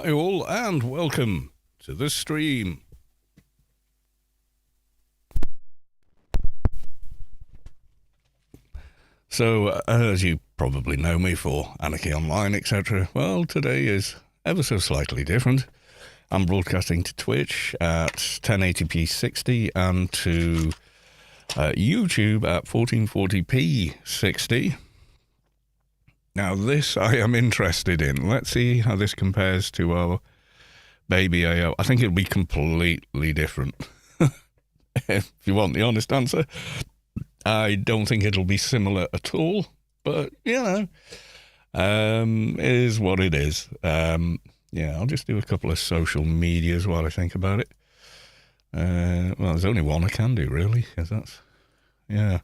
Hi all, and welcome to the stream. So, as you probably know me for Anarchy Online, etc., well, today is ever so slightly different. I'm broadcasting to Twitch at 1080p 60 and to YouTube at 1440p 60. Now, this I am interested in. Let's see how this compares to our baby AO. I think it'll be completely different. If you want the honest answer, I don't think it'll be similar at all, but, you know, it is what it is. Yeah, I'll just do a couple of social medias while I think about it. Well, there's only one I can do, really, because that's, yeah.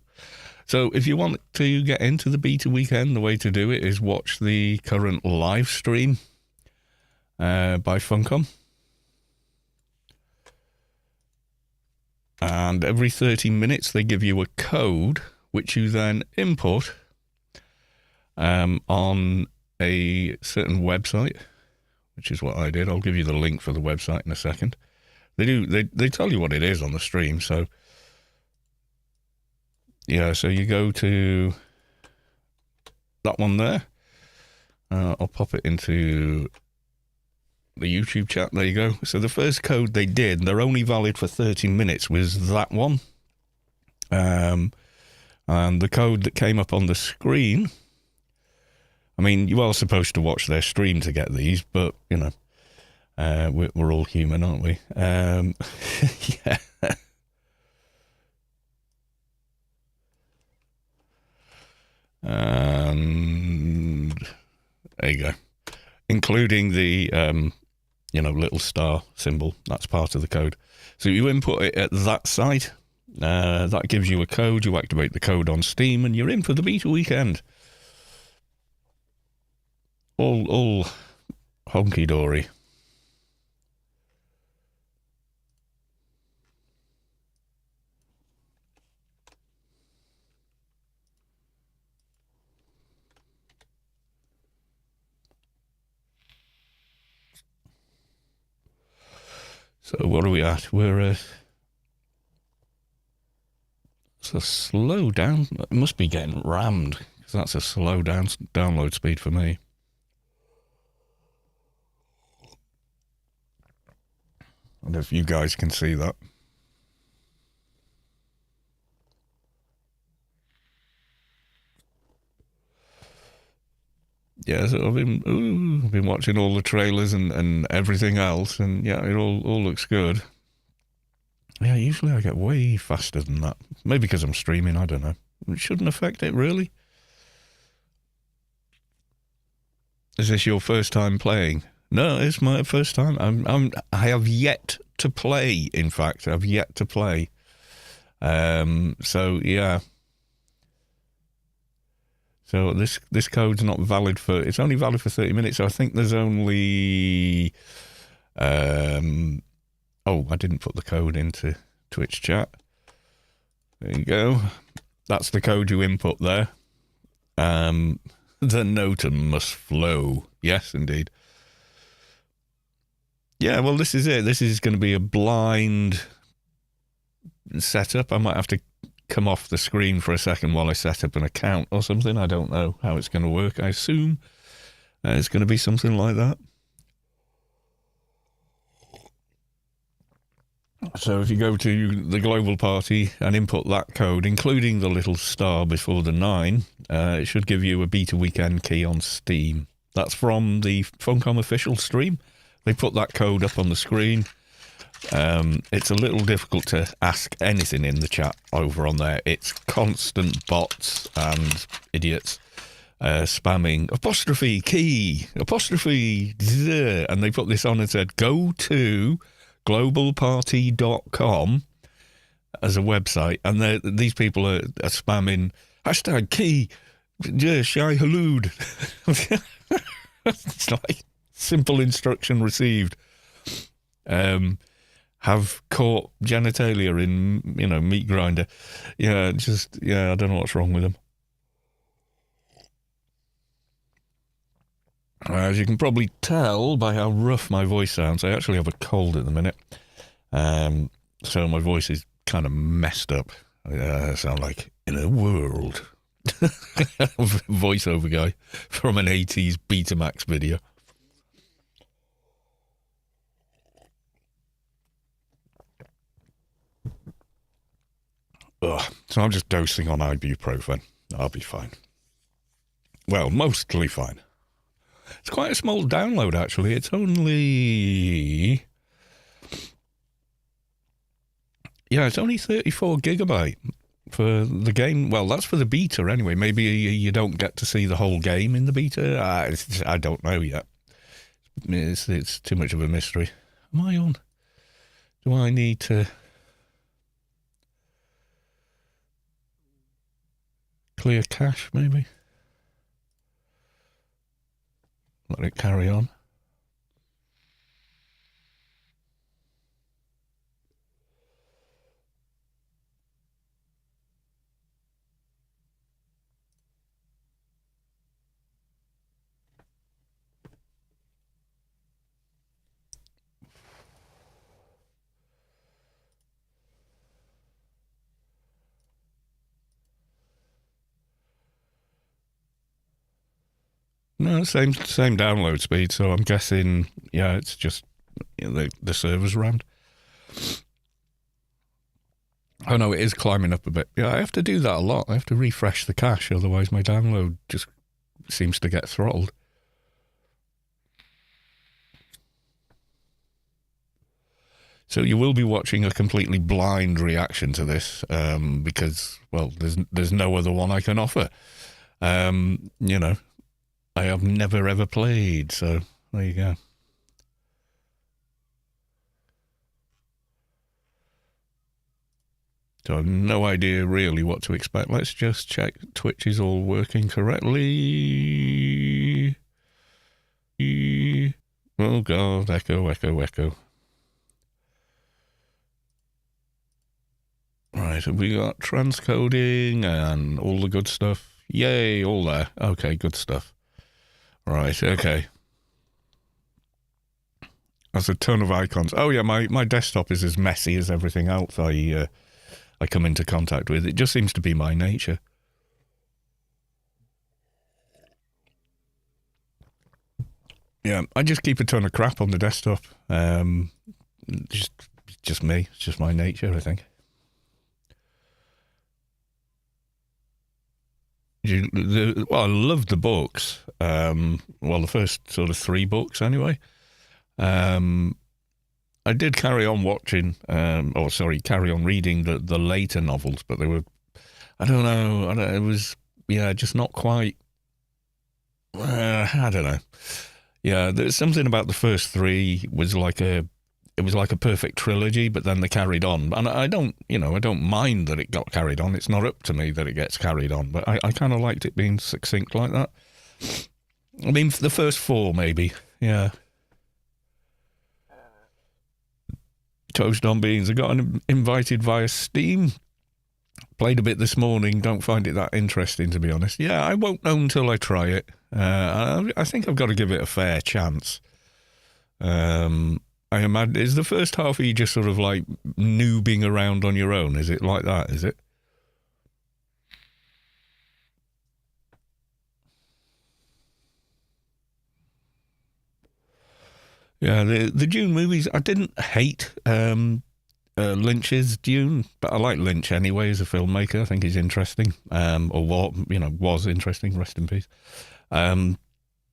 So if you want to get into the beta weekend, the way to do it is watch the current live stream by Funcom. And every 30 minutes they give you a code, which you then input on a certain website, which is what I did. I'll give you the link for the website in a second. They tell you what it is on the stream, so yeah, so you go to that one there. I'll pop it into the YouTube chat. There you go. So the first code they did, they're only valid for 30 minutes, was that one. And the code that came up on the screen, I mean, you are supposed to watch their stream to get these, but, you know, we're all human, aren't we? Yeah. And there you go. Including the, little star symbol. That's part of the code. So you input it at that site. That gives you a code. You activate the code on Steam, and you're in for the beta weekend. All honky-dory. So what are we at? We're it's a slow down. It must be getting rammed, because that's a slow download speed for me. I don't know if you guys can see that. Yeah, so I've been watching all the trailers and everything else, and yeah, it all looks good. Yeah, usually I get way faster than that. Maybe because I'm streaming, I don't know. It shouldn't affect it, really. Is this your first time playing? No, it's my first time. I have yet to play, in fact. I've yet to play. So, yeah. So this code's not valid for... It's only valid for 30 minutes, so I think there's only... Oh, I didn't put the code into Twitch chat. There you go. That's the code you input there. The Notum must flow. Yes, indeed. Yeah, well, this is it. This is going to be a blind setup. I might have to come off the screen for a second while I set up an account or something. I don't know how it's going to work. I assume it's going to be something like that. So if you go to the global party and input that code, including the little star before the 9, it should give you a beta weekend key on Steam. That's from the Funcom official stream. They put that code up on the screen. It's a little difficult to ask anything in the chat over on there. It's constant bots and idiots spamming apostrophe key, apostrophe, and they put this on and said, go to globalparty.com as a website, and these people are spamming hashtag key, shy halud. It's like simple instruction received. Have caught genitalia in, meat grinder. Yeah, I don't know what's wrong with them. As you can probably tell by how rough my voice sounds, I actually have a cold at the minute. So my voice is kind of messed up. I sound like in a world. Voiceover guy from an 80s Betamax video. Ugh. So I'm just dosing on ibuprofen. I'll be fine. Well, mostly fine. It's quite a small download, actually. It's only... Yeah, it's only 34 gigabyte for the game. Well, that's for the beta anyway. Maybe you don't get to see the whole game in the beta. I don't know yet. It's too much of a mystery. Am I on? Do I need to clear cache, maybe? Let it carry on. No, same download speed. So I'm guessing, yeah, it's just the server's rammed. Oh no, it is climbing up a bit. Yeah, I have to do that a lot. I have to refresh the cache, otherwise my download just seems to get throttled. So you will be watching a completely blind reaction to this, because, well, there's no other one I can offer. You know, I have never ever played, so there you go. So I have no idea really what to expect. Let's just check Twitch is all working correctly. Oh God, echo. Right, have we got transcoding and all the good stuff? Yay, all there. Okay, good stuff. Right, okay. That's a ton of icons. Oh yeah, my desktop is as messy as everything else I come into contact with. It just seems to be my nature. Yeah, I just keep a ton of crap on the desktop. Just me. It's just my nature, I think. Well, I love the books. Well, the first sort of 3 books, anyway. I did carry on watching, carry on reading the later novels, but they were, I don't know, it was, yeah, just not quite, I don't know. Yeah, there's something about the first 3 was it was like a perfect trilogy, but then they carried on. And I don't mind that it got carried on. It's not up to me that it gets carried on, but I kind of liked it being succinct like that. I mean, the first 4, maybe, yeah. Toast on beans. I got invited via Steam. Played a bit this morning. Don't find it that interesting, to be honest. Yeah, I won't know until I try it. I think I've got to give it a fair chance. I imagine, is the first half of you just sort of like noobing around on your own? Is it like that? Is it? Yeah, the Dune movies, I didn't hate Lynch's Dune, but I like Lynch anyway as a filmmaker. I think he's interesting, or what, was interesting. Rest in peace.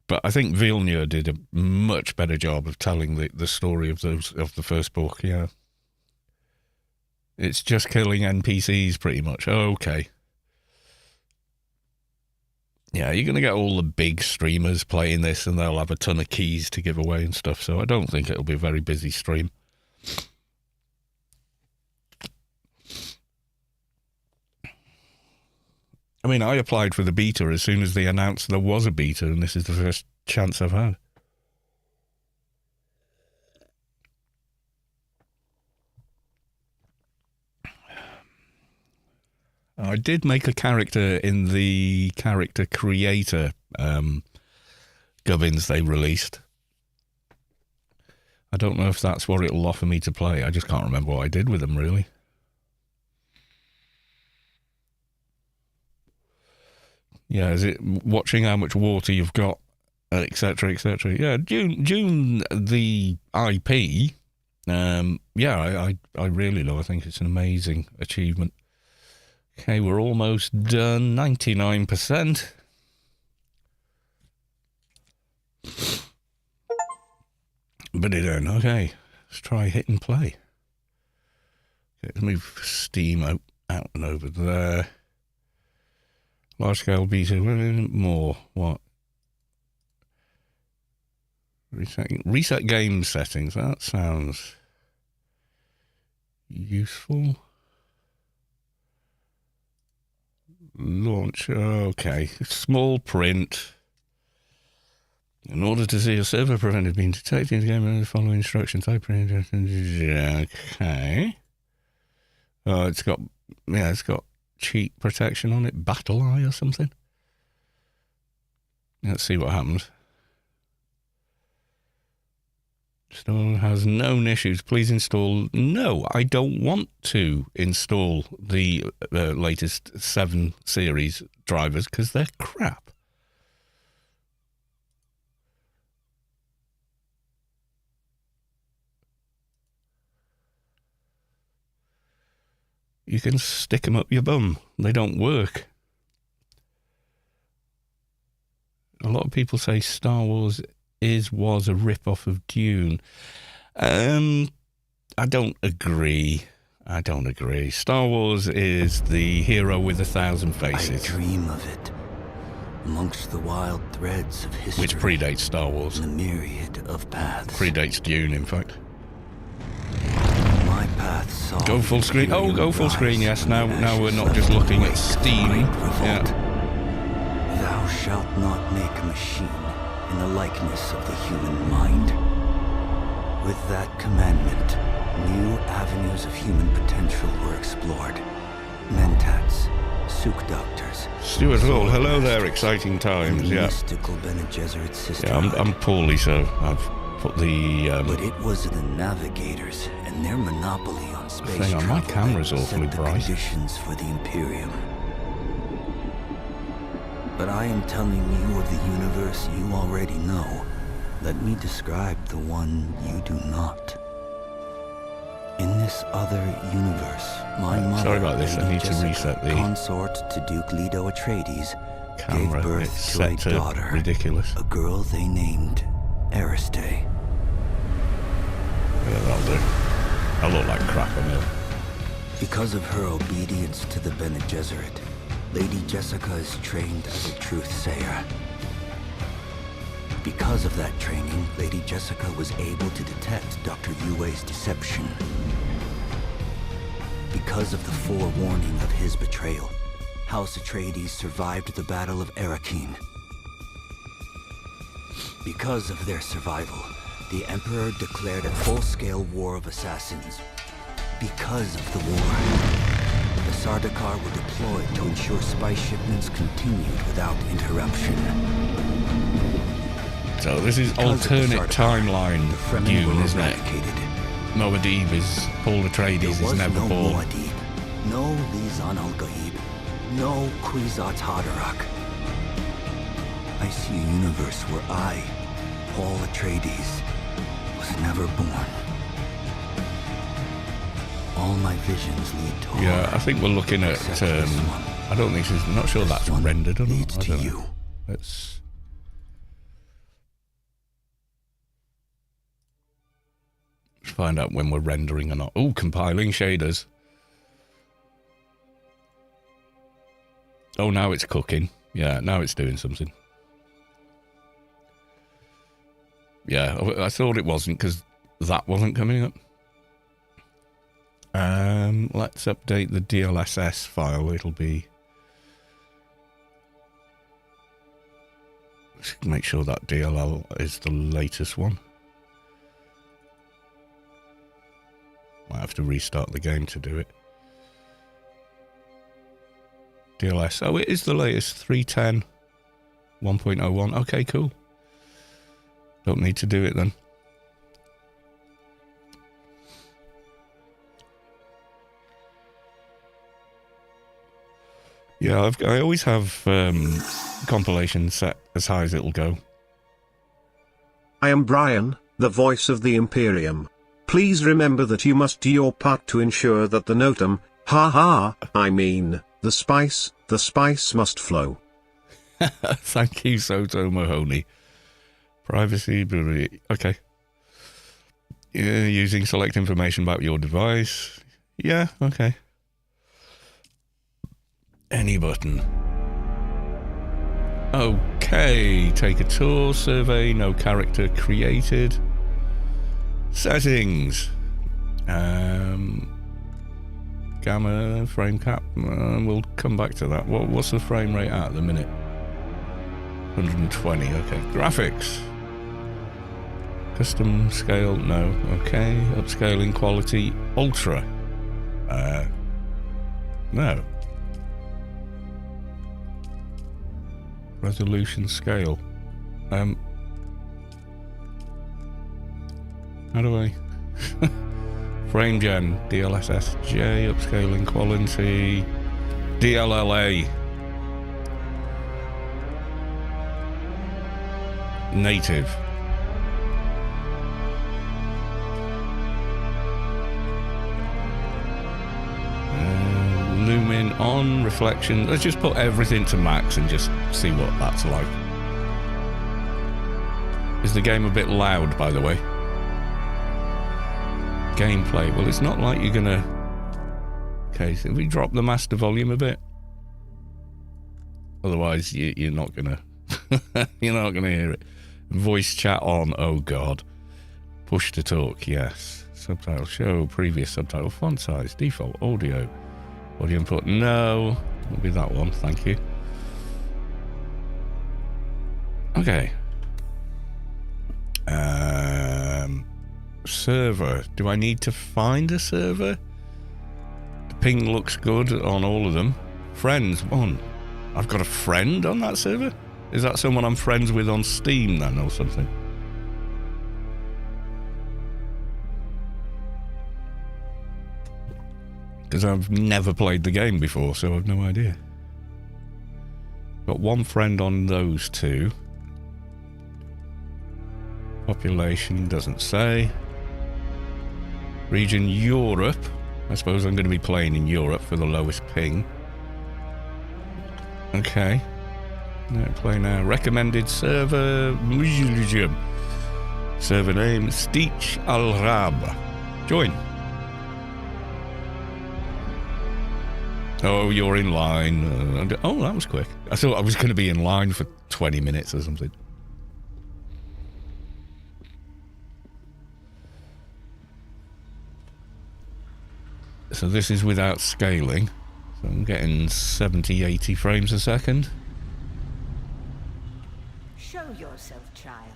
But I think Villeneuve did a much better job of telling the story of the first book. Yeah, it's just killing NPCs pretty much. Okay. Yeah, you're going to get all the big streamers playing this, and they'll have a ton of keys to give away and stuff. So I don't think it'll be a very busy stream. I mean, I applied for the beta as soon as they announced there was a beta, and this is the first chance I've had. I did make a character in the character creator gubbins they released. I don't know if that's what it'll offer me to play. I just can't remember what I did with them, really. Yeah, is it watching how much water you've got, etc., etc.? Yeah, Dune, the IP, I really love. I think it's an amazing achievement. Okay, we're almost done. 99%. But it done. Okay, let's try hit and play. Okay, let's move Steam out and over there. Large scale beta, more. What? Reset game settings. That sounds useful. Launch. Okay. Small print. In order to see a server prevented being detected, the following instructions. Okay. Oh, it's got cheat protection on it. Battle Eye or something. Let's see what happens. Install has known issues. Please install. No, I don't want to install the latest 7 series drivers because they're crap. You can stick them up your bum. They don't work. A lot of people say Star Wars was a rip-off of Dune. I don't agree. Star Wars is the hero with 1,000 faces. I dream of it. Amongst the wild threads of history. Which predates Star Wars. The myriad of paths. Predates Dune, in fact. My path saw go full screen. Oh, go full screen, yes. Now we're not just looking at Steam. Yeah. Thou shalt not make a machine in the likeness of the human mind. With that commandment, new avenues of human potential were explored. Mentats, Suk Doctors. Stuart Hall, hello there, exciting times, yeah. Mystical Bene Gesserit system. Yeah, I'm poorly, so I've put the... But it was the navigators and their monopoly on space hang on, my camera's that awfully set the bright. conditions for the Imperium. But I am telling you of the universe you already know. Let me describe the one you do not. In this other universe, my mother, sorry about this, I Lady need to Jessica, reset the consort to Duke Leto Atreides, camera. gave birth It's to a set to daughter, ridiculous. a girl they named Ariste. Yeah, that'll do. I look like crap on it. Because of her obedience to the Bene Gesserit, Lady Jessica is trained as a truth-sayer. Because of that training, Lady Jessica was able to detect Dr. Yue's deception. Because of the forewarning of his betrayal, House Atreides survived the Battle of Arrakeen. Because of their survival, the Emperor declared a full-scale war of assassins. Because of the war, the Sardaukar were deployed to ensure spice shipments continued without interruption. So this is alternate timeline Dune, isn't it? Muad'Dib is Paul Atreides is never no born. Muad'Dib, no Lisan al-Gaib, no Kwisatz Haderach. I see a universe where I, Paul Atreides, was never born. All my visions lead to Yeah, I think we're looking at. I don't think I'm not sure that's rendered or not. I don't know. Let's find out when we're rendering or not. Oh, compiling shaders. Oh, now it's cooking. Yeah, now it's doing something. Yeah, I thought it wasn't because that wasn't coming up. Let's update the DLSS file. It'll be... Let's make sure that DLL is the latest one. Might have to restart the game to do it. DLS. Oh, it is the latest 3.10 1.01. Okay, cool. Don't need to do it then. Yeah, I always have compilations set as high as it'll go. I am Brian, the voice of the Imperium. Please remember that you must do your part to ensure that the notum, the spice must flow. Thank you, Soto Mahoney. Privacy, okay. Yeah, using select information about your device. Yeah, okay. Any button. Okay, take a tour, survey, no character created. Settings. Gamma, frame cap. We'll come back to that. What's the frame rate at the minute? 120, okay. Graphics. Custom scale, no. Okay. Upscaling quality, ultra. No. Resolution scale. How do I... Frame gen, DLSS-J, upscaling quality, DLLA. Native. Lumen on, reflection. Let's just put everything to max and just see what that's like. Is the game a bit loud, by the way? Gameplay. Well, it's not like you're gonna... Okay, so if we drop the master volume a bit. Otherwise, you're not gonna... you're not gonna hear it. Voice chat on. Oh, God. Push to talk, yes. Subtitle show, previous subtitle, font size, default, audio. Audio input, no. It'll be that one, thank you. Okay. Server. Do I need to find a server? The ping looks good on all of them. Friends, one. I've got a friend on that server? Is that someone I'm friends with on Steam then, or something? Because I've never played the game before, so I've no idea. Got one friend on those two. Population doesn't say. Region Europe. I suppose I'm going to be playing in Europe for the lowest ping. Okay. Play now. Recommended server. Server name. Stitch Al Rab. Join. Oh, you're in line. Oh, that was quick. I thought I was going to be in line for 20 minutes or something. So this is without scaling. So I'm getting 70, 80 frames a second. Show yourself, child.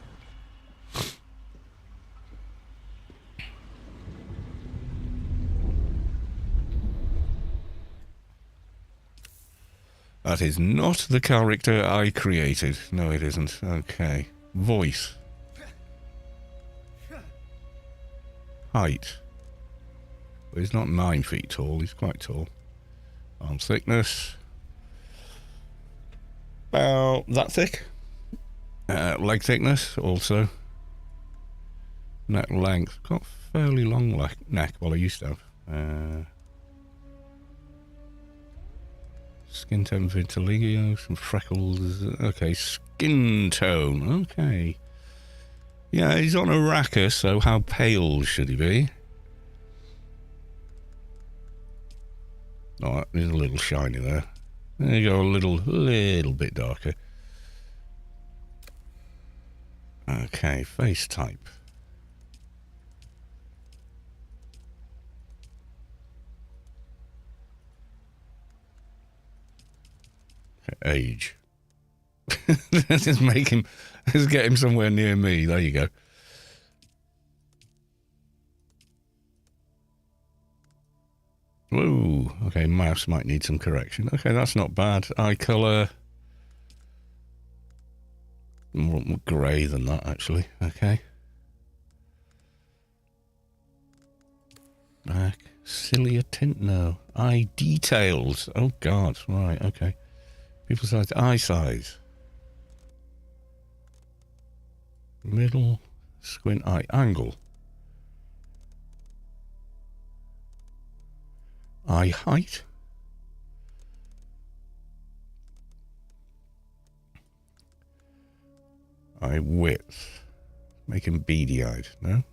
That is not the character I created. No, it isn't. Okay. Voice. Height. Well, he's not 9 feet tall. He's quite tall. Arm thickness. About that thick. Leg thickness also. Neck length. Got fairly long neck. Well, I used to have. Skin tone vitiligo, some freckles. Okay, skin tone. Okay. Yeah, he's on Arrakis, so how pale should he be? Oh, he's a little shiny there. There you go, a little bit darker. Okay, face type. Age. Just get him somewhere near me. There you go. Ooh, okay, mouse might need some correction. Okay, that's not bad. Eye colour. More grey than that, actually. Okay. Back. Cilia tint, no. Eye details. Oh, God. Right, okay. Pupil size, eye size. Middle, squint eye, angle. Eye height. Eye width. Make him beady-eyed, no?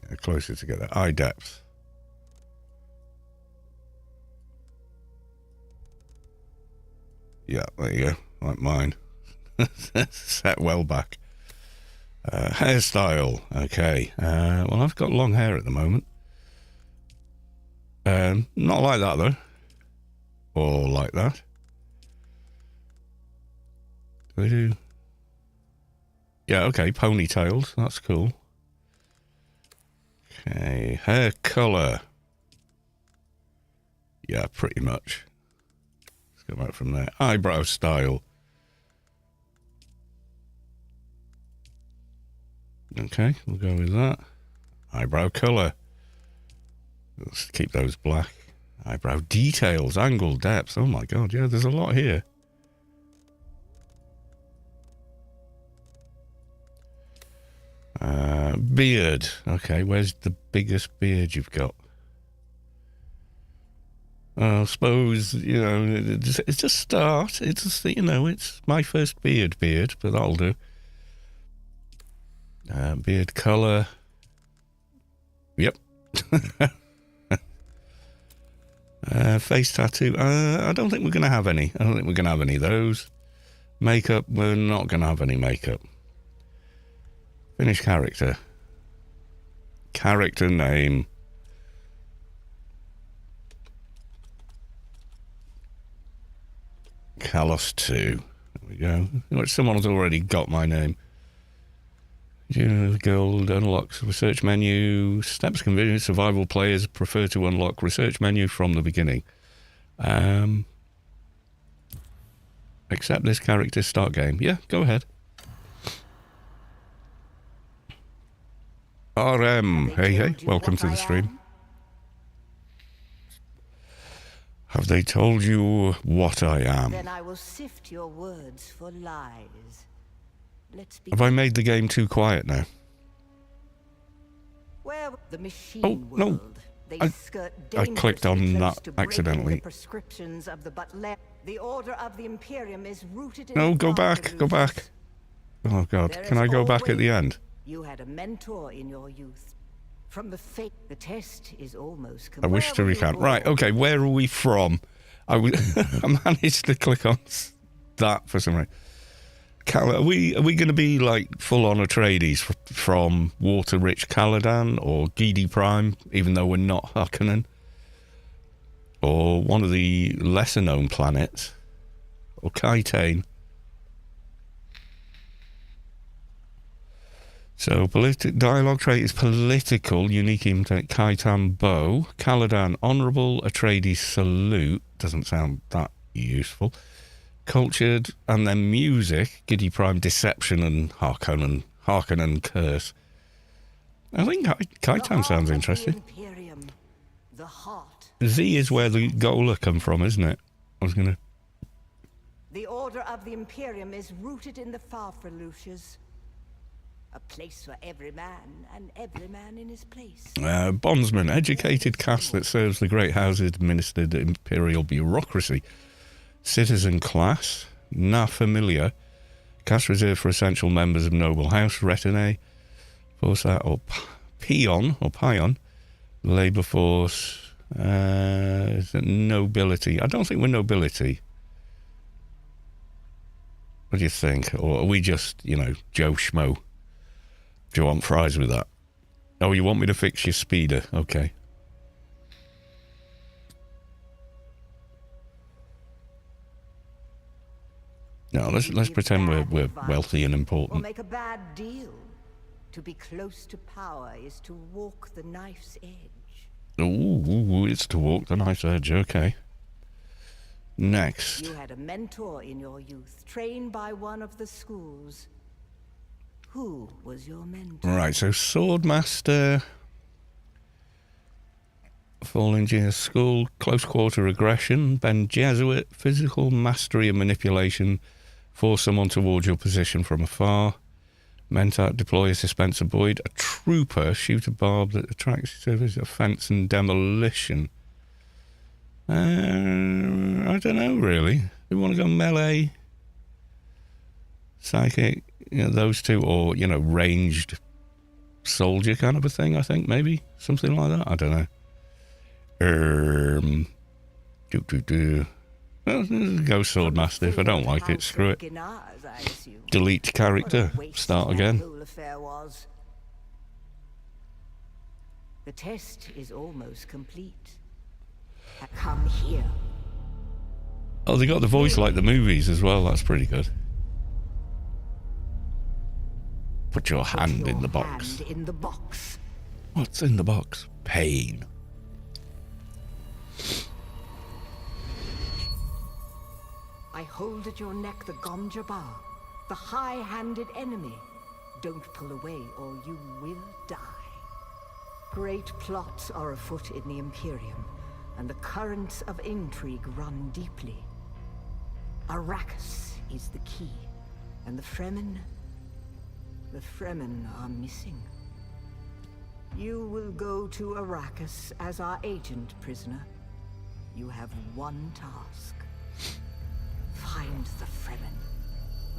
Yeah, closer together. Eye depth. Yeah, there you go. Like mine. Set well back. Hairstyle. Okay. Well, I've got long hair at the moment. Not like that, though. Or like that. Do I do... Yeah, okay, ponytails. That's cool. Okay, hair colour. Yeah, pretty much. Let's go back from there. Eyebrow style. Okay, we'll go with that. Eyebrow colour. Let's keep those black. Eyebrow details, angle, depth. Oh my God, yeah, there's a lot here. Beard. Okay, where's the biggest beard you've got? I suppose, you know, it's a start. It's, you know, it's my first beard, but that'll do. Beard colour. Yep. Face tattoo. I don't think we're going to have any. I don't think we're going to have any of those. Makeup. We're not going to have any makeup. Finish character. Character name. Kalos 2. There we go. Someone's already got my name. Gold unlocks research menu. Steps convenient. Survival players prefer to unlock research menu from the beginning. Accept this character start game. Yeah, go ahead. RM. Hey, welcome to the stream. Have they told you what I am? Then I will sift your words for lies. Have I made the game too quiet now? Where the machine no. world, they skirt I clicked on dangerously that close to breaking accidentally. The prescriptions of the butler. The order of the Imperium is rooted in No, the go back, foundations. go back. Oh God, There can is I go back at the always- end? You had a mentor in your youth. From the fate, the test is almost I wish to recount. Right, okay, where are we from? I managed to click on that for some reason. Are we going to be like full on Atreides from water-rich Caladan or Gidi Prime, even though we're not Harkonnen? Or one of the lesser-known planets? Or Kaitane? So, dialogue trait is political, unique in Kaitan bow. Caladan, honourable. Atreides, salute. Doesn't sound that useful. Cultured, and then music. Giddy Prime, deception, and Harkonnen curse. I think Kaitan sounds interesting. The heart. Z is where the Gola come from, isn't it? The order of the Imperium is rooted in the Farfreluches. A place for every man, and every man in his place. Bondsman, educated caste that serves the great houses administered imperial bureaucracy. Citizen class, na familiar. Caste reserved for essential members of noble house, retinue. Force or peon, or pion. Labour force. Is it nobility? I don't think we're nobility. What do you think? Or are we just, Joe Schmo? Do you want fries with that? Oh, you want me to fix your speeder? Okay. No, let's pretend we're wealthy and Or important. make a bad deal. To be close to power is to walk the knife's edge. Ooh, it's to walk the knife's edge. Okay. Next. You had a mentor in your youth, trained by one of the schools. Who was your mentor? Right, so Swordmaster, Fallen Gear School, Close Quarter Aggression, Ben Jesuit, Physical Mastery and Manipulation, force someone towards your position from afar, Mentat, Deploy a Dispenser Void, a Trooper, shoot a barb that attracts service, Offense and Demolition. I don't know, really. We want to go melee, psychic, those two, or, ranged soldier kind of a thing, I think, maybe. Something like that. I don't know. Well, go Swordmaster. If I don't like it, screw it. Delete character. Start again. The test is almost complete. Come here. Oh, they got the voice like the movies as well. That's pretty good. Put your hand in the box. What's in the box? Pain. I hold at your neck the Gomjabar, the high-handed enemy. Don't pull away or you will die. Great plots are afoot in the Imperium, and the currents of intrigue run deeply. Arrakis is the key, and the Fremen are missing. You will go to Arrakis as our agent, prisoner. You have one task. Find the Fremen.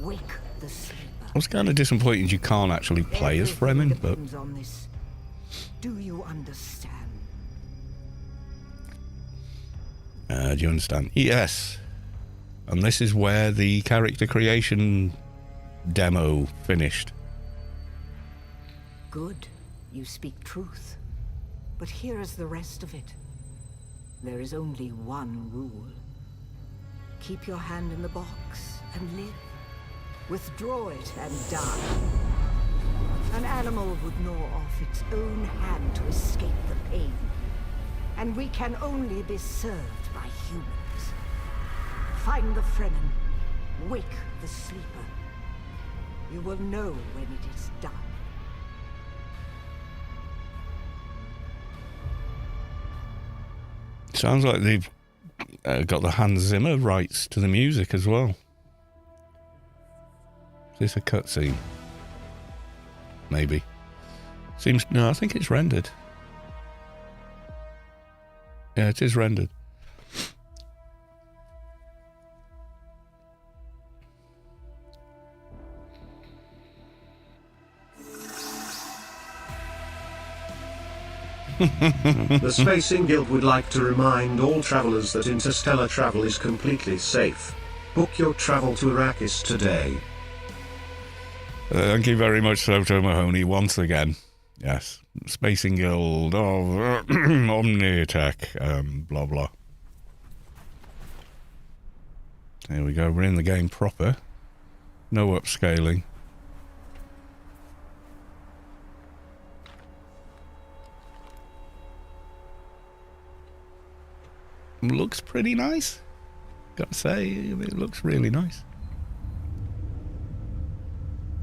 Wake the sleeper. I was kind of disappointed you can't actually play as Fremen, but... on this. Do you understand? Do you understand? Yes. And this is where the character creation demo finished. Good. You speak truth. But here is the rest of it. There is only one rule. Keep your hand in the box and live. Withdraw it and die. An animal would gnaw off its own hand to escape the pain. And we can only be served by humans. Find the Fremen. Wake the sleeper. You will know when it is done. Sounds like they've got the Hans Zimmer rights to the music as well. Is this a cutscene? Maybe. No, I think it's rendered. Yeah, it is rendered. The Spacing Guild would like to remind all travelers that interstellar travel is completely safe. Book your travel to Arrakis today. Thank you very much, Soto Mahoney, once again. Yes, Spacing Guild of Omnitech, blah blah. There we go, we're in the game proper. No upscaling. Looks pretty nice. Gotta say, it looks really nice.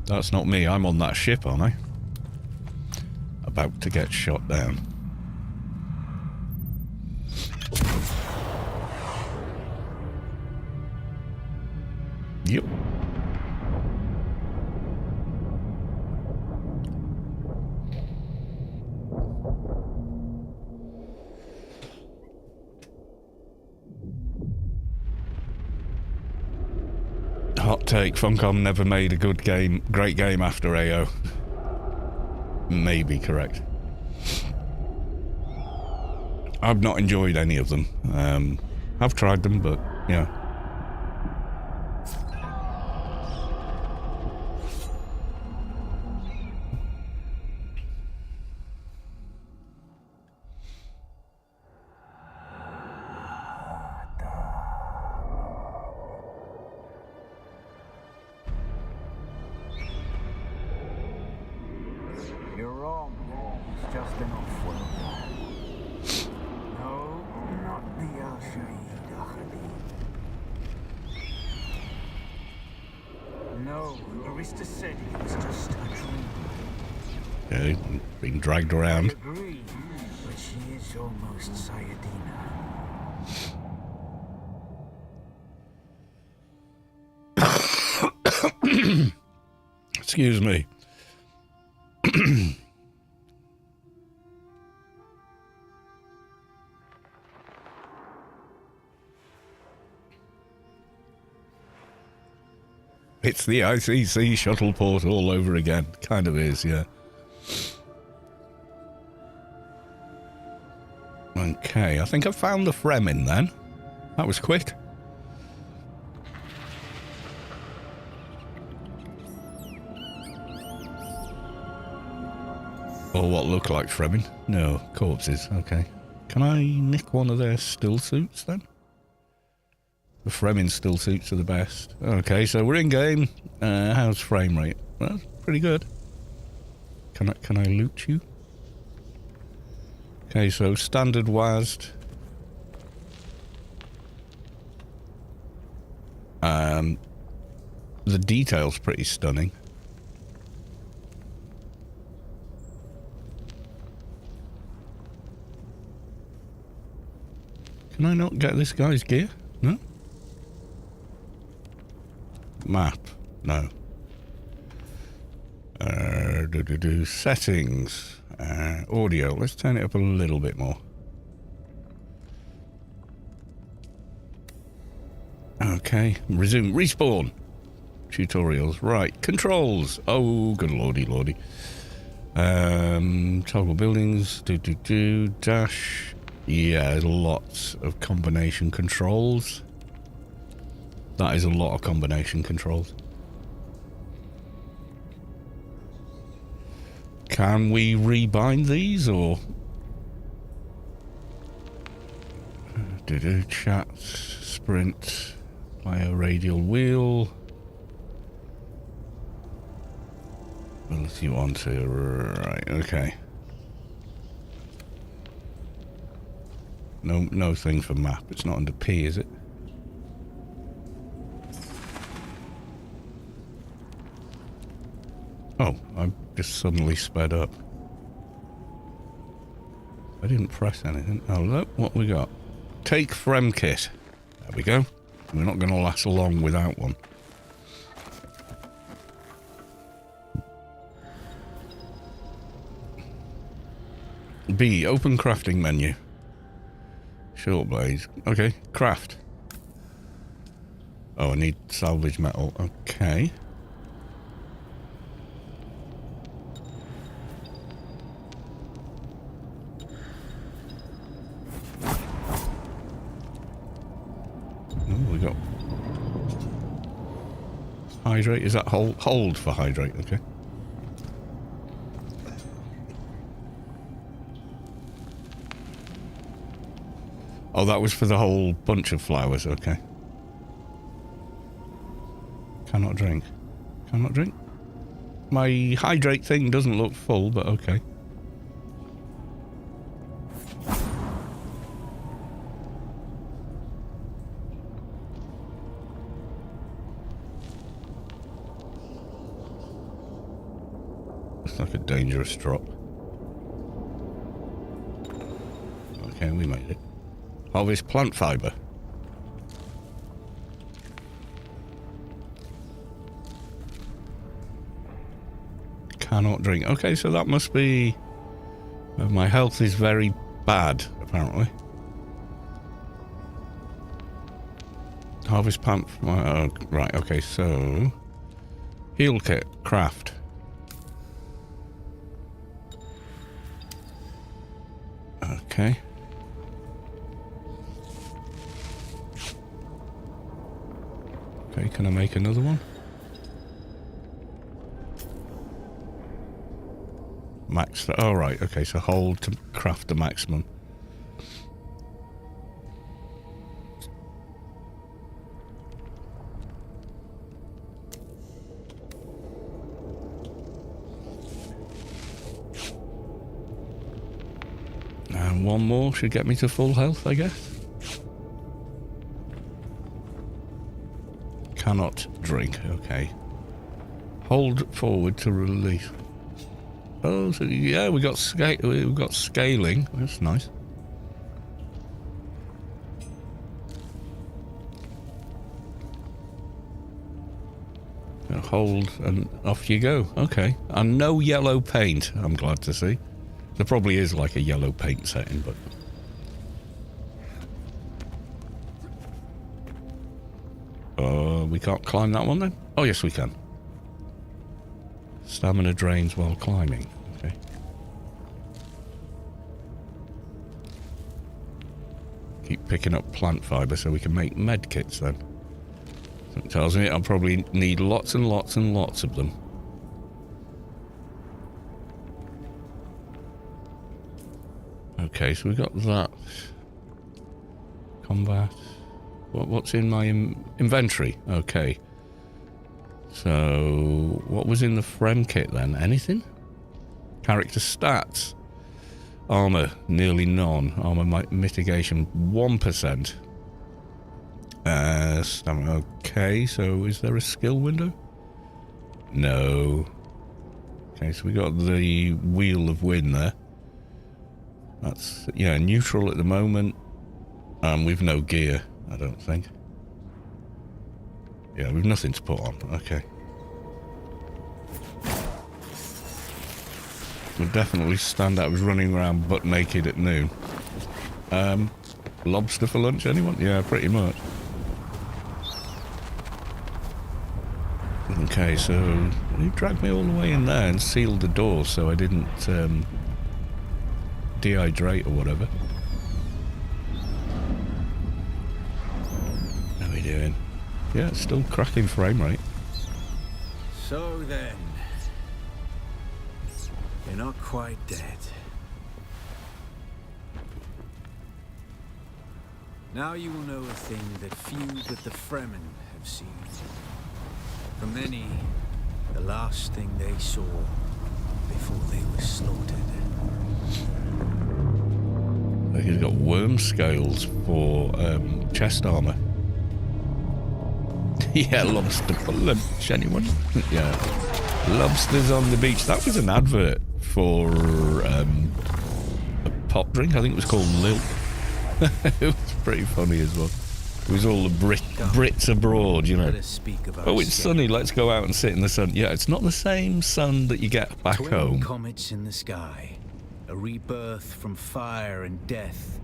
That's not me, I'm on that ship, aren't I? About to get shot down. Yep. Hot take, Funcom never made a great game after AO. Maybe correct. I've not enjoyed any of them. I've tried them, but yeah. Mr. said it was just a dream. Okay, being dragged I around. agree, but she is almost Sayadina. Excuse me. It's the ICC shuttle port all over again. Kind of is, yeah. Okay, I think I found the Fremen then. That was quick. Or what look like Fremen. No, corpses, okay. Can I nick one of their still suits then? The Fremen still suits are the best. Okay, so we're in game. How's frame rate? Well, pretty good. Can I loot you? Okay, so standard WASD. The detail's pretty stunning. Can I not get this guy's gear? No? Map. No. Settings. Audio. Let's turn it up a little bit more. Okay. Resume. Respawn. Tutorials. Right. Controls. Oh, good lordy, lordy. Toggle buildings. Dash. Yeah, lots of combination controls. That is a lot of combination controls. Can we rebind these or chat, sprint, bio radial wheel, ability one to right, okay. No thing for map. It's not under P, is it? Oh, I just suddenly sped up. I didn't press anything. Oh, look what we got. Take Frem kit. There we go. We're not going to last long without one. B, open crafting menu. Short blades. Okay, craft. Oh, I need salvage metal. Okay. Oh, we got hydrate. Is that hold for hydrate? Okay. Oh, that was for the whole bunch of flowers, okay. Cannot drink. Cannot drink? My hydrate thing doesn't look full, but okay. It's like a dangerous drop. Okay, we made it. Harvest plant fiber. Cannot drink. Okay, so that must be... my health is very bad, apparently. Harvest plant... right, okay, so... Heal kit. Craft. Okay. Okay, can I make another one? Max. Oh, right. Okay, so hold to craft the maximum. And one more should get me to full health, I guess. Cannot drink. Okay. Hold forward to release. Oh, so yeah, we got scaling. That's nice. Hold and off you go. Okay. And no yellow paint, I'm glad to see. There probably is like a yellow paint setting, but... we can't climb that one then? Oh, yes, we can. Stamina drains while climbing. Okay. Keep picking up plant fibre so we can make med kits then. That tells me I'll probably need lots and lots and lots of them. Okay, so we got that. Combat. What's in my inventory? Okay. So, what was in the Frem kit then? Anything? Character stats. Armor, nearly none. Armor mitigation, 1%. Stamina, okay, so is there a skill window? No. Okay, so we got the Wheel of Wind there. That's, yeah, neutral at the moment. We've no gear, I don't think. Yeah, we've nothing to put on. Okay. Would definitely stand out as running around butt naked at noon. Lobster for lunch, anyone? Yeah, pretty much. Okay, so he dragged me all the way in there and sealed the door so I didn't dehydrate or whatever. How are we doing? Yeah, it's still cracking frame rate. So then, you're not quite dead. Now you will know a thing that few but the Fremen have seen. For many, the last thing they saw before they were slaughtered. Like he's got worm scales for chest armor. Yeah, lobster for lunch, anyone? Yeah. Lobsters on the beach. That was an advert for a pop drink. I think it was called Lil. It was pretty funny as well. It was all the Brits abroad, you know. Oh, it's sunny. Let's go out and sit in the sun. Yeah, it's not the same sun that you get back home. Comets in the sky, a rebirth from fire and death,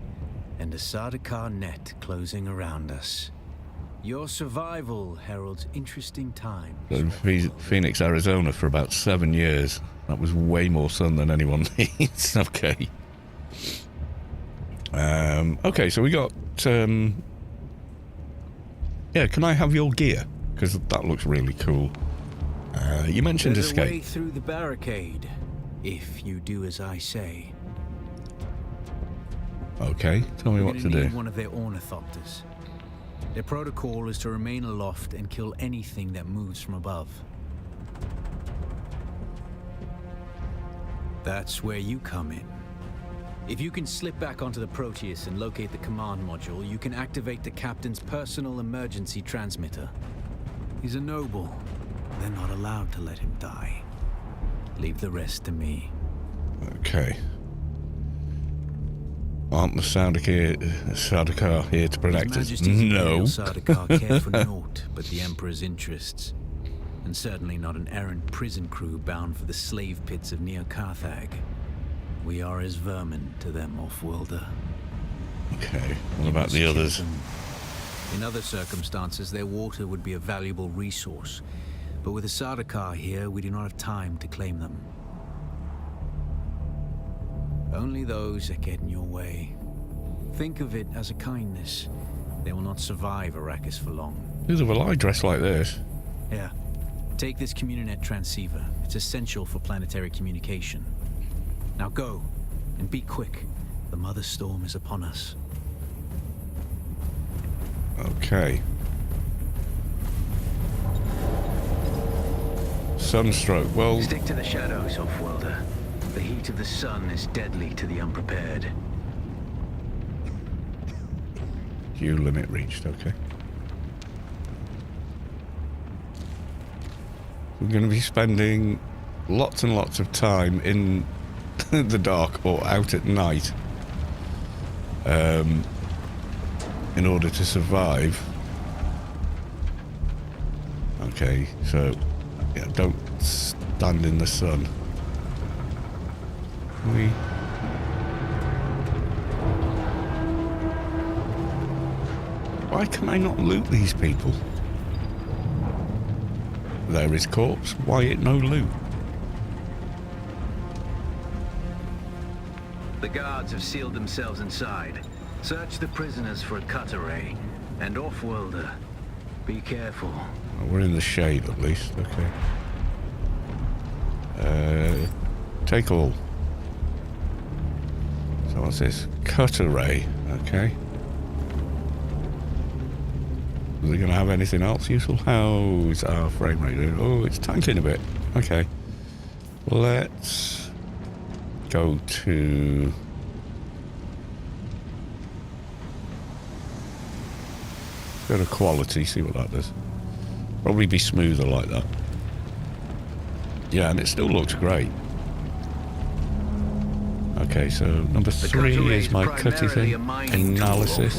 and a Sardaukar net closing around us. Your survival heralds interesting times. In Phoenix, Arizona for about 7 years. That was way more sun than anyone needs. Okay. Okay, so we got... yeah, can I have your gear? Because that looks really cool. You mentioned There's escape. A way through the barricade, if you do as I say. Okay, tell me what to do. One of their ornithopters. Their protocol is to remain aloft and kill anything that moves from above. That's where you come in. If you can slip back onto the Proteus and locate the command module, you can activate the captain's personal emergency transmitter. He's a noble. They're not allowed to let him die. Leave the rest to me. Okay. Aren't the Sardaukar here to protect us? No. Sardaukar care for naught but the Emperor's interests. And certainly not an errant prison crew bound for the slave pits of Neo-Carthag. We are as vermin to them off-worlder. Okay, what about the others? In other circumstances, their water would be a valuable resource. But with the Sardaukar here, we do not have time to claim them. Only those that get in your way. Think of it as a kindness. They will not survive Arrakis for long. Neither will I dress like this. Yeah. Take this Communinet transceiver. It's essential for planetary communication. Now go, and be quick. The Mother Storm is upon us. Okay. Sunstroke, well... Stick to the shadows, off-worlder. The heat of the sun is deadly to the unprepared. Hue limit reached, okay. We're going to be spending lots and lots of time in the dark or out at night in order to survive. Okay, so yeah, don't stand in the sun. Why can I not loot these people? There is corpse. Why it no loot? The guards have sealed themselves inside. Search the prisoners for a cutter ray. And off-worlder. Be careful. Oh, we're in the shade at least. Okay. Take all. So what's this? Cutter ray. Okay. Are they going to have anything else useful? How's our frame rate doing? Oh, it's tanking a bit. Okay. Let's go to... go to quality, see what that does. Probably be smoother like that. Yeah, and it still looks great. Okay, so number 3 is my cutty thing. Analysis.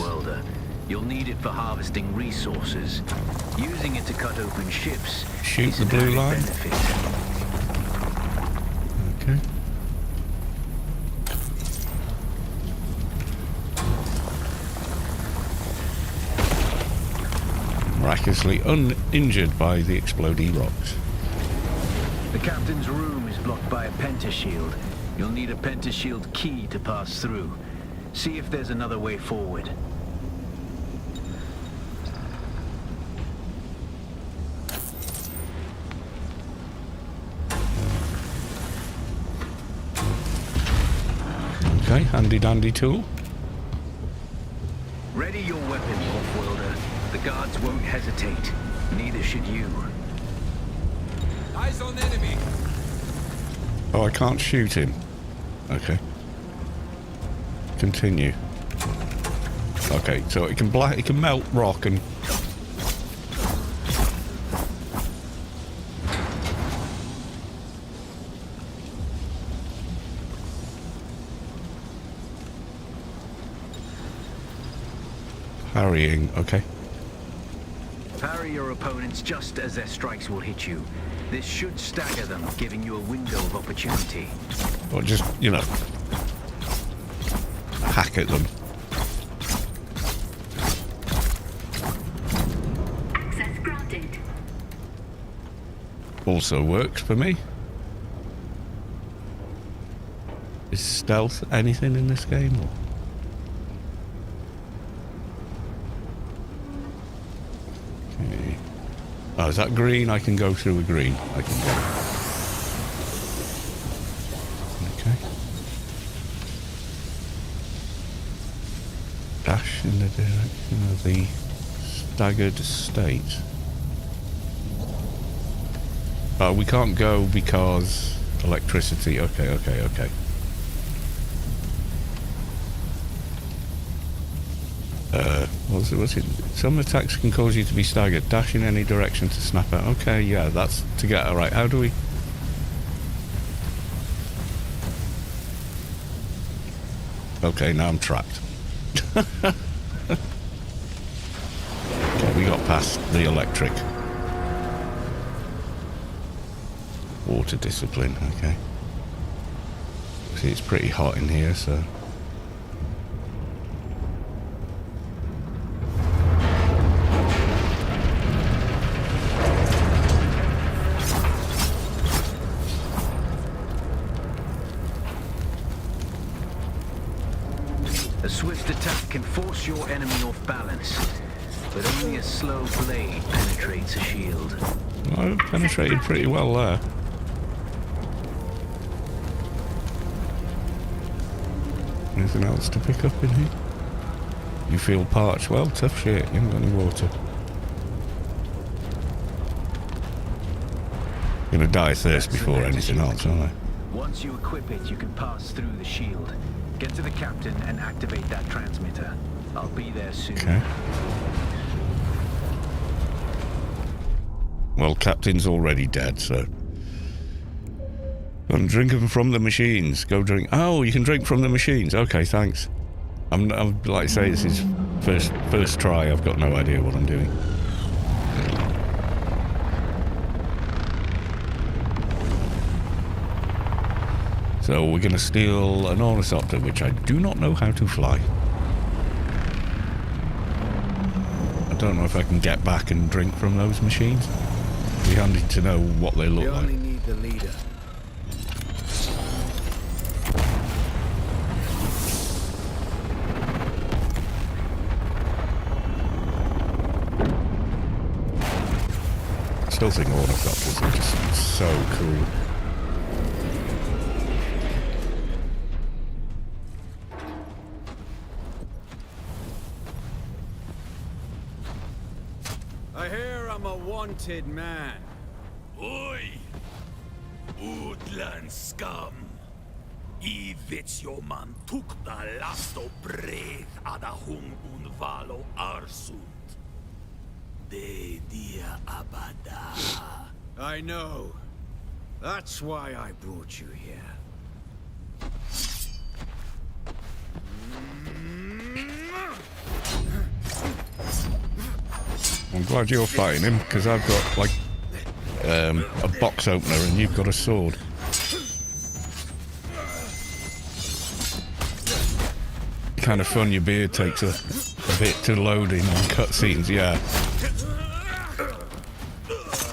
You'll need it for harvesting resources. Using it to cut open ships. Shoot the blue line. Okay. Miraculously uninjured by the exploding rocks. The captain's room is blocked by a pentashield. You'll need a pentashield key to pass through. See if there's another way forward. Okay, handy dandy tool. Ready your weapon, off-worlder. The guards won't hesitate. Neither should you. Eyes on enemy. Oh, I can't shoot him. Okay. Continue. Okay, so it can melt rock and... Parrying, okay. Parry your opponents just as their strikes will hit you. This should stagger them, giving you a window of opportunity. Or just, you know, hack at them. Access granted. Also works for me. Is stealth anything in this game? Or? Okay. Oh, is that green? I can go through a green. I can go. Okay. Dash in the direction of the staggered state. Oh, we can't go because electricity. Okay. What's it? Some attacks can cause you to be staggered. Dash in any direction to snap out. Okay, yeah, that's to get it right. How do we... Okay, now I'm trapped. Okay, we got past the electric. Water discipline, okay. See, it's pretty hot in here, so... A swift attack can force your enemy off balance, but only a slow blade penetrates a shield. Well, I penetrated pretty well there. Anything else to pick up in here? You feel parched? Well, tough shit. You haven't got any water. Gonna die of thirst before anything else, aren't I? Once you equip it, you can pass through the shield. Get to the captain and activate that transmitter. I'll be there soon. Okay. Well, Captain's already dead, so... I'm drinking from the machines. Go drink... Oh, you can drink from the machines. Okay, thanks. I'm like I say, this is first try. I've got no idea what I'm doing. So we're going to steal an ornithopter, which I do not know how to fly. I don't know if I can get back and drink from those machines. It'd be handy to know what they look You like. only need the leader. I still think ornithopters are just so cool. I hear I'm a wanted man. Oi! Woodland scum! I vits jo man tukta lasto breath ada hung un valo arsund. De dia abada. I know. That's why I brought you here. I'm glad you're fighting him, because I've got, like, a box opener and you've got a sword. Kind of fun, your beard takes a bit to load in on cutscenes, yeah.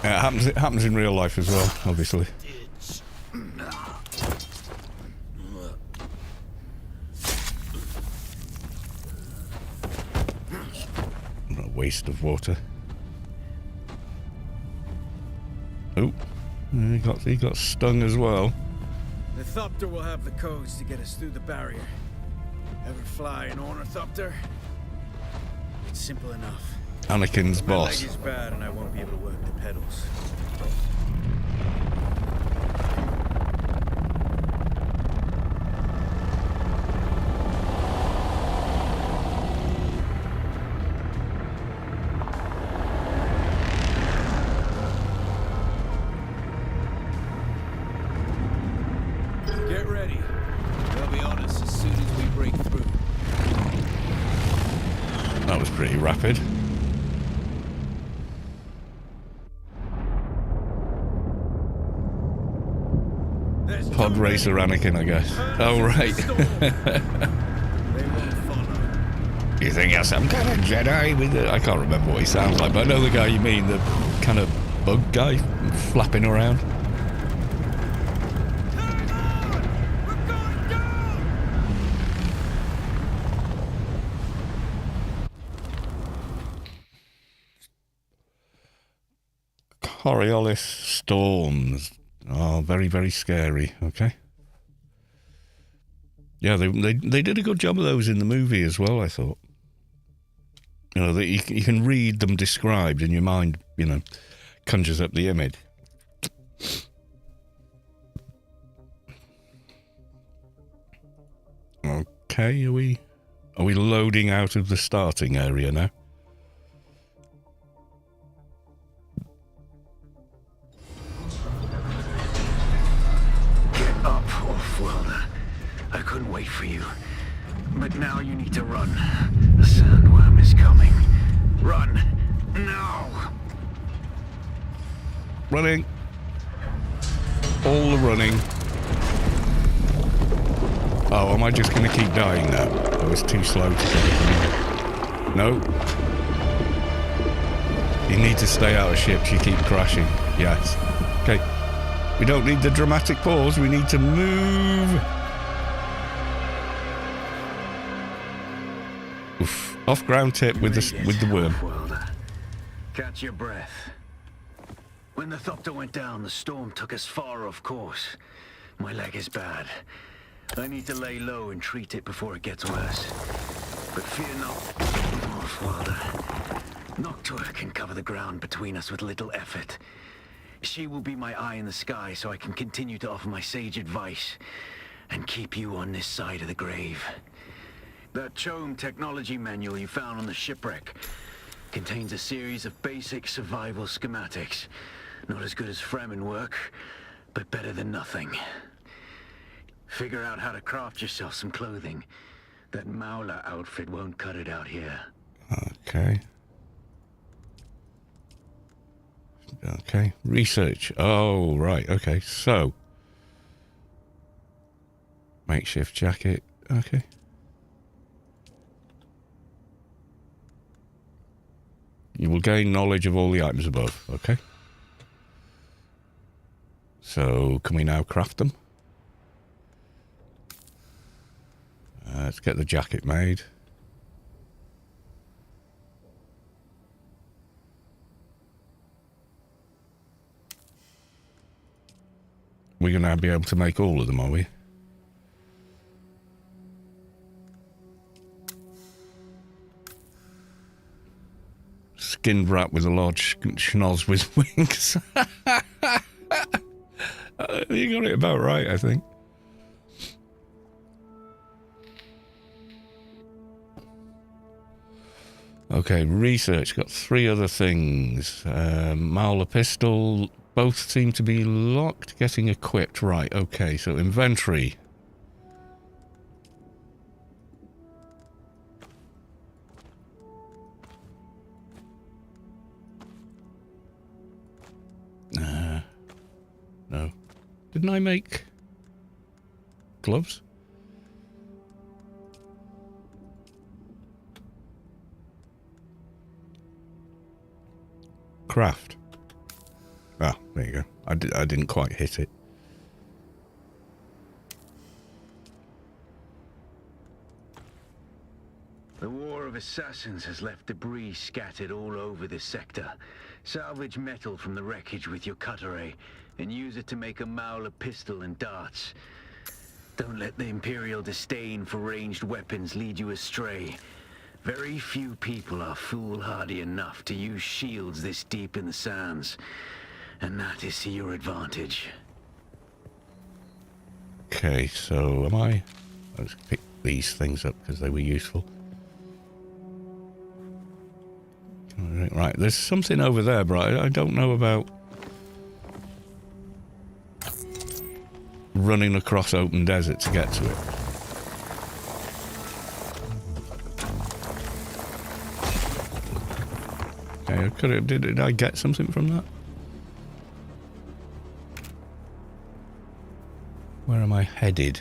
It happens in real life as well, obviously. What a waste of water. Oh, he got stung as well. The Thopter will have the codes to get us through the barrier. Ever fly an ornithopter? It's simple enough. Anakin's My boss. leg is bad and I won't be able to work the pedals. Get ready. They'll be on us as soon as we break through. That was pretty rapid. There's Pod too racer many. Anakin, I guess. Oh, right. They won't follow. You think you're some kind of Jedi with it? I can't remember what he sounds like, but I know the guy you mean, the kind of bug guy flapping around. Coriolis storms. Oh, very, very scary. Okay. Yeah, they did a good job of those in the movie as well, I thought. You know, that you can read them described and your mind, you know, conjures up the image. Okay, are we loading out of the starting area now? Get up, Off-Worlder. I couldn't wait for you. But now you need to run. The sandworm is coming. Run! Now! Running. All the running. Oh, am I just going to keep dying now? I was too slow to get it. No. You need to stay out of ships. You keep crashing. Yes. Okay. We don't need the dramatic pause. We need to move. Oof. Off-ground tip with the worm. Off-Worlder. Catch your breath. When the Thopter went down, the storm took us far off course. My leg is bad. I need to lay low and treat it before it gets worse. But fear not, Off-Worlder. Noctua can cover the ground between us with little effort. She will be my eye in the sky so I can continue to offer my sage advice and keep you on this side of the grave. That CHOAM technology manual you found on the shipwreck. Contains a series of basic survival schematics. Not as good as Fremen work, but better than nothing. Figure out how to craft yourself some clothing. That Mauler outfit won't cut it out here. Okay. Okay. Research. Oh, right. Okay. So. Makeshift jacket. Okay. You will gain knowledge of all the items above. Okay. So, can we now craft them? Let's get the jacket made. We're going to be able to make all of them, are we? Skinned rat with a large schnoz with wings. You got it about right, I think. Okay, research. Got 3 other things. Mauler pistol. Both seem to be locked. Getting equipped. Right, okay. So inventory. No. Didn't I make gloves? Craft. Ah, there you go. I didn't quite hit it. The War of Assassins has left debris scattered all over this sector. Salvage metal from the wreckage with your cutter ray, and use it to make a Mauler pistol and darts. Don't let the Imperial disdain for ranged weapons lead you astray. Very few people are foolhardy enough to use shields this deep in the sands, and that is to your advantage. Okay, so am I? Let's pick these things up because they were useful. Right, there's something over there, but I don't know about running across open desert to get to it. Okay, did I get something from that? Where am I headed?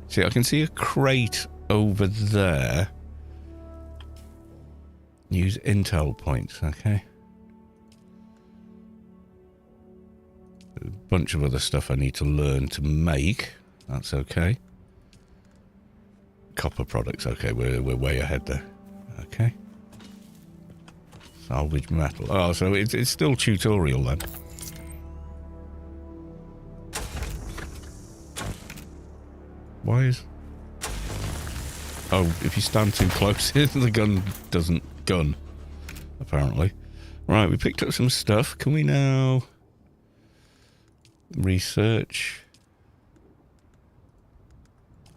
See, I can see a crate over there. Use intel points, okay. A bunch of other stuff I need to learn to make. That's okay. Copper products, okay, we're way ahead there. Okay. Salvage metal. Oh, so it's still tutorial then. Why is... Oh, if you stand too close, the gun doesn't gun, apparently. Right, we picked up some stuff. Can we now... research?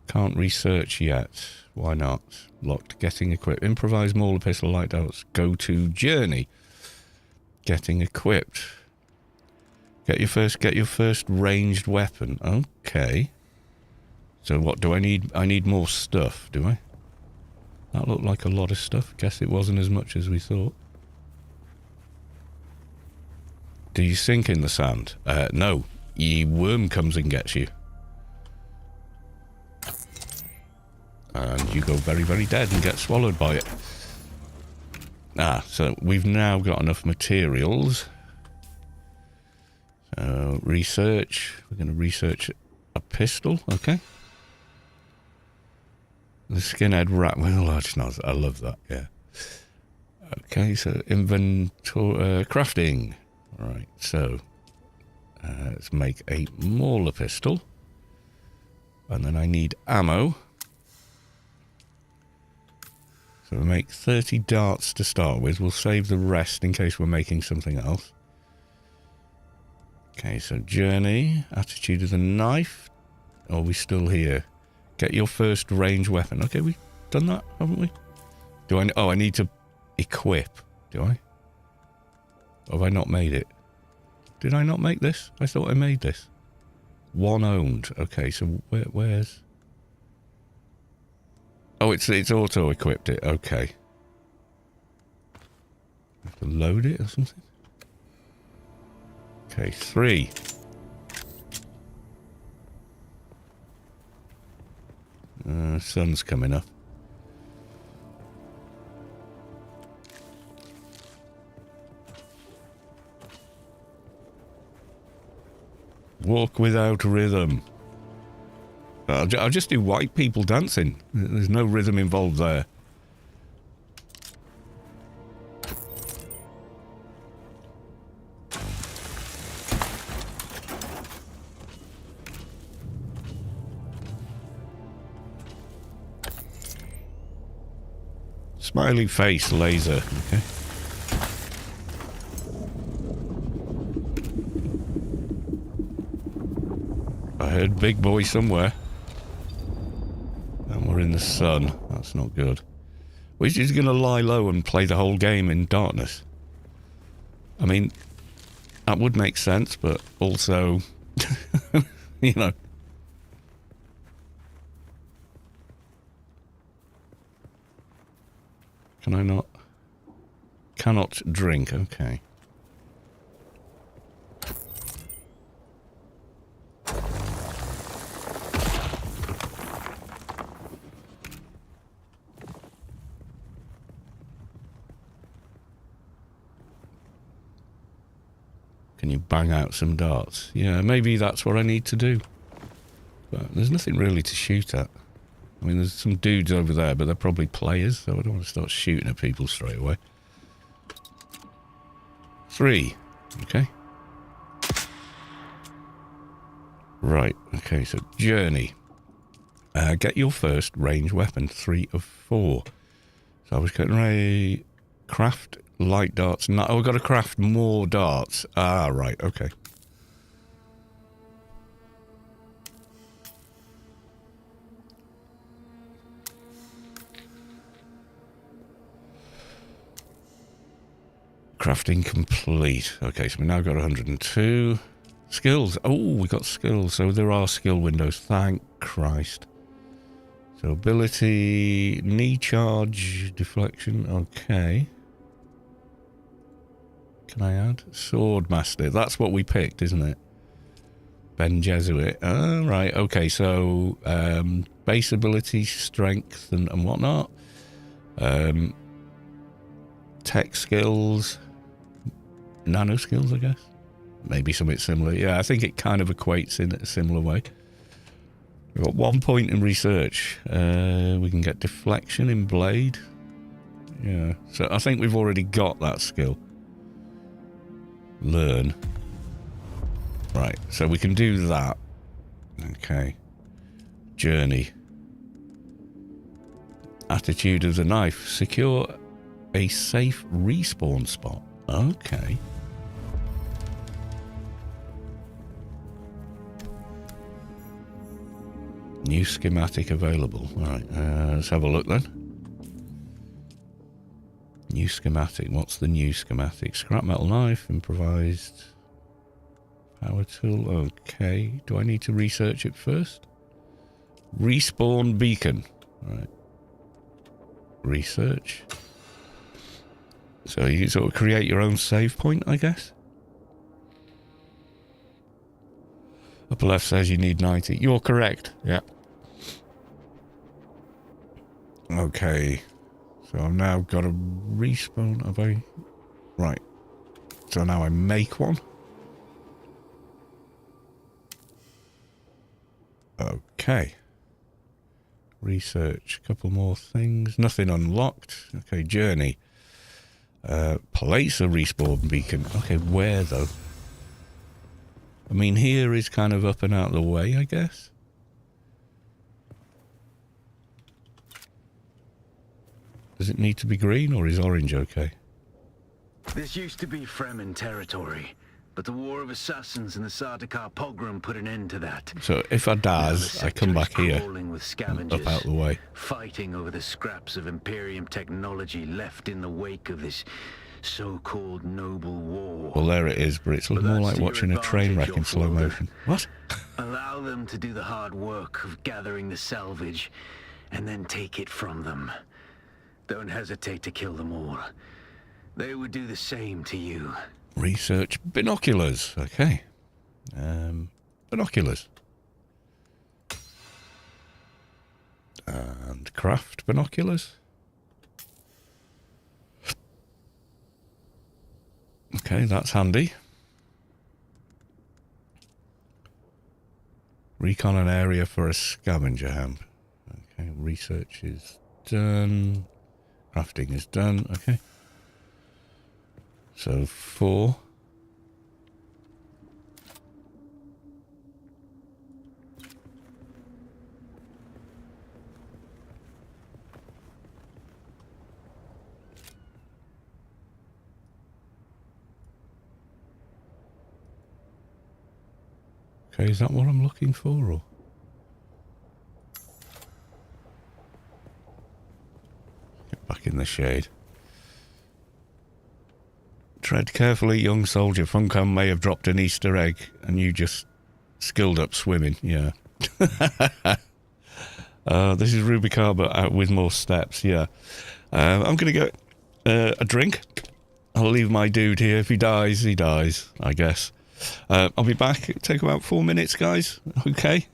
Can't research yet. Why not? Locked. Getting equipped. Improvise Mauler pistol, light darts. Go to journey. Getting equipped. Get your first ranged weapon. Okay. So what do I need? I need more stuff, do I? That looked like a lot of stuff. Guess it wasn't as much as we thought. Do you sink in the sand? No. Ye worm comes and gets you. And you go very, very dead and get swallowed by it. Ah, so we've now got enough materials. Research. We're going to research a pistol, okay. The skinhead rat with a large nose. I love that, yeah. Okay, so inventory, crafting. Right, so let's make a Mauler pistol. And then I need ammo. So we make 30 darts to start with. We'll save the rest in case we're making something else. Okay, so journey, attitude of the knife. Are we still here? Get your first range weapon. Okay, we've done that, haven't we? Do I? Oh, I need to equip. Do I? Or have I not made it? Did I not make this? I thought I made this. One owned. Okay, so where's... Oh, it's auto-equipped it. Okay. Have to load it or something? Okay, 3. Sun's coming up. Walk without rhythm. I'll just do white people dancing. There's no rhythm involved there. Smiley face laser. Okay. I heard big boy somewhere. And we're in the sun. That's not good. We're just going to lie low and play the whole game in darkness. I mean, that would make sense, but also, you know. Can I not? Cannot drink. Okay. Can you bang out some darts? Yeah, maybe that's what I need to do. But there's nothing really to shoot at. I mean, there's some dudes over there, but they're probably players, so I don't want to start shooting at people straight away. 3. Okay. Right, okay, so journey. Get your first range weapon, 3 of 4. So I was getting ready... Craft light darts. No, I've got to craft more darts. Ah, right, okay. Crafting complete. Okay, so we now got 102. Skills. Oh, we got skills. So there are skill windows. Thank Christ. So ability, knee charge, deflection. Okay. Can I add? Sword Master. That's what we picked, isn't it? Ben Jesuit. Oh, right. Okay, so base ability, strength, and whatnot. Tech skills. Nano skills, I guess. Maybe something similar. Yeah, I think it kind of equates in a similar way. We've got 1 point in research. We can get deflection in blade. Yeah, so I think we've already got that skill. Learn. Right, so we can do that. Okay. Journey. Attitude of the knife. Secure a safe respawn spot. Okay. New schematic available. Alright, let's have a look then. New schematic. What's the new schematic? Scrap metal knife, improvised power tool. Okay. Do I need to research it first? Respawn beacon. Right. Research. So you sort of create your own save point, I guess. Upper left says you need 90. You're correct. Yeah. Okay. So I've now got a respawn. Have I? Right. So now I make one. Okay. Research. A couple more things. Nothing unlocked. Okay, journey. Place a respawn beacon. Okay, where though? I mean, here is kind of up and out of the way, I guess. Does it need to be green, or is orange okay? This used to be Fremen territory, but the War of Assassins and the Sardaukar pogrom put an end to that. So if I dies, I come back here, with scavengers, up out the way. Fighting over the scraps of Imperium technology left in the wake of this so-called noble war. Well, there it is, but it's But more that's like to your watching a train wreck advantage, in slow Your motion. What? Allow them to do the hard work of gathering the salvage, and then take it from them. Don't hesitate to kill them all. They would do the same to you. Research binoculars. Okay. Binoculars. And craft binoculars. Okay, that's handy. Recon an area for a scavenger hunt. Okay, research is done. Crafting is done. Okay. So 4. Okay, is that what I'm looking for, or? Get back in the shade. Tread carefully, young soldier. Funcom may have dropped an Easter egg, and you just skilled up swimming. Yeah. This is Rubicar, but with more steps. Yeah. I'm going to get a drink. I'll leave my dude here. If he dies, I guess. I'll be back. It'll take about 4 minutes, guys. Okay.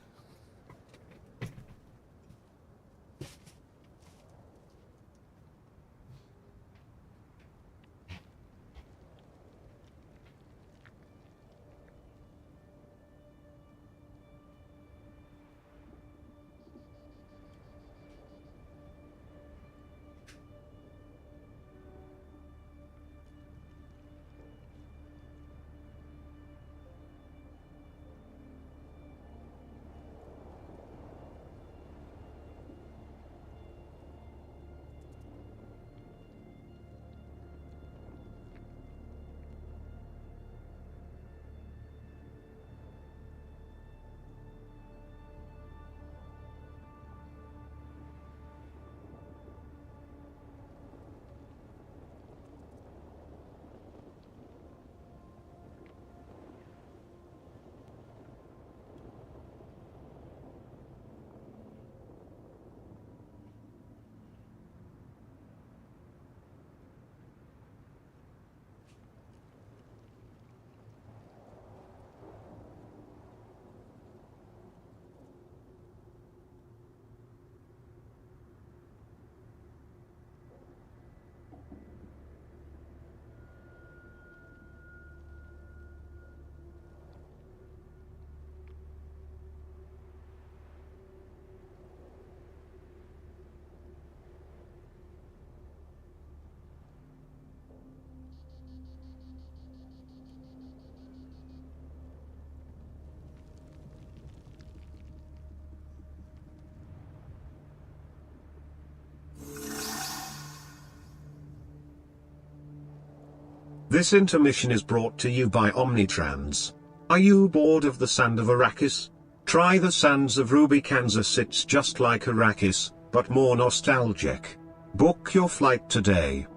This intermission is brought to you by Omnitrans. Are you bored of the sand of Arrakis? Try the sands of Ruby, Kansas. It's just like Arrakis, but more nostalgic. Book your flight today.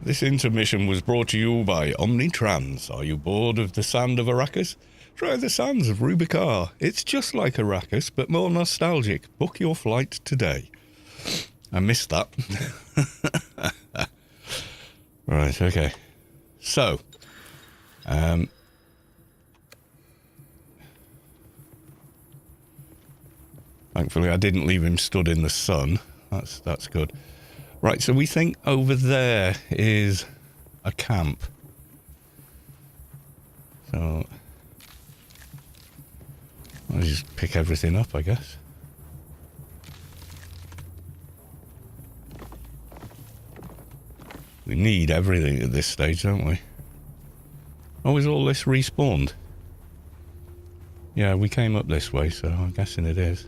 This intermission was brought to you by Omnitrans. Are you bored of the sand of Arrakis? Try the sands of Rubicar. It's just like Arrakis, but more nostalgic. Book your flight today. I missed that. Right, okay. So, thankfully I didn't leave him stood in the sun. That's good. Right, so we think over there is a camp. So I'll just pick everything up, I guess. We need everything at this stage, don't we? Oh, is all this respawned? Yeah, we came up this way, so I'm guessing it is.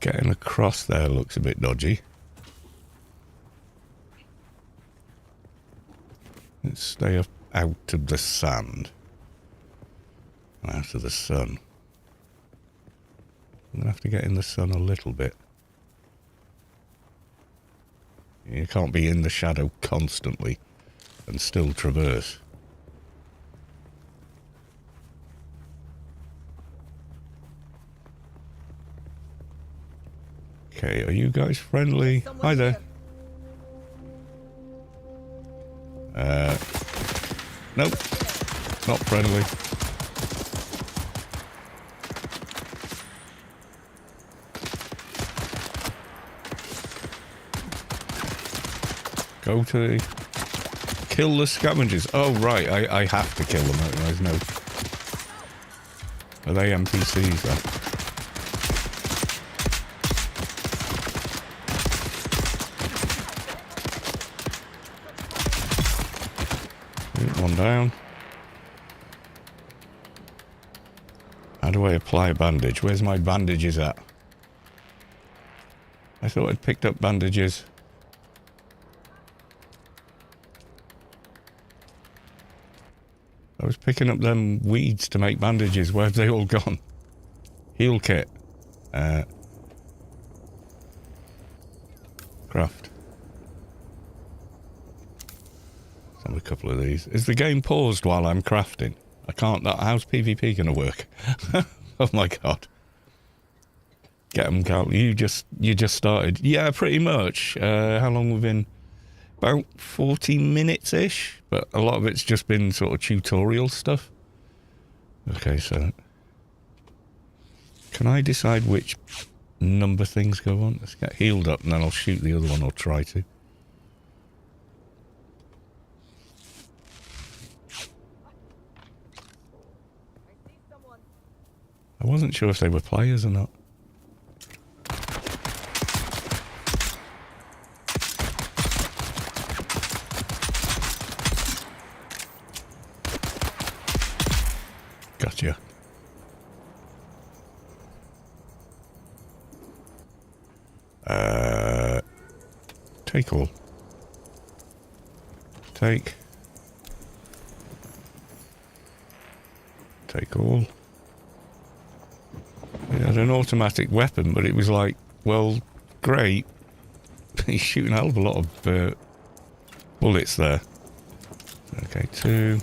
Getting across there looks a bit dodgy. Let's stay up out of the sand. And out of the sun. I'm going to have to get in the sun a little bit. You can't be in the shadow constantly and still traverse. Okay, are you guys friendly? Hi there. Nope. Not friendly. Go to the... Kill the scavengers. Oh, right. I have to kill them. Otherwise, no. Are they NPCs then? One down. How do I apply a bandage? Where's my bandages at? I thought I'd picked up bandages. I was picking up them weeds to make bandages. Where have they all gone? Heal kit. Craft. A couple of these. Is the game paused while I'm crafting? I can't. How's PvP going to work? Oh my god! Get them, Carl. You just started. Yeah, pretty much. How long we've been? About 40 minutes ish. But a lot of it's just been sort of tutorial stuff. Okay, so can I decide which number things go on? Let's get healed up, and then I'll shoot the other one, or try to. I wasn't sure if they were players or not. Gotcha. Take all. Take all. He had an automatic weapon, but it was like, well, great. He's shooting a hell of a lot of bullets there. Okay, 2.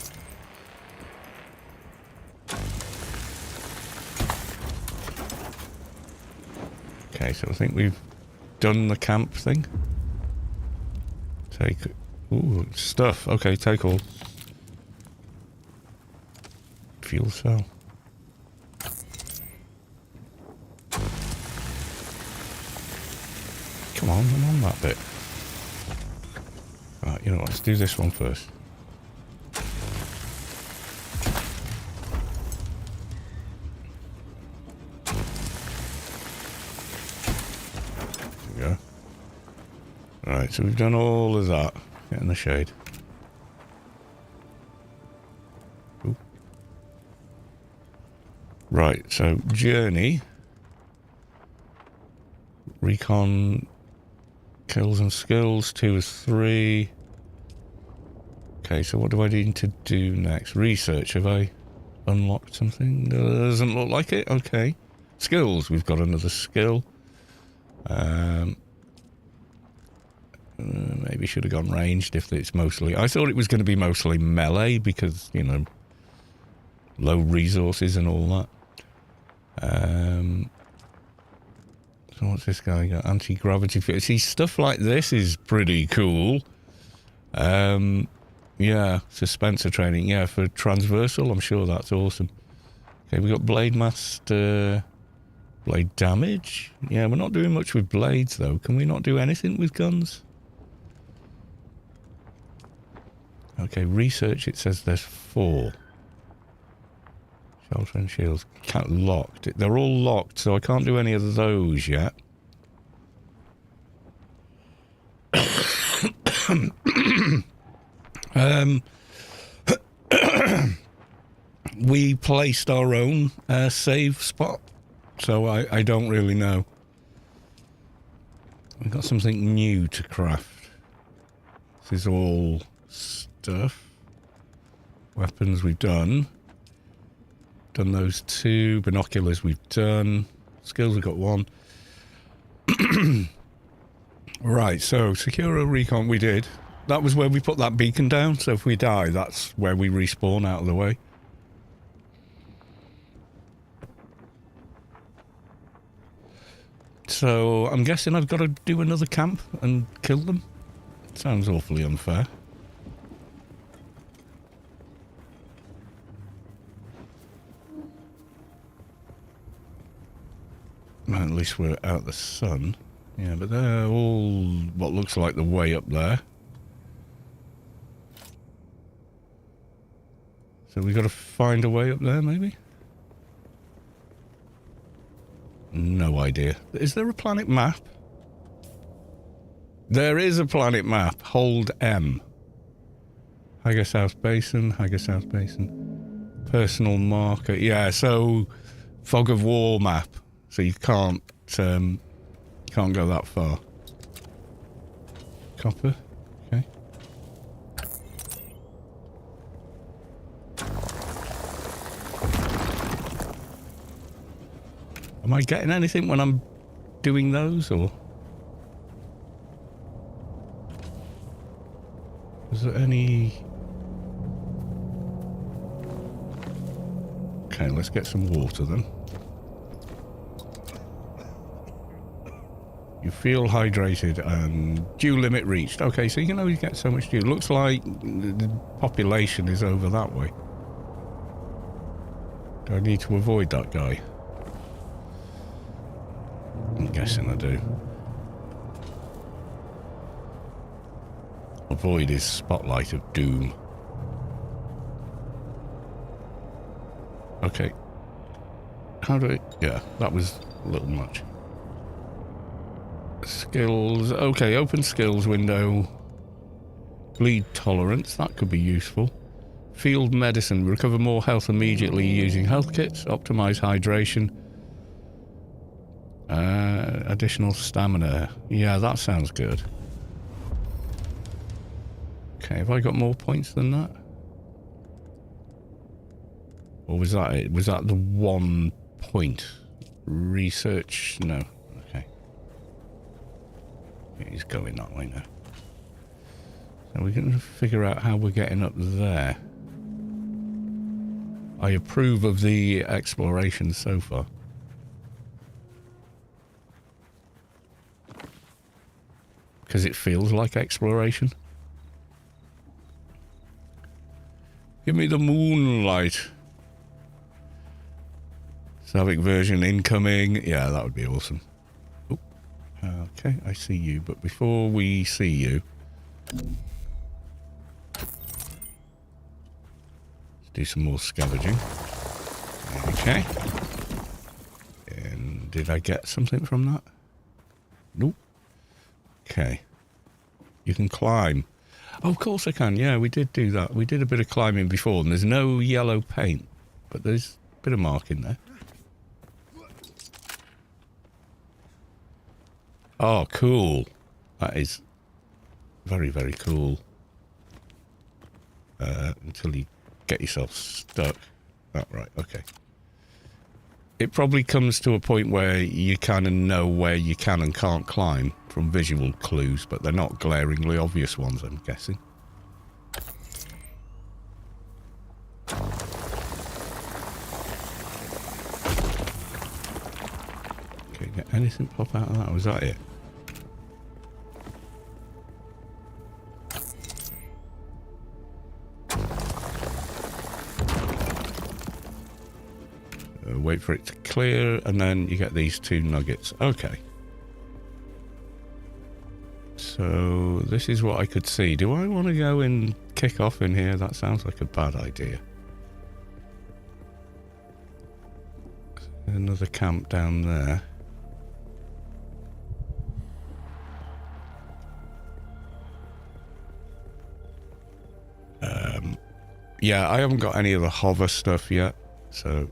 Okay, so I think we've done the camp thing. Take... Ooh, stuff. Okay, take all. Fuel cell. Come on, I'm on that bit. Right, you know what, let's do this one first. There we go. Right, so we've done all of that. Get in the shade. Ooh. Right, so journey. Recon... Kills and skills, 2 is 3. Okay, so what do I need to do next? Research, have I unlocked something? Doesn't look like it, okay. Skills, we've got another skill. Maybe should have gone ranged if it's mostly... I thought it was going to be mostly melee because, you know, low resources and all that. So what's this guy got? Anti-gravity field. See, stuff like this is pretty cool. Yeah, suspensor training. Yeah, for transversal, I'm sure that's awesome. Okay, we got blade master, blade damage. Yeah, we're not doing much with blades though. Can we not do anything with guns? Okay, research. It says there's 4. Shelter and shields. Can't locked. They're all locked, so I can't do any of those yet. We placed our own save spot, so I don't really know. We've got something new to craft. This is all stuff. Weapons we've done. Done those 2. Binoculars we've done. Skills we've got 1. Right, so secure recon we did. That was where we put that beacon down, so if we die, that's where we respawn out of the way. So I'm guessing I've got to do another camp and kill them. Sounds awfully unfair. Well, at least we're out the sun. Yeah, but they're all what looks like the way up there. So we got to find a way up there, maybe? No idea. Is there a planet map? There is a planet map. Hold M. Hager South Basin, Hager South Basin. Personal marker. Yeah, so fog of war map. So you can't go that far. Copper. Okay. Am I getting anything when I'm doing those, or is there any? Okay, let's get some water then. You feel hydrated and dew limit reached. Okay, so you can only get so much dew. Looks like the population is over that way. Do I need to avoid that guy? I'm guessing I do. Avoid his spotlight of doom. Okay. How do I... Yeah, that was a little much. Skills. Okay, open skills window. Bleed tolerance. That could be useful. Field medicine. Recover more health immediately using health kits. Optimize hydration. Additional stamina. Yeah, that sounds good. Okay, have I got more points than that? Or was that it? Was that the 1 point? Research? No. Okay. He's going that way now. So we're going to figure out how we're getting up there. I approve of the exploration so far. Because it feels like exploration. Give me the moonlight. Slavic version incoming. Yeah, that would be awesome. Oh, okay, I see you. But before we see you, let's do some more scavenging. Okay. And did I get something from that? Nope. Okay. You can climb. Oh, of course I can. Yeah, we did do that. We did a bit of climbing before, and there's no yellow paint, but there's a bit of marking there. Oh, cool. That is very, very cool. Until you get yourself stuck. Oh, right, okay. It probably comes to a point where you kind of know where you can and can't climb from visual clues, but they're not glaringly obvious ones, I'm guessing. Okay, get Anything pop out of that? Was that it? Wait for it to clear, and then you get these 2 nuggets. Okay. So this is what I could see. Do I want to go and kick off in here? That sounds like a bad idea. Another camp down there. Yeah, I haven't got any of the hover stuff yet, so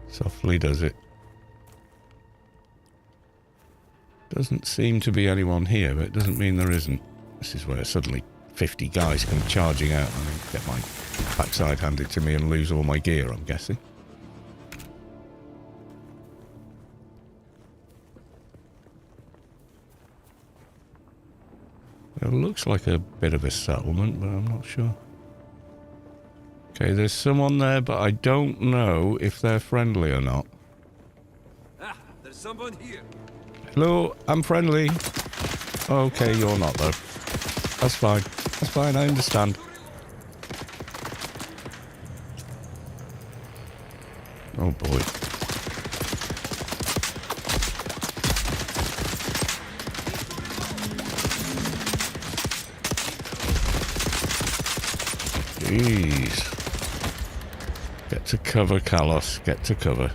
softly does it. Doesn't seem to be anyone here, but it doesn't mean there isn't. This is where suddenly 50 guys come charging out and I get my backside handed to me and lose all my gear, I'm guessing. It looks like a bit of a settlement, but I'm not sure. Okay, there's someone there, but I don't know if they're friendly or not. Ah, there's someone here. Hello, I'm friendly. Okay, you're not though. That's fine. That's fine, I understand. Oh boy. Jeez. Get to cover, Kalos. Get to cover.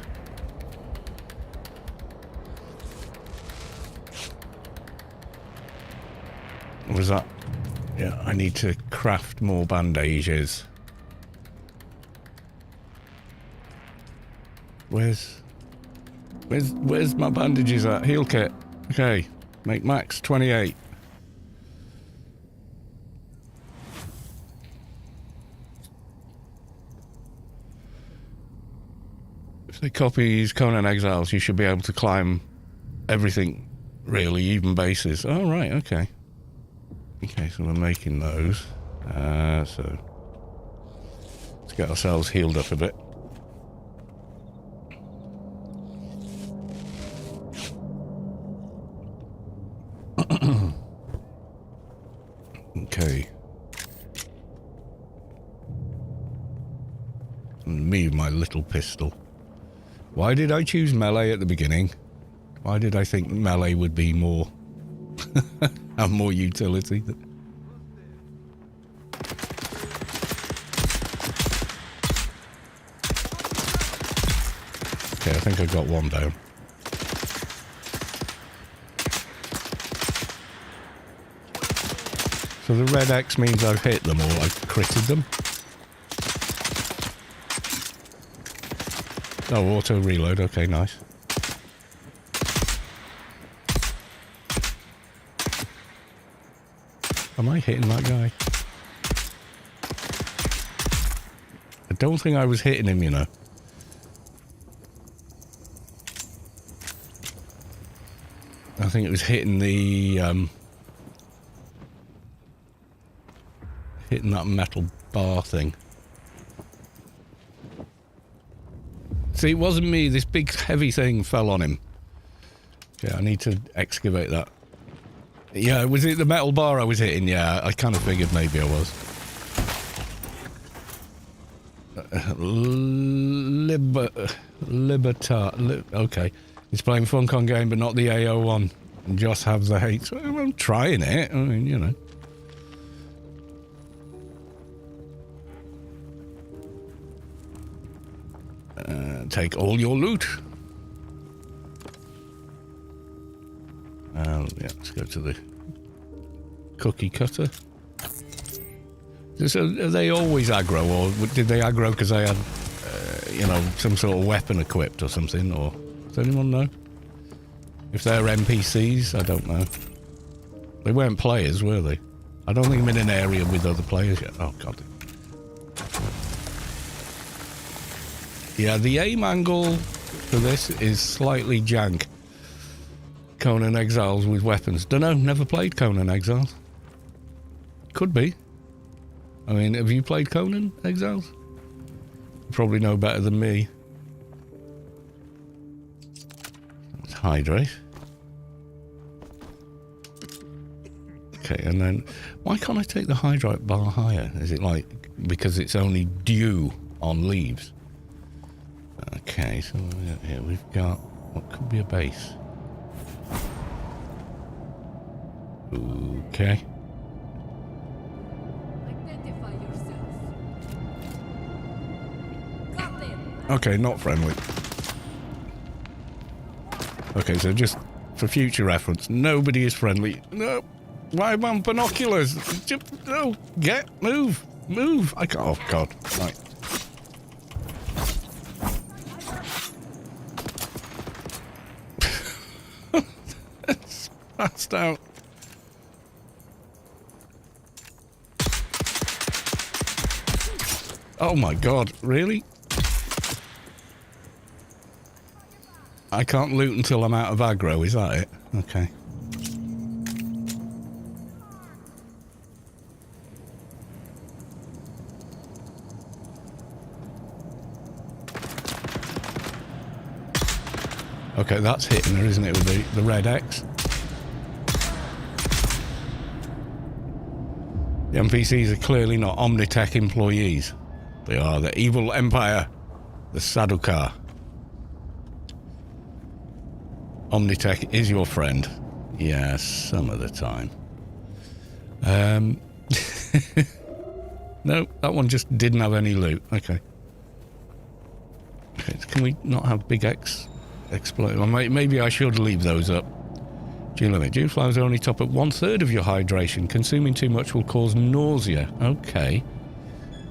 What was that? Yeah, I need to craft more bandages. Where's my bandages at? Heal kit. Okay. Make max 28. If they copy Conan Exiles, you should be able to climb everything, really, even bases. Oh, right, okay. Okay, so we're making those. So let's get ourselves healed up a bit. Okay. And me, my little pistol. Why did I choose melee at the beginning? Why did I think melee would be more... have more utility? Okay, I think I got one down. So the red X means I've hit them or I've critted them. Oh, auto reload. Okay, nice. Am I hitting that guy? I don't think I was hitting him, you know. I think it was hitting the, hitting that metal bar thing. See, it wasn't me. This big heavy thing fell on him. Yeah, I need to excavate that. Yeah, was it the metal bar I was hitting? Yeah, I kind of figured maybe I was. Okay. He's playing Funcon game, but not the AO one. And Joss has the hate. So I'm trying it. I mean, you know. Take all your loot. Yeah, let's go to the cookie cutter. So are they always aggro, or did they aggro because they had, you know, some sort of weapon equipped or something? Or does anyone know? If they're NPCs, I don't know. They weren't players, were they? I don't think I'm in an area with other players yet. Oh, God. Yeah, the aim angle for this is slightly jank. Conan Exiles with weapons. Dunno, never played Conan Exiles. Could be. I mean, have you played Conan Exiles? You probably know better than me. Let's hydrate. Okay, and then why can't I take the hydrate bar higher? Is it like because it's only dew on leaves? Okay, so here we've got what could be a base. Okay. Identify yourself. Got them. Okay, not friendly. Okay, so just for future reference, nobody is friendly. No, why am I on binoculars? Just, no, move. I can't. Oh God! Right. It's passed out. Oh my God! Really? I can't loot until I'm out of aggro, is that it? Okay. Okay, that's hitting her, isn't it, with the red X? The NPCs are clearly not Omnitech employees. They are the evil empire, the Sadukar. Omnitech is your friend. Yes, some of the time. No, that one just didn't have any loot. Okay. Can we not have big X explode? Well, maybe I should leave those up. Dune limit. Dune flowers only top up 1/3 of your hydration. Consuming too much will cause nausea. Okay.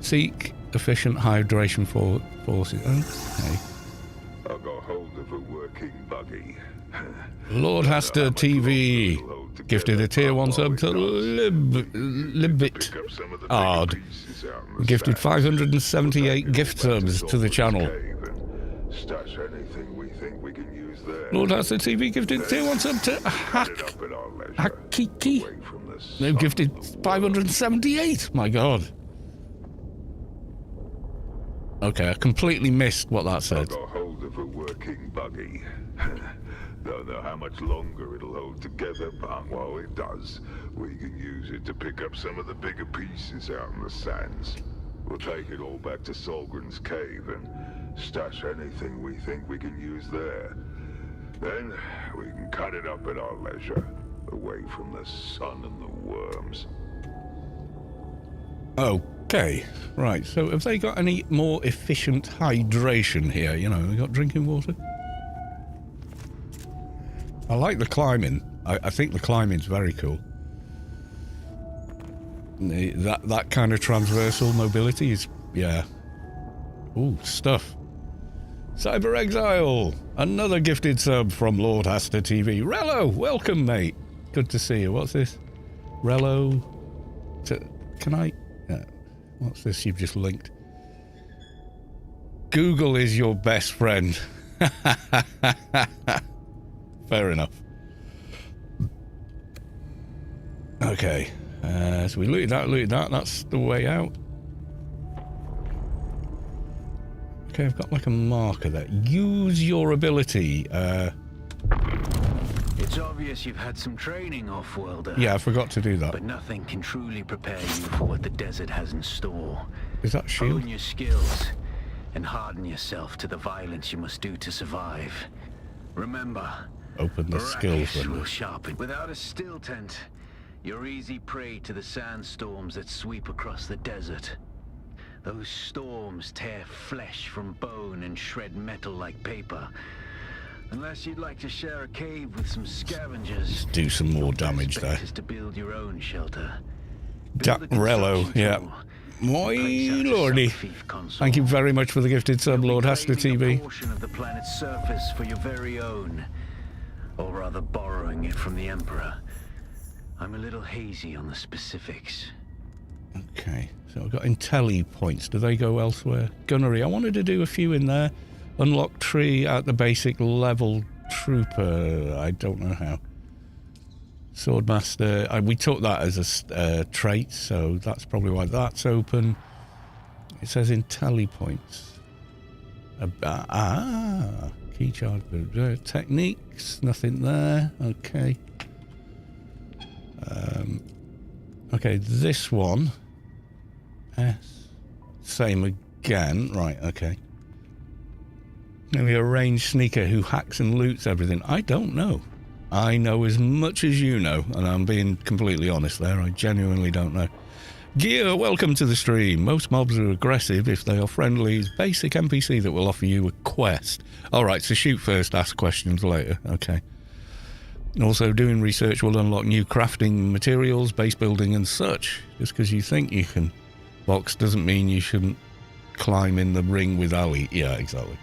Seek efficient hydration forces. Okay. I got hold of a working buggy. Lord Hasta TV gifted a tier 1 sub to Libit. Odd. Gifted 578 gift subs to the channel. Lord Hasta TV gifted tier 1 sub to Hakiki. They've gifted 578. My God. Okay, I completely missed what that said. I got hold of a working buggy. Don't know how much longer it'll hold together, but while it does, we can use it to pick up some of the bigger pieces out in the sands. We'll take it all back to Solgren's cave and stash anything we think we can use there. Then we can cut it up at our leisure, away from the sun and the worms. Okay, right, so have they got any more efficient hydration here? You know, they got drinking water? I like the climbing. I think the climbing's very cool. That kind of transversal mobility is, yeah. Ooh, stuff. Cyber Exile, another gifted sub from Lord Hasta TV. Rello, welcome, mate. Good to see you. What's this? Rello. Can I? What's this you've just linked? Google is your best friend. Fair enough. Okay. So we looted that. That's the way out. Okay, I've got like a marker there. Use your ability. It's obvious you've had some training, off-worlder. Yeah, I forgot to do that. But nothing can truly prepare you for what the desert has in store. Is that shield? Hone your skills and harden yourself to the violence you must do to survive. Remember, open the skills window. Will sharpen. Without a still tent, you're easy prey to the sandstorms that sweep across the desert. Those storms tear flesh from bone and shred metal like paper. Unless you'd like to share a cave with some scavengers. Do some more damage there. Is to build your own shelter. Rello, yeah. My lordy. Thank you very much for the gifted sub, Lord Hasta TV. A portion of the planet's surface for your very own. Or rather borrowing it from the Emperor. I'm a little hazy on the specifics. Okay, so I've got intelli points. Do they go elsewhere? Gunnery. I wanted to do a few in there. Unlock tree at the basic level. Trooper. I don't know how. Swordmaster. We took that as a trait, so that's probably why that's open. It says intelli points. Key charge. Techniques. Nothing there. Okay. Okay, this one. S. Same again. Right, okay. Maybe a ranged sneaker who hacks and loots everything. I don't know. I know as much as you know, and I'm being completely honest there. I genuinely don't know. Gear, welcome to the stream. Most mobs are aggressive. If they are friendly, basic NPC that will offer you a quest. Alright, so shoot first, ask questions later. Okay. Also, doing research will unlock new crafting materials, base building and such. Just because you think you can box doesn't mean you shouldn't climb in the ring with Ali. Yeah, exactly.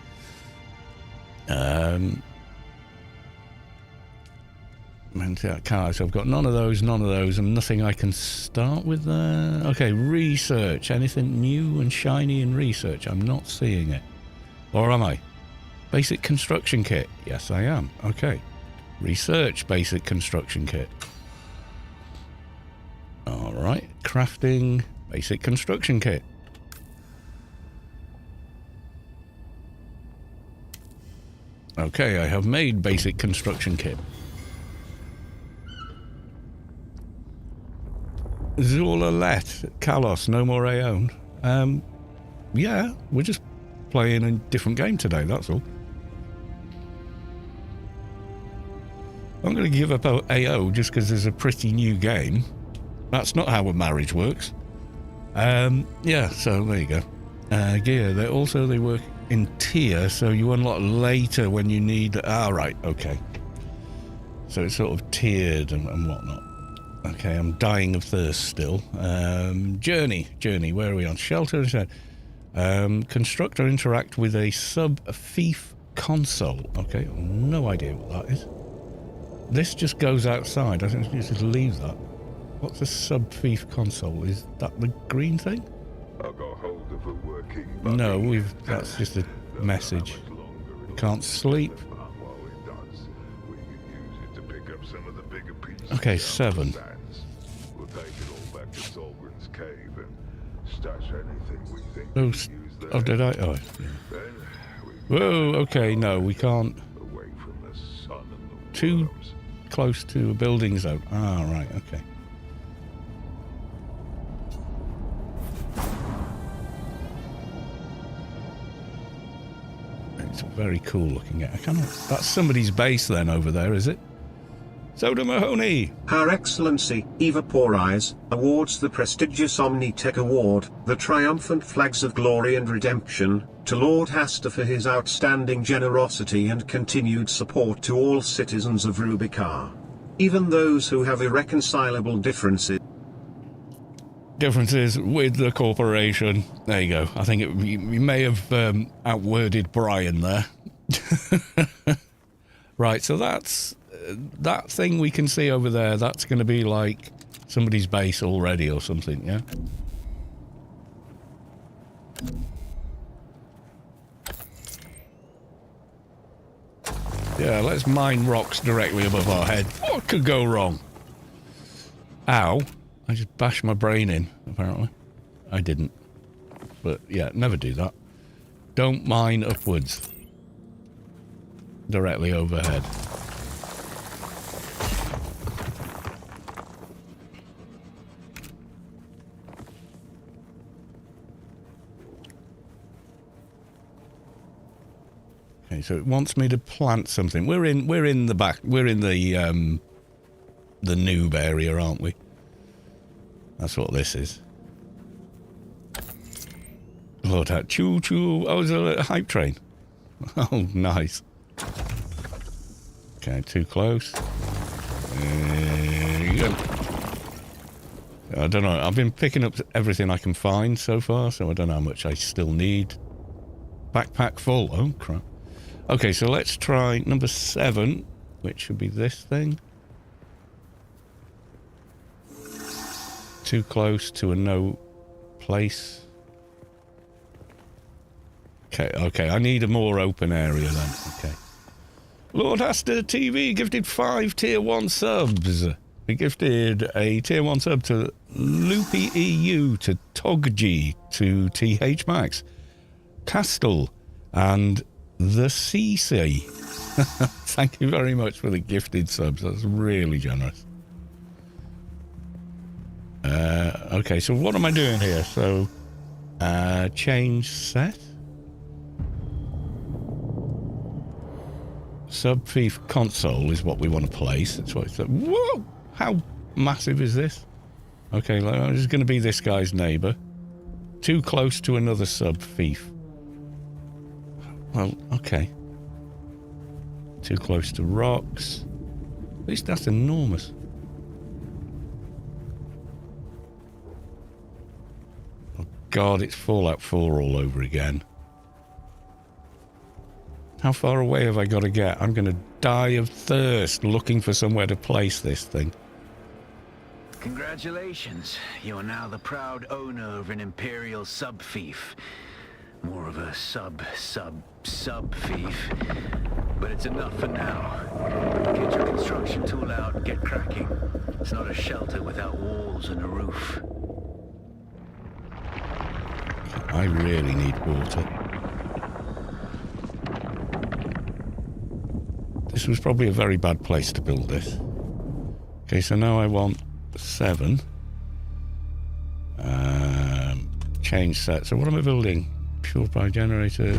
Cars, I've got none of those, and nothing I can start with there. Okay, research. Anything new and shiny in research? I'm not seeing it. Or am I? Basic construction kit. Yes, I am. Okay. Research basic construction kit. Alright. Crafting basic construction kit. Okay, I have made basic construction kit. Zula Let, Kalos, no more Aeon. Yeah, we're just playing a different game today, that's all. I'm going to give up AO just because there's a pretty new game. That's not how a marriage works. Yeah, so there you go. Gear, they work in tier, so you unlock later when you need... right, okay. So it's sort of tiered and whatnot. Okay, I'm dying of thirst still. Journey, where are we on? Shelter, construct or interact with a sub-fief console. Okay, no idea what that is. This just goes outside. I think you just leave that. What's a sub-fief console? Is that the green thing? I got hold of a working no, that's just a message. Can't sleep. Okay, 7. We'll take it all back to Solgren's cave and stash anything we think Oh, we can use there. oh, did I? Oh, yeah. Whoa, okay, no, we can't. Away from the sun and the Too worms. close to a building zone. Ah, right, okay. It's very cool looking at. That's somebody's base then over there, is it? Soda Mahoney! Her Excellency, Eva Poureyes, awards the prestigious Omnitech Award, the Triumphant Flags of Glory and Redemption, to Lord Hasta for his outstanding generosity and continued support to all citizens of Rubicon. Even those who have irreconcilable differences with the corporation. There you go. I think we may have outworded Brian there. Right, so that's... that thing we can see over there, that's going to be like somebody's base already or something, yeah? Yeah, let's mine rocks directly above our head. What could go wrong? Ow. I just bashed my brain in, apparently. I didn't. But, yeah, never do that. Don't mine upwards. Directly overhead. Okay, so it wants me to plant something. We're in the back. We're in the noob area, aren't we? That's what this is. Lord, that choo choo. Oh, it's a hype train. Oh, nice. Okay, too close. There you go. I don't know. I've been picking up everything I can find so far, so I don't know how much I still need. Backpack full. Oh, crap. Okay, so let's try number 7, which should be this thing. Too close to a no place. Okay, I need a more open area then. Okay. Lord Astor TV gifted 5 tier 1 subs. He gifted a tier 1 sub to Loopy EU, to Togji, to TH Max, Castle, And the CC. Thank you very much for the gifted subs. That's really generous. Okay, so what am I doing here? So, change set. Sub-thief console is what we want to place. That's what it's like. Whoa! How massive is this? Okay, I'm just going to be this guy's neighbour. Too close to another sub-thief. Well, okay. Too close to rocks. At least that's enormous. Oh God, it's Fallout 4 all over again. How far away have I got to get? I'm going to die of thirst looking for somewhere to place this thing. Congratulations. You are now the proud owner of an Imperial sub-thief. More of a sub-thief. But it's enough for now. Get your construction tool out, get cracking. It's not a shelter without walls and a roof. I really need water. This was probably a very bad place to build this. Okay, so now I want 7. Change set. So what am I building? Pure power generator.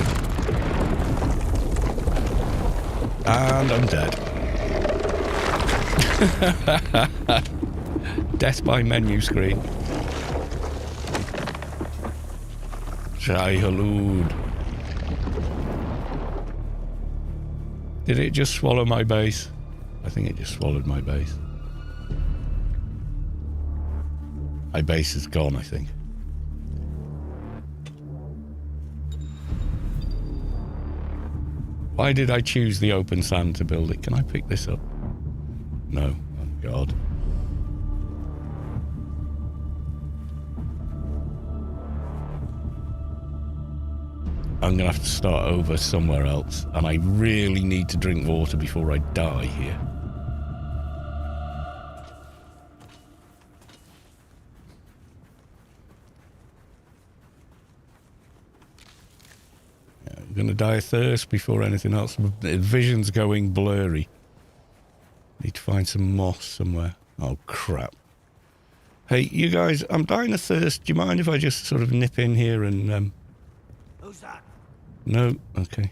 And I'm dead. Death by menu screen. Shai Halud. Did it just swallow my base? I think it just swallowed my base. My base is gone, I think. Why did I choose the open sand to build it? Can I pick this up? No. Oh, God. I'm going to have to start over somewhere else. And I really need to drink water before I die here. I'm going to die of thirst before anything else. The vision's going blurry. Need to find some moss somewhere. Oh, crap. Hey, you guys, I'm dying of thirst. Do you mind if I just sort of nip in here and... Who's that? No? Okay.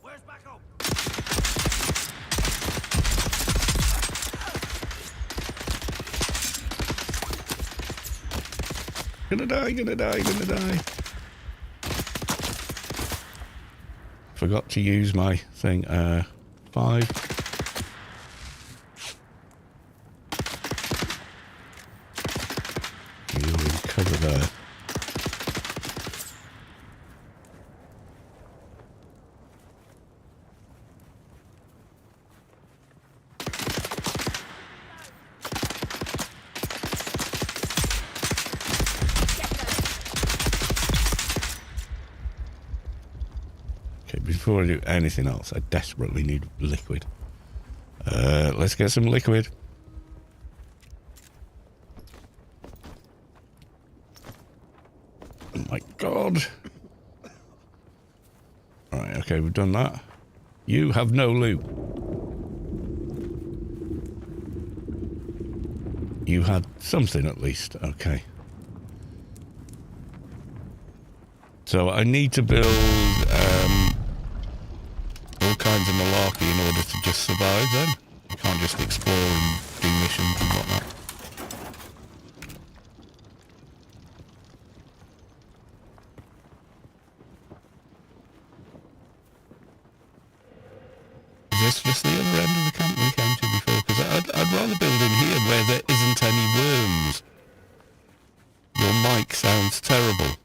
Where's backup? Gonna die. Forgot to use my thing. 5. You're in cover there. Before I do anything else, I desperately need liquid. Let's get some liquid. Oh my God. Alright, okay, we've done that. You have no loot. You had something at least. Okay. So I need to build all kinds of malarkey in order to just survive then. I can't just explore and do missions and whatnot. Is this just the other end of the camp we came to before? Because I'd rather build in here where there isn't any worms. Your mic sounds terrible.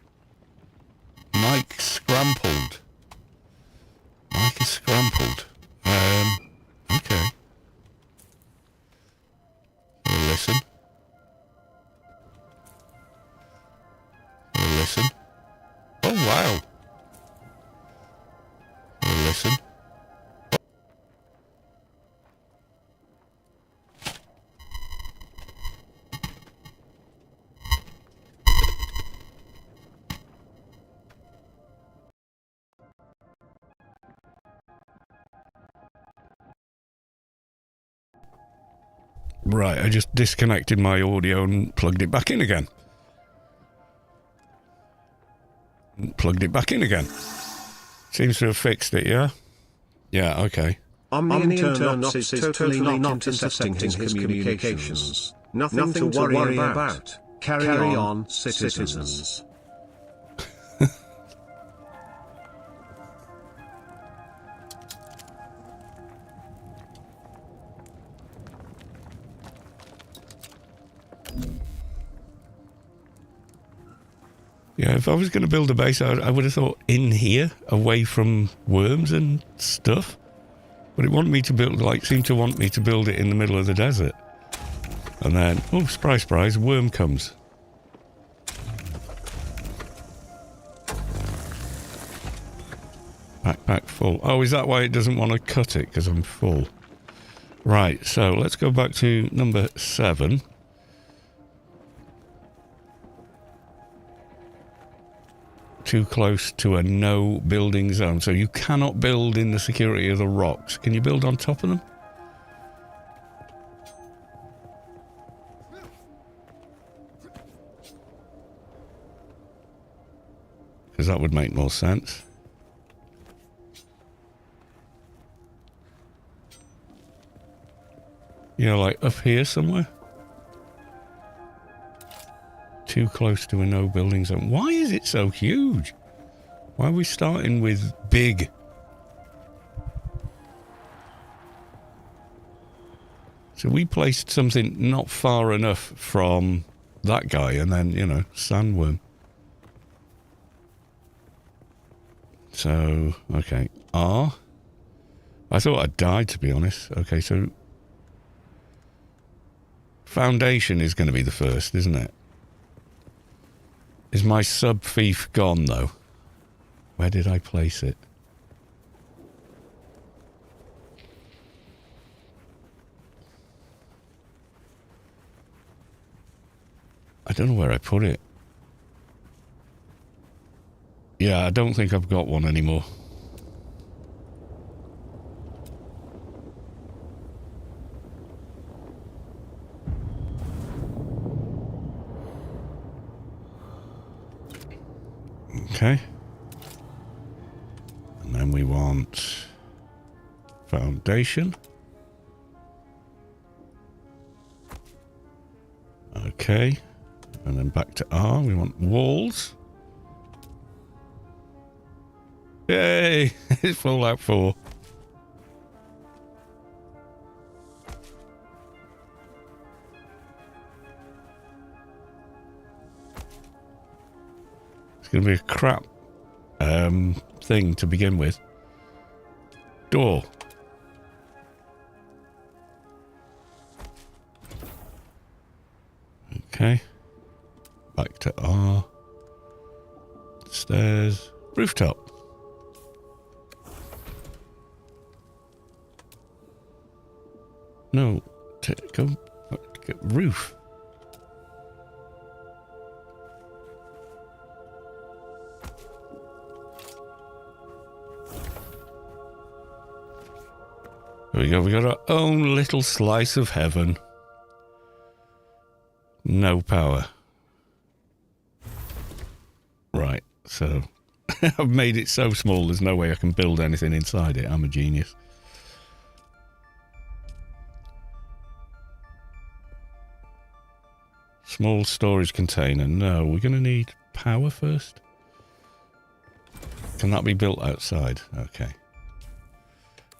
Mic scrampled. Mike is scrampled. Okay. We'll listen. We'll listen. Oh, wow. We'll listen. Right, I just disconnected my audio and plugged it back in again. Plugged it back in again. Seems to have fixed it, yeah? Yeah, okay. Omni-Internauts is totally not intercepting his communications. Nothing to worry about. Carry on, citizens. Yeah, if I was going to build a base, I would have thought in here, away from worms and stuff. But it wanted me to build, seemed to want me to build it in the middle of the desert. And then, oh, surprise, surprise, a worm comes. Backpack full. Oh, is that why it doesn't want to cut it? Because I'm full. Right, so let's go back to number 7. Too close to a no building zone. So you cannot build in the security of the rocks. Can you build on top of them? Because that would make more sense. You know, like up here somewhere? Too close to a no building zone. Why is it so huge? Why are we starting with big? So we placed something not far enough from that guy and then, you know, sandworm. So, okay. R. I thought I'd died, to be honest. Okay, so foundation is going to be the first, isn't it? Is my sub-fief gone, though? Where did I place it? I don't know where I put it. Yeah, I don't think I've got one anymore. Okay. And then we want foundation. Okay. And then back to R. We want walls. Yay! It's Fallout 4. It's going to be a crap thing to begin with. Door. Okay. Back to R. Stairs. Rooftop. No. Go. Roof. There we go. We got our own little slice of heaven. No power. Right. So I've made it so small there's no way I can build anything inside it. I'm a genius. Small storage container. No, we're going to need power first. Can that be built outside? Okay.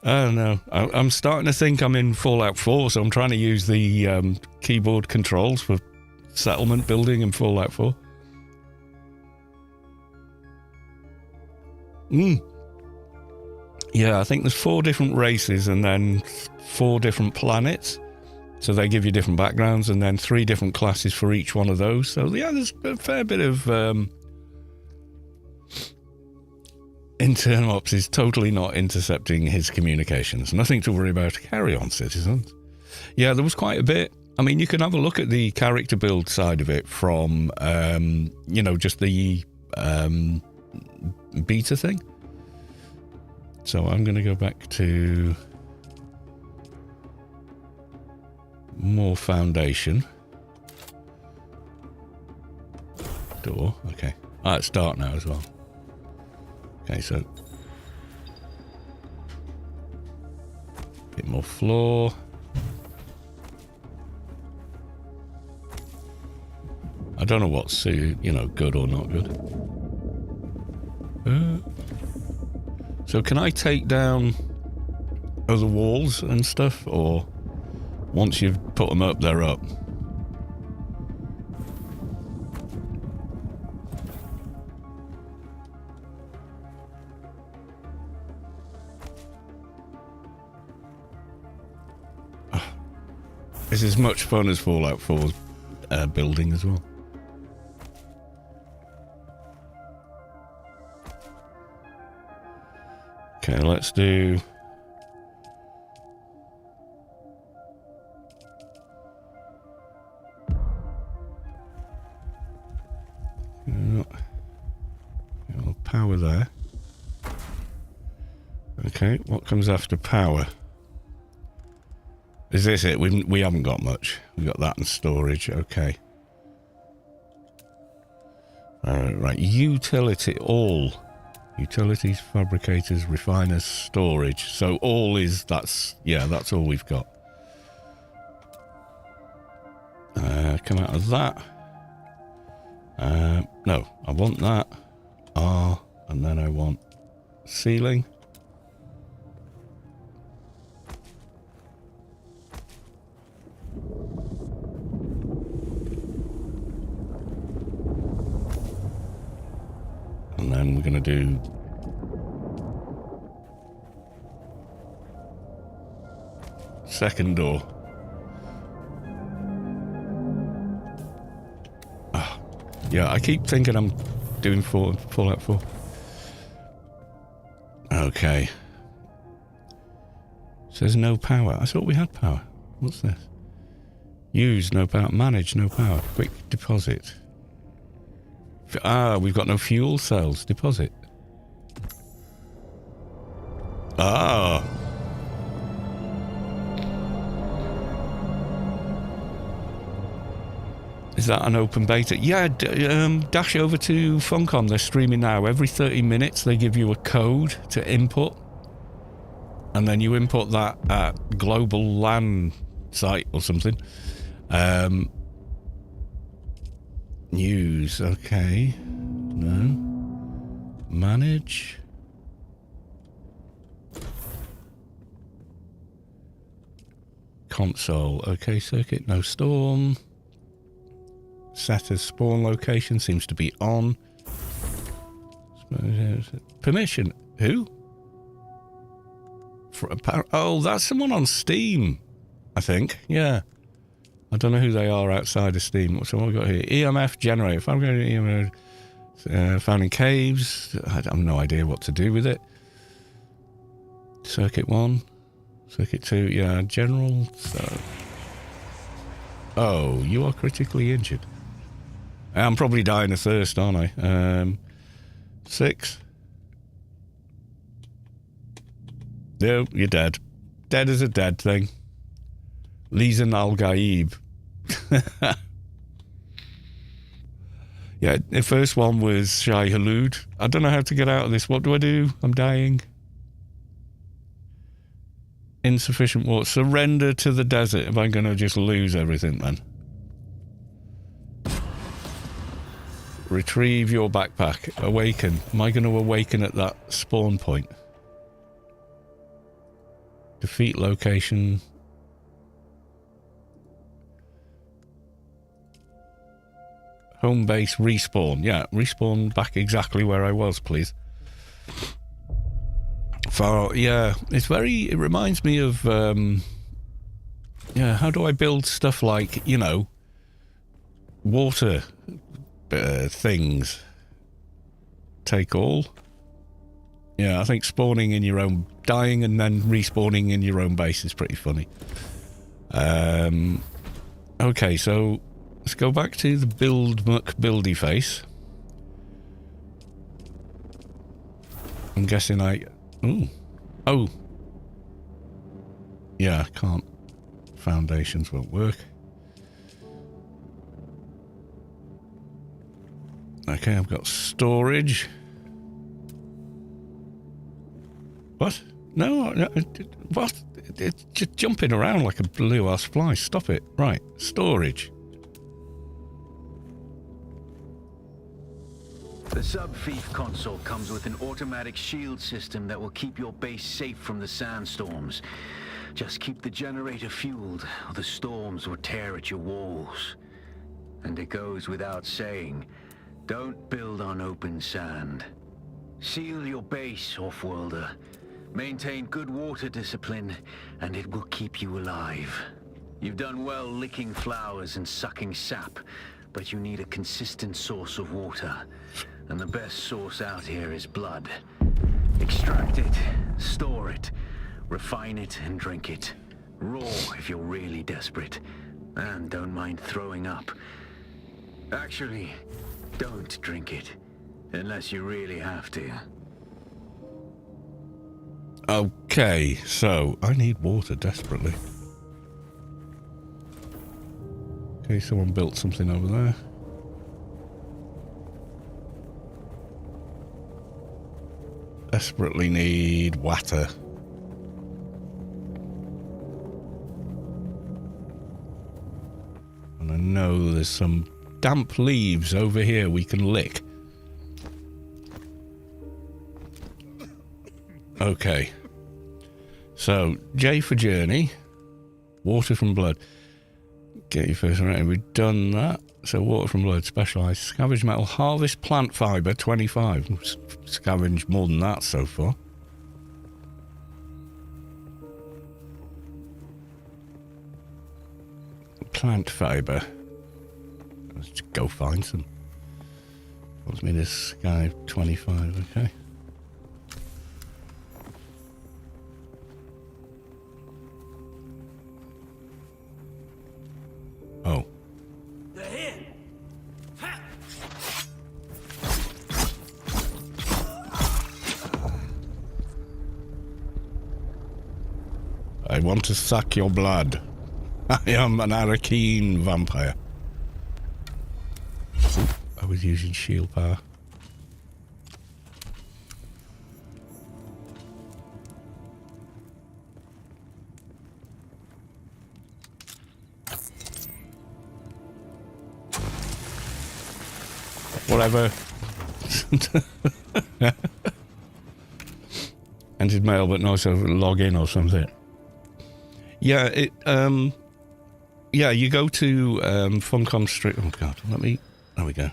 Oh, no. I'm starting to think I'm in Fallout 4, so I'm trying to use the keyboard controls for settlement building in Fallout 4. Yeah, I think there's 4 different races and then 4 different planets. So they give you different backgrounds and then 3 different classes for each one of those. So, yeah, there's a fair bit of... Internal Ops is totally not intercepting his communications. Nothing to worry about. Carry on, citizens. Yeah, there was quite a bit. I mean, you can have a look at the character build side of it from, you know, just the beta thing. So I'm going to go back to more foundation. Door, okay. Ah, it's dark now as well. Okay, so bit more floor. I don't know what's, you know, good or not good. So can I take down other walls and stuff, or once you've put them up, they're up? This is as much fun as Fallout 4's building as well. Okay, let's do... Power there. Okay, what comes after power? Is this it? We haven't got much. We've got that and storage. Okay. Right. Utility. All. Utilities, fabricators, refiners, storage. So all is... That's all we've got. Come out of that. No, I want that. R. And then I want ceiling. And then we're going to do second door. Yeah, I keep thinking I'm doing Fallout 4. Okay. Says no power. I thought we had power. What's this? Use no power. Manage no power. Quick deposit. We've got no fuel cells. Deposit. Is that an open beta? Yeah, dash over to Funcom. They're streaming now. Every 30 minutes they give you a code to input. And then you input that at Global LAN site or something. News, okay. No. Manage. Console, okay. Circuit, no storm. Set as spawn location seems to be on. Permission, who? Oh, that's someone on Steam, I think. Yeah. I don't know who they are outside of Steam. So what have we got here? EMF generator. If I'm going to EMF, found in caves. I have no idea what to do with it. Circuit 1. Circuit 2. Yeah, general. So. Oh, you are critically injured. I'm probably dying of thirst, aren't I? 6. No, you're dead. Dead as a dead thing. Lisan Al-Gaib. Yeah, the first one was Shai Halud. I don't know how to get out of this. What do I do? I'm dying. Insufficient water. Surrender to the desert. Am I going to just lose everything then? Retrieve your backpack. Awaken. Am I going to awaken at that spawn point? Defeat location. Home base respawn. Yeah, respawn back exactly where I was, please. Yeah, it reminds me of, how do I build stuff like, you know, water things? Take all. Yeah, I think spawning in your own, dying and then respawning in your own base is pretty funny. Okay, so let's go back to the buildy face. I'm guessing Oh. Yeah, I can't. foundations won't work. Okay, I've got storage. What? No, what? It's just jumping around like a blue-ass fly. Stop it. Right, storage. The sub-thief console comes with an automatic shield system that will keep your base safe from the sandstorms. Just keep the generator fueled, or the storms will tear at your walls. And it goes without saying, don't build on open sand. Seal your base, off-worlder. Maintain good water discipline, and it will keep you alive. You've done well licking flowers and sucking sap, but you need a consistent source of water. And the best source out here is blood. Extract it, store it, refine it, and drink it. Raw if you're really desperate. And don't mind throwing up. Actually, don't drink it. Unless you really have to. Okay, so I need water desperately. Okay, someone built something over there. Desperately need water. And I know there's some damp leaves over here we can lick. Okay. So, J for journey. Water from blood. Get your first rating. We've done that. So, water from blood, specialised. Scavenge metal, harvest plant fibre, 25. Scavenge more than that so far. Plant fibre. Let's just go find some. Wants me to scav 25, okay. Oh. They're here. Ha! I want to suck your blood. I am an Arakeen vampire. I was using shield power. Whatever. Entered mail, but no, so log in or something. Yeah, yeah, you go to Funcom Street. Oh god, there we go.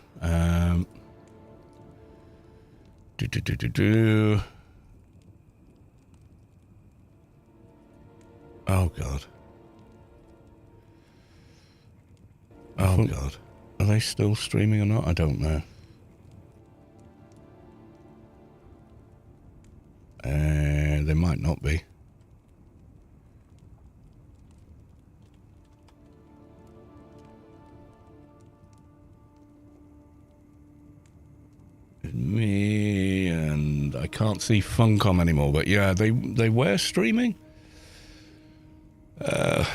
Oh god. Oh god. Are they still streaming or not? I don't know. They might not be. Me and I can't see Funcom anymore, but yeah, they were streaming. And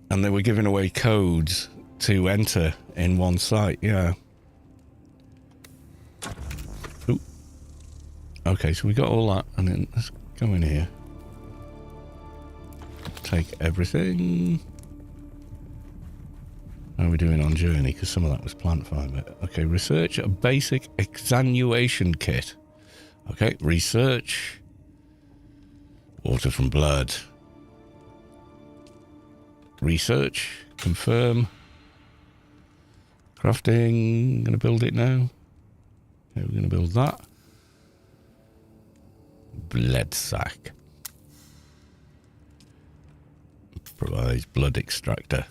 they were giving away codes to enter in one site, yeah. Ooh. Okay, so we got all that, and then let's go in here. Take everything. How are we doing on journey? Because some of that was plant fibre. Okay, research a basic exannuation kit. Okay, research. Water from blood. Research. Confirm. Crafting. Gonna build it now. Okay, we're gonna build that. Blood sack. Provides blood extractor.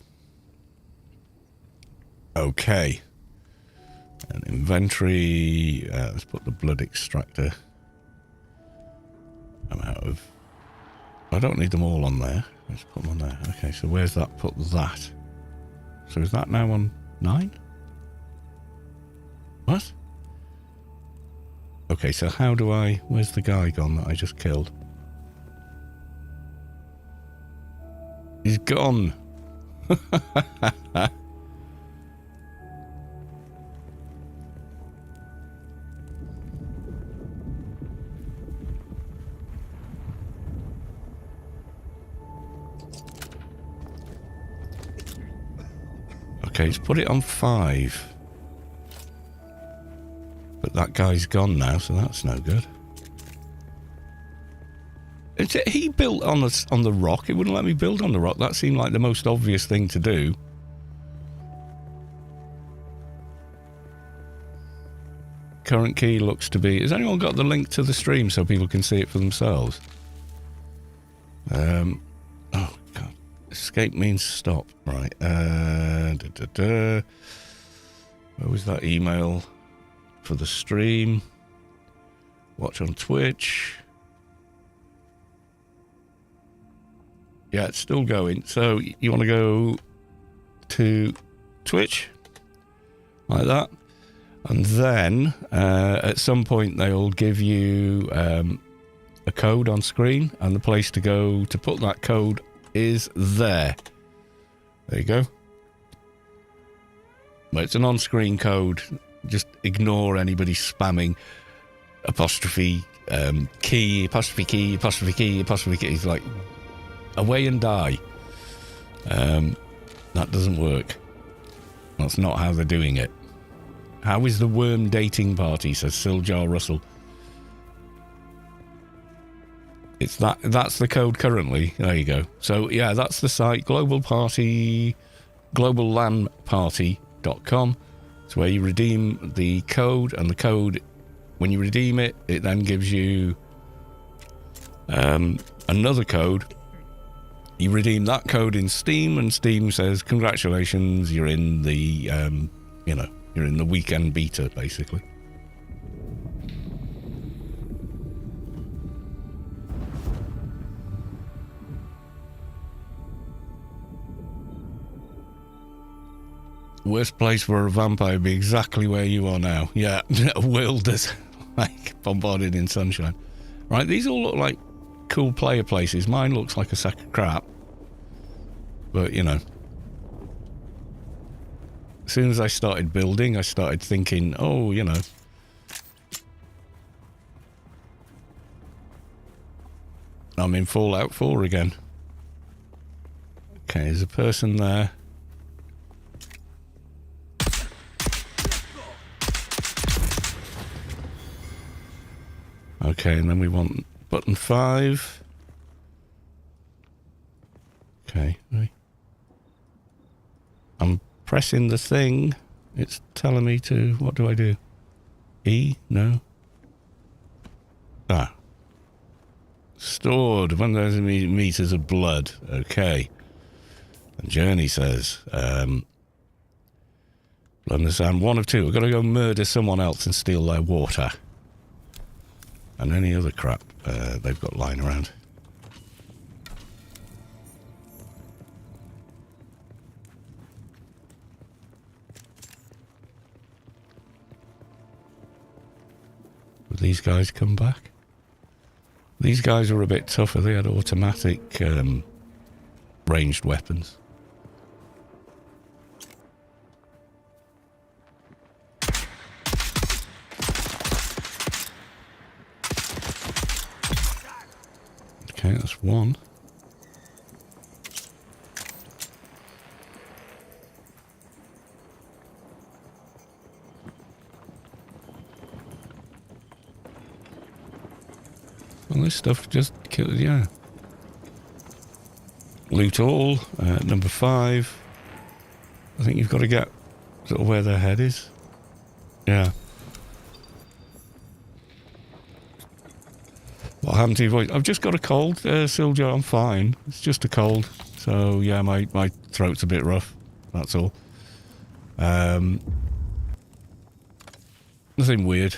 Okay. And inventory. Let's put the blood extractor. I'm out of. I don't need them all on there. Let's put them on there. Okay, so where's that? Put that. So is that now on 9? What? Okay, so how do I... Where's the guy gone that I just killed? He's gone. Okay, let's put it on 5. But that guy's gone now, so that's no good. He built on the rock. It wouldn't let me build on the rock. That seemed like the most obvious thing to do. Current key looks to be... Has anyone got the link to the stream so people can see it for themselves? Oh, God. Escape means stop. Right. Where was that email for the stream? Watch on Twitch. Yeah, it's still going. So you want to go to Twitch, like that. And then at some point they'll give you a code on screen, and the place to go to put that code is there. There you go. But it's an on-screen code. Just ignore anybody spamming apostrophe key, apostrophe key, apostrophe key, apostrophe key. It's like... away and die. That doesn't work. That's not how they're doing it. How is the worm dating party, says Siljar Russell. It's that's the code currently. There you go. So yeah, that's the site, globallandparty.com. It's where you redeem the code, and the code, when you redeem it, it then gives you another code. You redeem that code in Steam, and Steam says, congratulations, you're in the, you're in the weekend beta, basically. Worst place for a vampire would be exactly where you are now. Yeah, a world that's, like, bombarded in sunshine. Right, these all look like cool player places. Mine looks like a sack of crap, but you know, as soon as I started building, I started thinking, oh, you know, I'm in Fallout 4 again. Okay, there's a person there. Okay, and then we want button 5. Okay. I'm pressing the thing. It's telling me to... What do I do? E? No. Ah. Stored 1,000 meters of blood. Okay. And Journey says... understand. 1 of 2. We've got to go murder someone else and steal their water. And any other crap they've got lying around. Would these guys come back? These guys were a bit tougher. They had automatic ranged weapons. Okay, that's 1. Well, this stuff just killed, yeah. Loot all, number 5. I think you've got to get sort of where their head is. Yeah. What happened to your voice? I've just got a cold, Silja. I'm fine. It's just a cold. So, yeah, my throat's a bit rough. That's all. Nothing weird.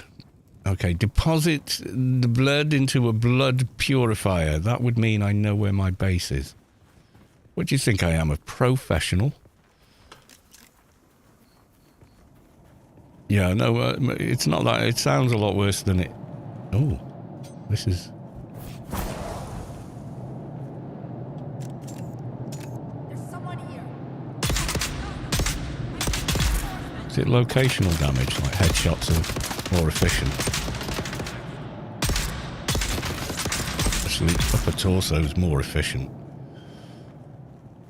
Okay, deposit the blood into a blood purifier. That would mean I know where my base is. What do you think I am, a professional? Yeah, no, it's not that. It sounds a lot worse than it... Oh, this is... Is it locational damage? Like headshots are more efficient? Actually, upper torso is more efficient.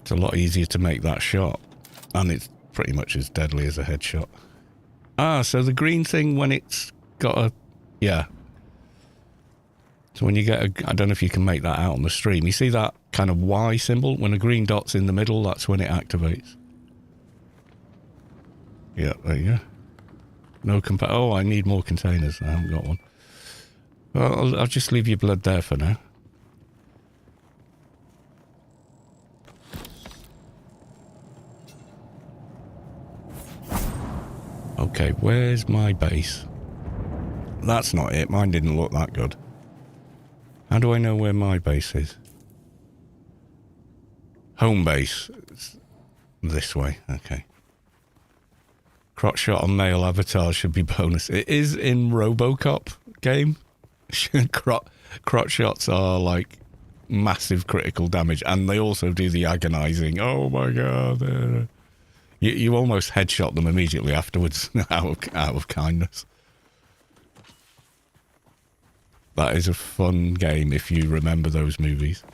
It's a lot easier to make that shot. And it's pretty much as deadly as a headshot. Ah, so the green thing when it's got a... Yeah. So when you get a... I don't know if you can make that out on the stream. You see that kind of Y symbol? When a green dot's in the middle, that's when it activates. Yeah, there you go. No Oh, I need more containers. I haven't got one. Well, I'll just leave your blood there for now. Okay, where's my base? That's not it. Mine didn't look that good. How do I know where my base is? Home base. It's this way. Okay. Crotch shot on male avatar should be bonus. It is in RoboCop game. Crotch shots are like massive critical damage, and they also do the agonizing. Oh my god! You almost headshot them immediately afterwards out of kindness. That is a fun game if you remember those movies.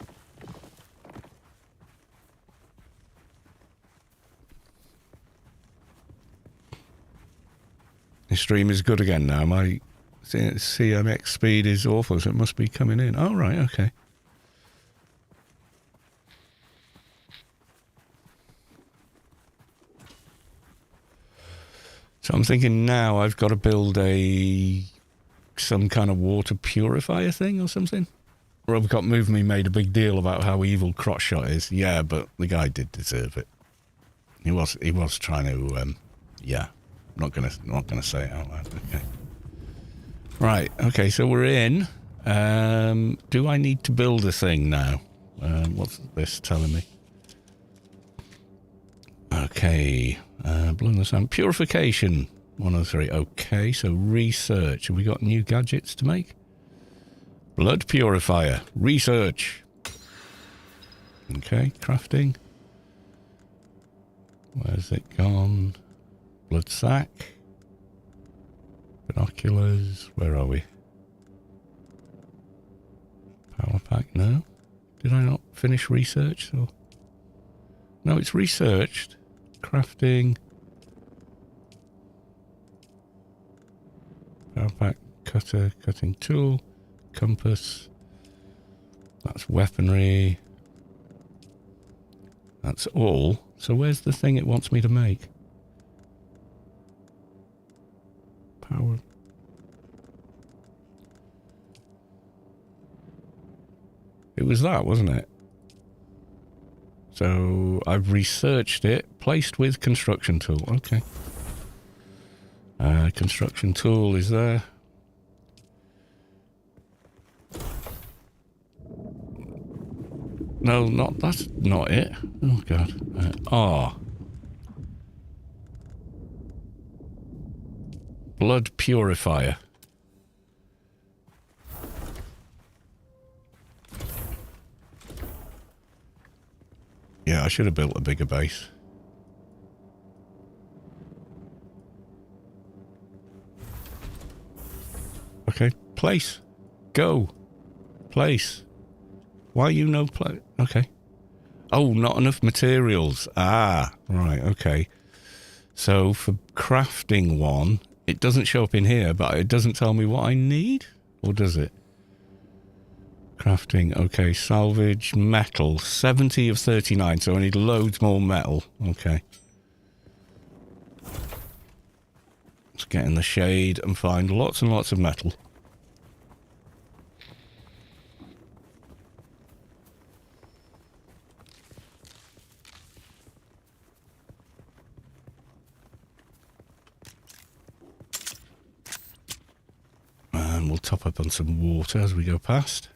The stream is good again now. My CMX speed is awful, so it must be coming in. Oh, right, okay. So I'm thinking now I've got to build some kind of water purifier thing or something. Robocop Move Me made a big deal about how evil Crotch Shot is. Yeah, but the guy did deserve it. He was trying to, yeah. Not gonna say it out loud. Okay. Right. Okay. So we're in. Do I need to build a thing now? What's this telling me? Okay. Blood in the Sand. Purification. 103. Okay. So research. Have we got new gadgets to make? Blood purifier. Research. Okay. Crafting. Where's it gone? Blood sack. Binoculars. Where are we? Power pack. No. Did I not finish research? Or... No, it's researched. Crafting. Power pack. Cutter. Cutting tool. Compass. That's weaponry. That's all. So where's the thing it wants me to make? Power. It was that, wasn't it? So I've researched it, placed with construction tool. Okay. Construction tool is there. No, that's not it. Oh god. Blood purifier. Yeah, I should have built a bigger base. Okay, place. Go. Place. Why you no place? Okay. Oh, not enough materials. Ah, right, okay. So for crafting one, it doesn't show up in here, but it doesn't tell me what I need? Or does it? Crafting, okay. Salvage, metal. 70 of 39, so I need loads more metal. Okay. Let's get in the shade and find lots and lots of metal. And we'll top up on some water as we go past.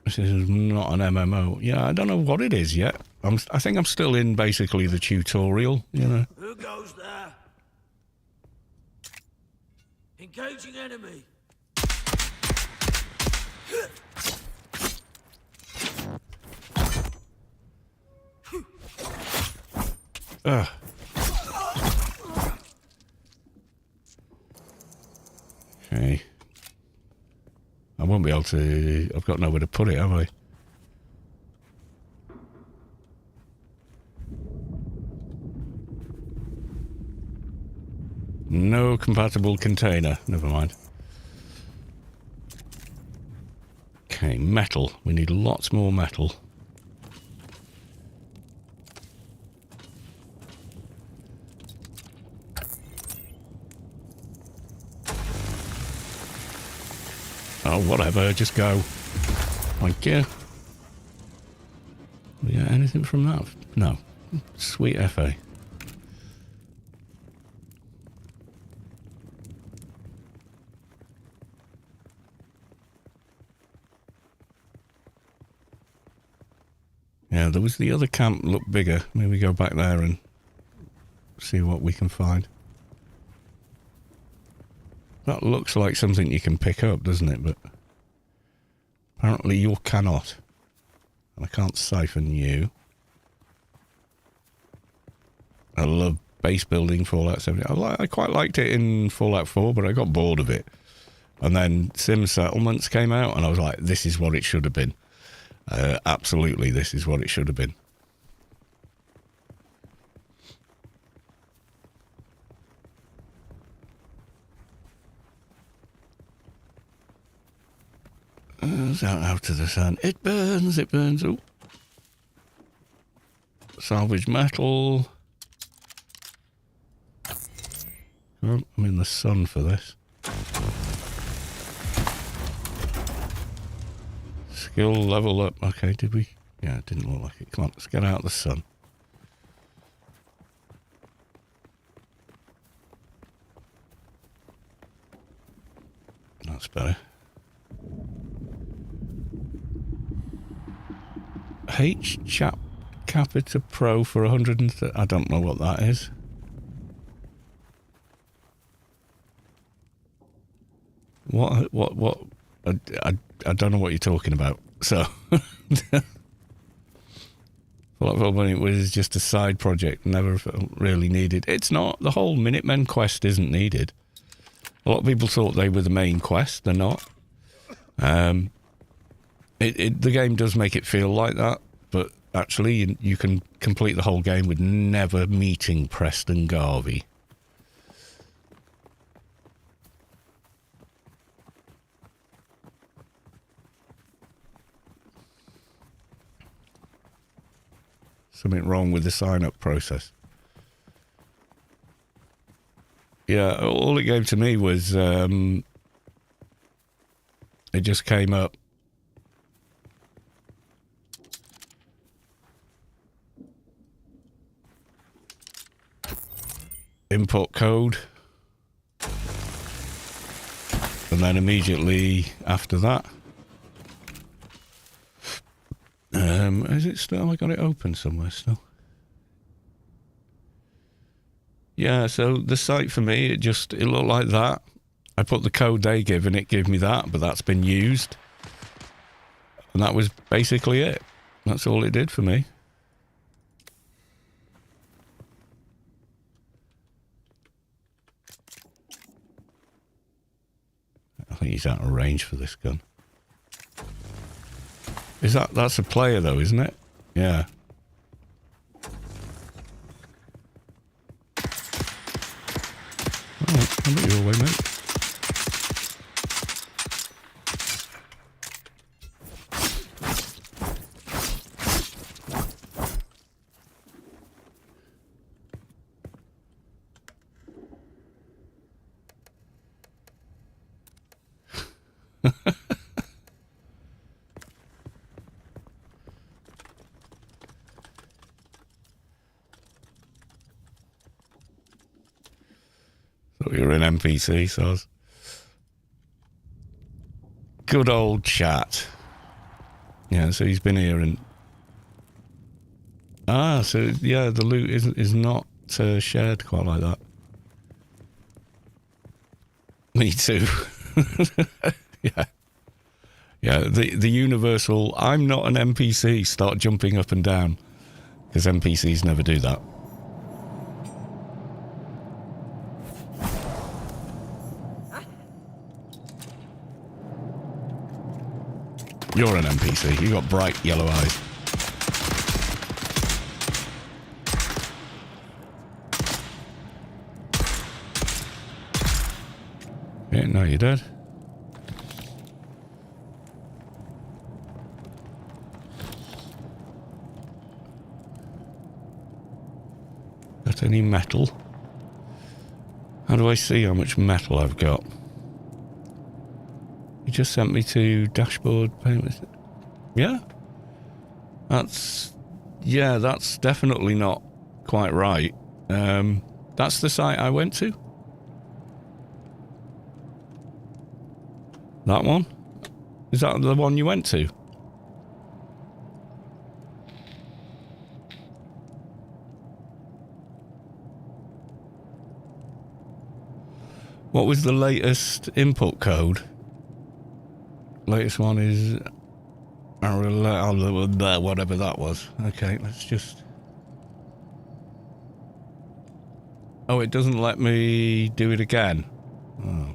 This is not an MMO. Yeah, I don't know what it is yet. I think I'm still in basically the tutorial, you know. Who goes there? Engaging enemy. Okay. I won't be able to... I've got nowhere to put it, have I? No compatible container. Never mind. Okay, metal. We need lots more metal. Oh, whatever. Just go. Thank you. Yeah, anything from that? No. Sweet FA. Yeah, there was the other camp looked bigger. Maybe go back there and see what we can find. That looks like something you can pick up, doesn't it? But apparently you cannot. And I can't siphon you. I love base building Fallout 70. I quite liked it in Fallout 4, but I got bored of it. And then Sim Settlements came out, and I was like, this is what it should have been. Absolutely, this is what it should have been. Out of the sun. It burns, it burns. Ooh. Salvage metal. Oh, I'm in the sun for this. Skill level up. Okay, did we? Yeah, it didn't look like it. Come on, let's get out of the sun. That's better. H Chap Capita Pro for 130. I don't know what that is. What? I don't know what you're talking about. So, when it was just a side project, never really needed. It's not. The whole Minutemen quest isn't needed. A lot of people thought they were the main quest. They're not. The game does make it feel like that, but actually you can complete the whole game with never meeting Preston Garvey. Something wrong with the sign-up process. Yeah, all it gave to me was it just came up. Input code. And then immediately after that. Is it still? I got it open somewhere still. Yeah, so the site for me, it looked like that. I put the code they give and it gave me that, but that's been used. And that was basically it. That's all it did for me. I think he's out of range for this gun. That's a player though, isn't it? Yeah. Alright, I'll let you away, mate. You're an NPC, so good old chat. Yeah, so he's been here and so yeah, the loot is not shared quite like that. Me too. yeah. The universal. I'm not an NPC. Start jumping up and down because NPCs never do that. You're an NPC. You got bright yellow eyes. Yeah, no, you're dead. Got any metal? How do I see how much metal I've got? You just sent me to dashboard payments. Yeah? That's definitely not quite right. That's the site I went to? That one? Is that the one you went to? What was the latest input code? Latest one is whatever that was. Okay, let's just... Oh, it doesn't let me do it again. Oh.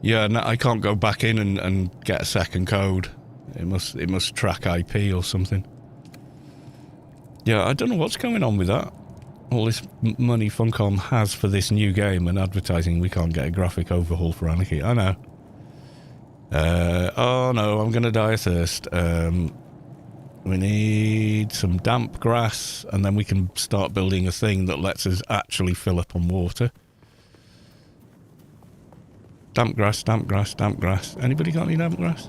Yeah, no, I can't go back in and get a second code. It must track IP or something. Yeah, I don't know what's going on with that. All this money Funcom has for this new game and advertising we can't get a graphic overhaul for Anarchy. I know. Oh no, I'm gonna die of thirst. We need some damp grass and then we can start building a thing that lets us actually fill up on water. Damp grass, damp grass, damp grass. Anybody got any damp grass?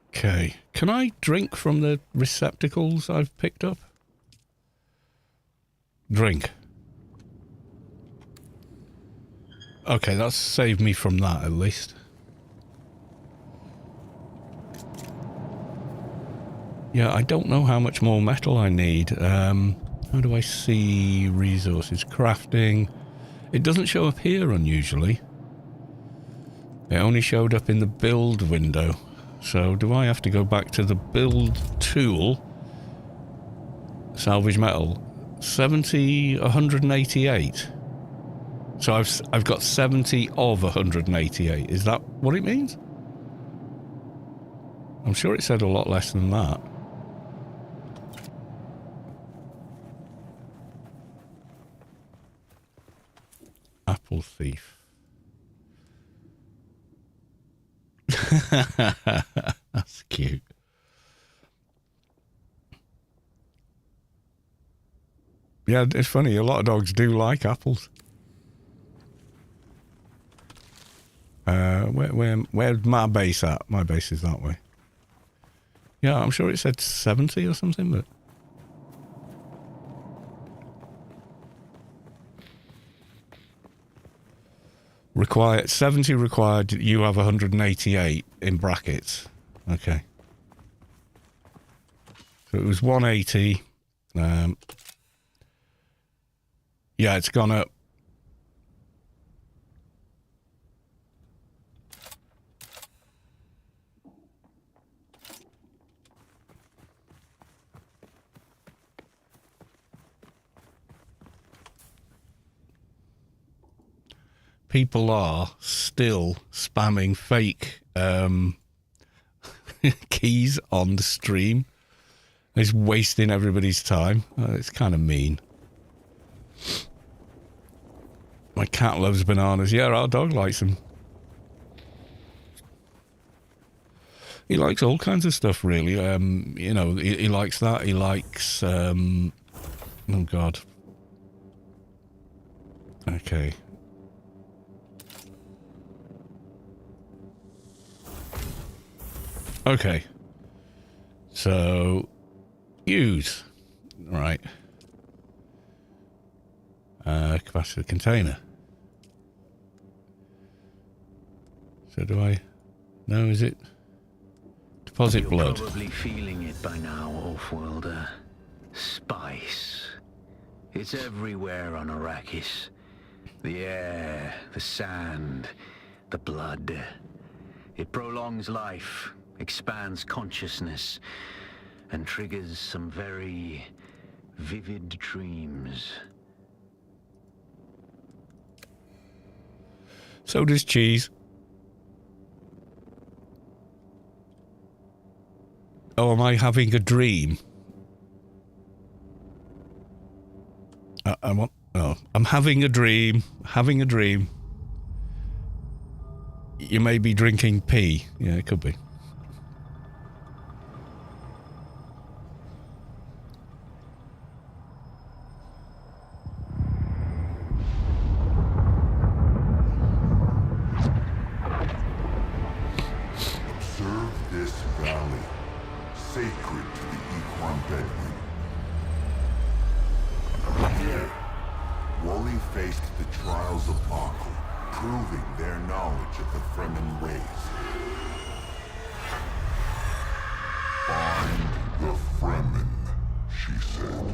Okay. Can I drink from the receptacles I've picked up? Drink. Okay, that's saved me from that at least. Yeah, I don't know how much more metal I need. How do I see resources? Crafting. It doesn't show up here unusually. It only showed up in the build window. So do I have to go back to the build tool? Salvage metal. 70, 188. So I've got 70 of 188. Is that what it means? I'm sure it said a lot less than that. Apple thief. That's cute. Yeah, it's funny. A lot of dogs do like apples. Where's my base at? My base is that way. Yeah, I'm sure it said 70 or something, but... Required 70 required, you have 188 in brackets. Okay. So it was 180. Yeah, it's gone up. People are still spamming fake keys on the stream. It's wasting everybody's time. It's kind of mean. My cat loves bananas. Yeah, our dog likes them. He likes all kinds of stuff, really. You know, he likes that. He likes... oh, God. Okay. Okay. So, use. Right. Capacity of the container. So do I... No, is it? Deposit You're blood. Probably feeling it by now, Off-Worlder. Spice. It's everywhere on Arrakis. The air, the sand, the blood. It prolongs life, expands consciousness, and triggers some very vivid dreams. So does cheese. Oh, am I having a dream? I'm having a dream. Having a dream. You may be drinking pee. Yeah, it could be. Observe this valley, sacred to the Equan Bedouin. Here, Wally faced the trials of Akhl, proving their knowledge of the Fremen ways. Find the Fremen, she said.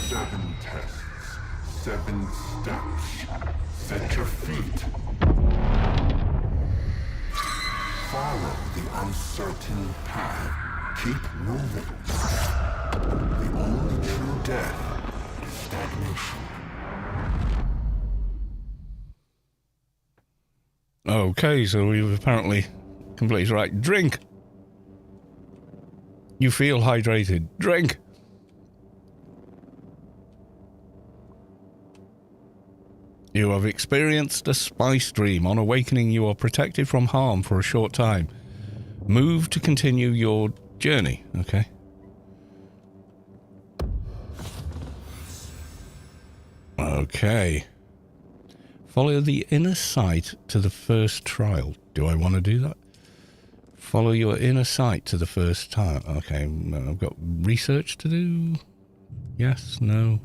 Seven tests, 7 steps. Set your feet. Follow the uncertain path. Keep moving. The only true death is stagnation. Okay, so we've apparently completed. Right, drink. You feel hydrated. Drink. You have experienced a spice dream. On awakening, you are protected from harm for a short time. Move to continue your journey. Okay. Okay. Follow the inner sight to the first trial. Do I want to do that? Follow your inner sight to the first trial. Okay, I've got research to do. Yes, no.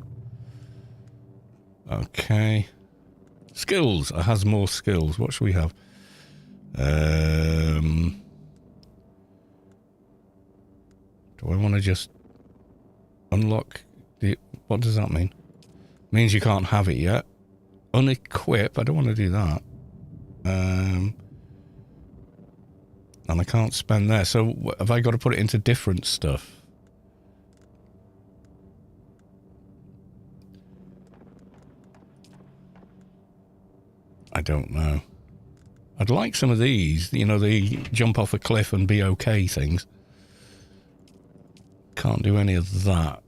Okay. Skills. It has more skills. What should we have? Do I want to just unlock the... What does that mean? Means you can't have it yet. Unequip. I don't want to do that. And I can't spend there. So have I got to put it into different stuff? I don't know. I'd like some of these, you know, the jump off a cliff and be okay things. Can't do any of that.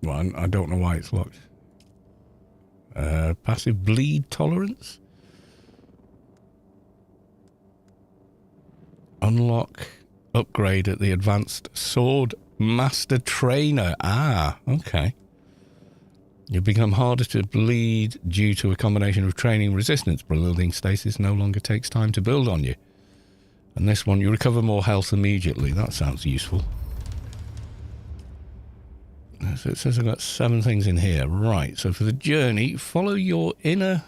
Well, I don't know why it's locked. Passive bleed tolerance. Unlock upgrade at the advanced sword master trainer. Ah, okay. You become harder to bleed due to a combination of training and resistance. Building stasis no longer takes time to build on you. And this one, you recover more health immediately. That sounds useful. So it says I've got 7 things in here. Right, so for the journey, follow your inner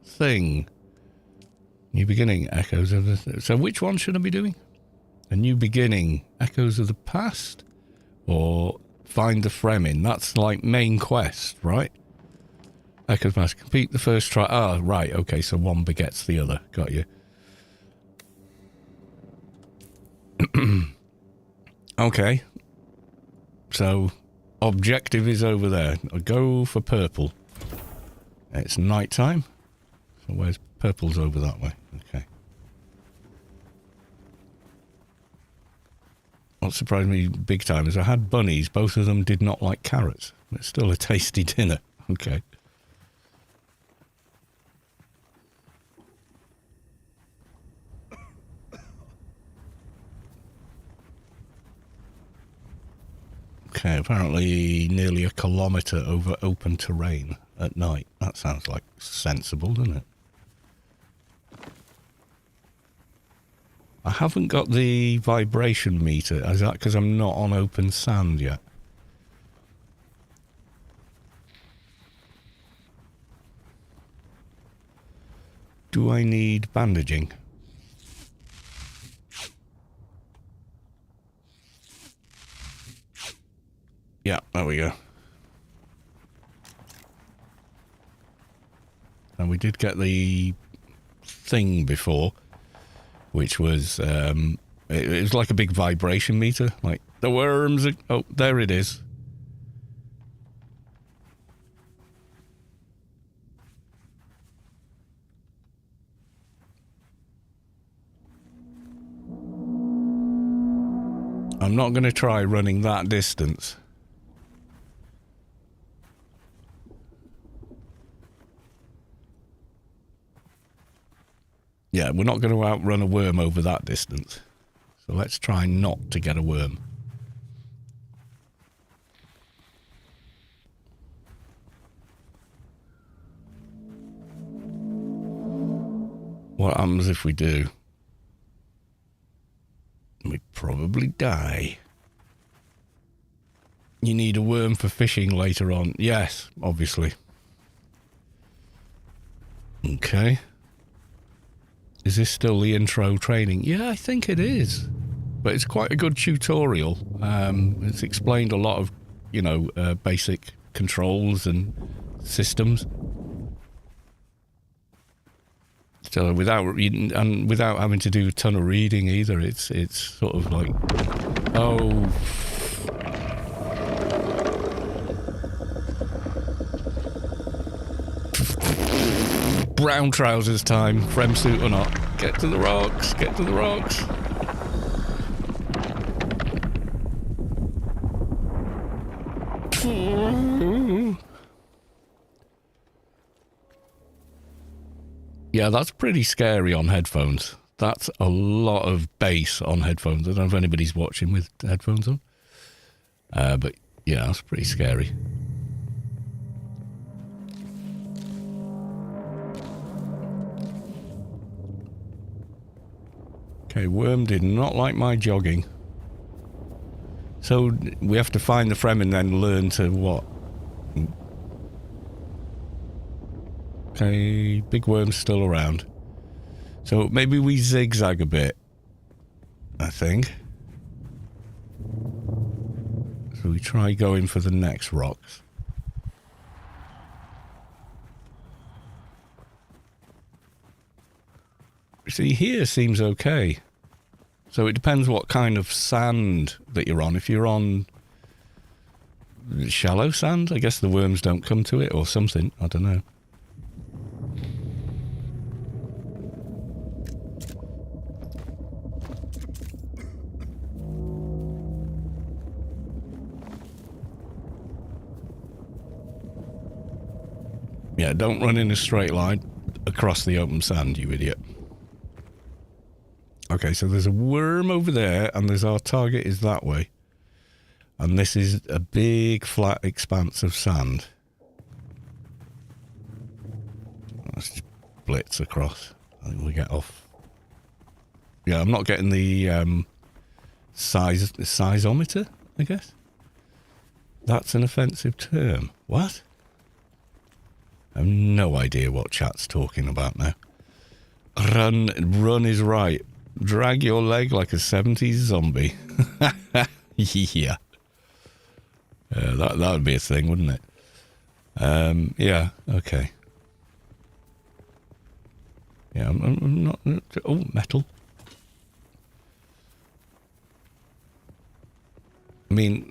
thing. New beginning, echoes of the... So which one should I be doing? A new beginning, echoes of the past? Or... Find the Fremen. That's like main quest, right? Echoes must complete the first try. Ah, right. Okay, so one begets the other. Got you. Okay. So, objective is over there. I'll go for purple. It's night time. So where's purple's over that way? Okay. What surprised me big time is I had bunnies. Both of them did not like carrots. It's still a tasty dinner. Okay. Okay, apparently nearly a kilometre over open terrain at night. That sounds like sensible, doesn't it? I haven't got the vibration meter. Is that because I'm not on open sand yet? Do I need bandaging? Yeah, there we go. And we did get the thing before, which was, it was like a big vibration meter. Like, the worms are... Oh, there it is. I'm not going to try running that distance. Yeah, we're not going to outrun a worm over that distance. So let's try not to get a worm. What happens if we do? We probably die. You need a worm for fishing later on. Yes, obviously. Okay. Is this still the intro training? Yeah, I think it is. But it's quite a good tutorial. It's explained a lot of, you know, basic controls and systems. So without having to do a ton of reading either, it's sort of like, oh, brown trousers time, frem suit or not. Get to the rocks, get to the rocks. Yeah, that's pretty scary on headphones. That's a lot of bass on headphones. I don't know if anybody's watching with headphones on. But yeah, that's pretty scary. Okay, worm did not like my jogging. So we have to find the Fremen and then learn to what? Okay, big worm's still around. So maybe we zigzag a bit, I think. So we try going for the next rocks. See, here seems okay. So it depends what kind of sand that you're on. If you're on shallow sand, I guess the worms don't come to it or something. I don't know. Yeah, don't run in a straight line across the open sand, you idiot. Okay, so there's a worm over there, and there's our target is that way. And this is a big, flat expanse of sand. Let's just blitz across. I think we get off. Yeah, I'm not getting the sizeometer, I guess. That's an offensive term. What? I have no idea what chat's talking about now. Run is right. Drag your leg like a 70s zombie. Yeah. That would be a thing, wouldn't it? Yeah, okay. Yeah, I'm not... Oh, metal. I mean,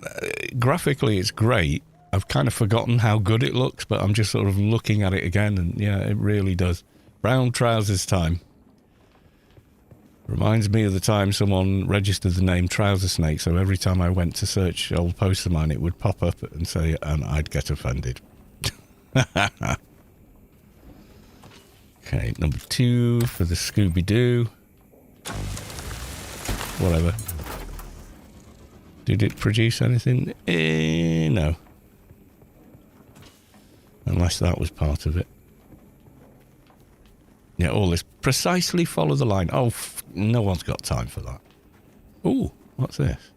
graphically it's great. I've kind of forgotten how good it looks, but I'm just sort of looking at it again, and yeah, it really does. Brown trousers time. Reminds me of the time someone registered the name Trouser Snake, so every time I went to search old posts of mine, it would pop up and say, and I'd get offended. Okay, number 2 for the Scooby-Doo. Whatever. Did it produce anything? No. Unless that was part of it. Yeah, all this. Precisely follow the line. Oh, no one's got time for that. Ooh, what's this?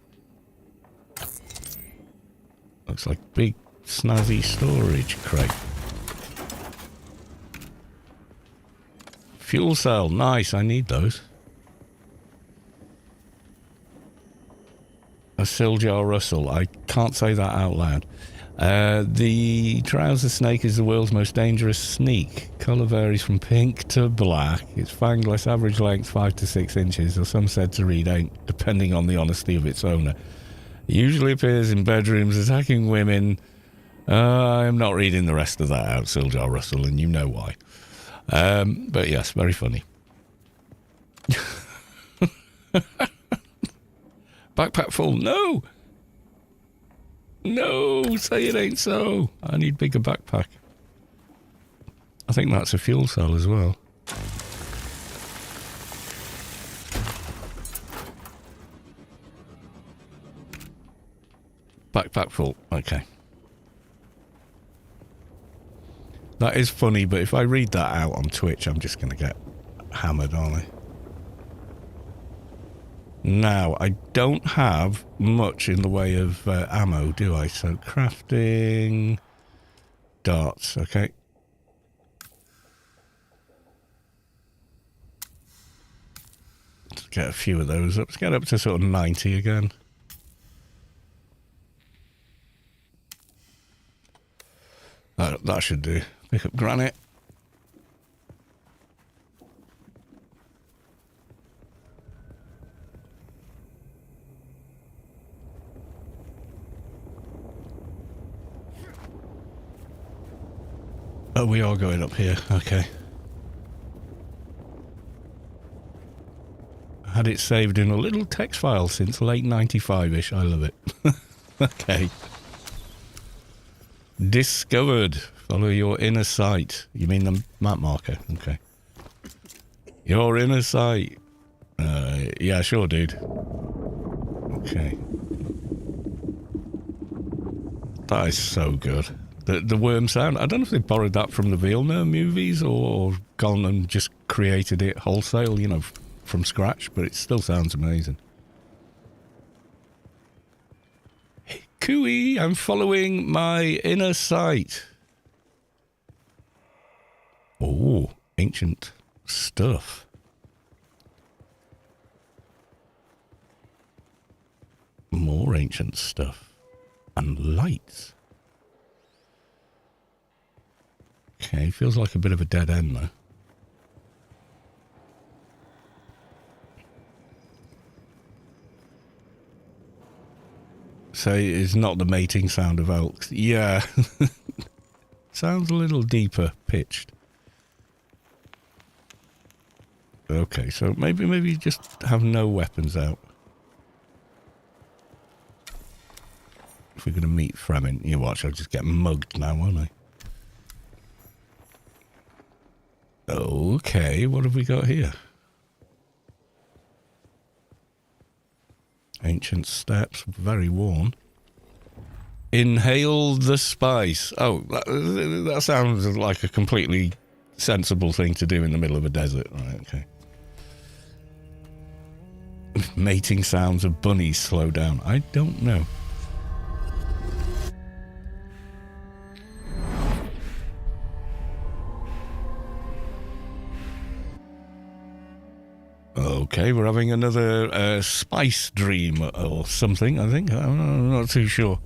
Looks like big, snazzy storage crate. Fuel cell. Nice, I need those. Siljar Russell. I can't say that out loud. The trouser snake is the world's most dangerous sneak. Colour varies from pink to black. It's fangless, average length 5 to 6 inches, or some said to read 8, depending on the honesty of its owner. It usually appears in bedrooms, attacking women. I'm not reading the rest of that out, Siljar Russell, and you know why. But yes, very funny. Backpack full. No! No, say it ain't so. I need bigger backpack. I think that's a fuel cell as well. Backpack full. Okay. That is funny, but if I read that out on Twitch, I'm just going to get hammered, aren't I? Now, I don't have much in the way of ammo, do I? So, crafting... darts, okay. Let's get a few of those up. Let's get up to sort of 90 again. That should do. Pick up granite. Oh, we are going up here. Okay. Had it saved in a little text file since late 95-ish. I love it. Okay. Discovered. Follow your inner sight. You mean the map marker? Okay. Your inner sight. Yeah, sure, dude. Okay. That is so good. The worm sound. I don't know if they borrowed that from the Villeneuve movies or gone and just created it wholesale, you know, from scratch, but it still sounds amazing. Hey, Cooey, I'm following my inner sight. Oh, ancient stuff. More ancient stuff. And lights. Okay, feels like a bit of a dead end though. Say it's not the mating sound of elks. Yeah. Sounds a little deeper pitched. Okay, so maybe just have no weapons out. If we're going to meet Fremen, you watch, I'll just get mugged now, won't I? Okay, what have we got here? Ancient steps, very worn. Inhale the spice. Oh, that sounds like a completely sensible thing to do in the middle of a desert. Right, okay. Mating sounds of bunnies slow down. I don't know. Okay, we're having another spice dream or something, I think. I'm not too sure.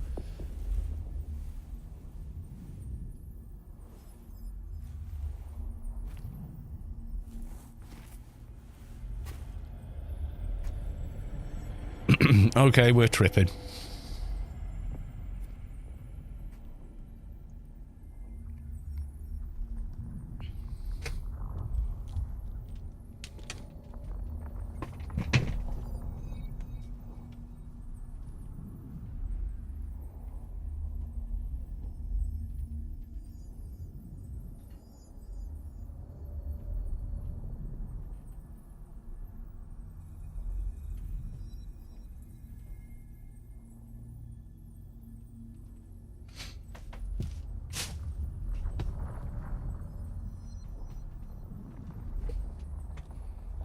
Okay, we're tripping.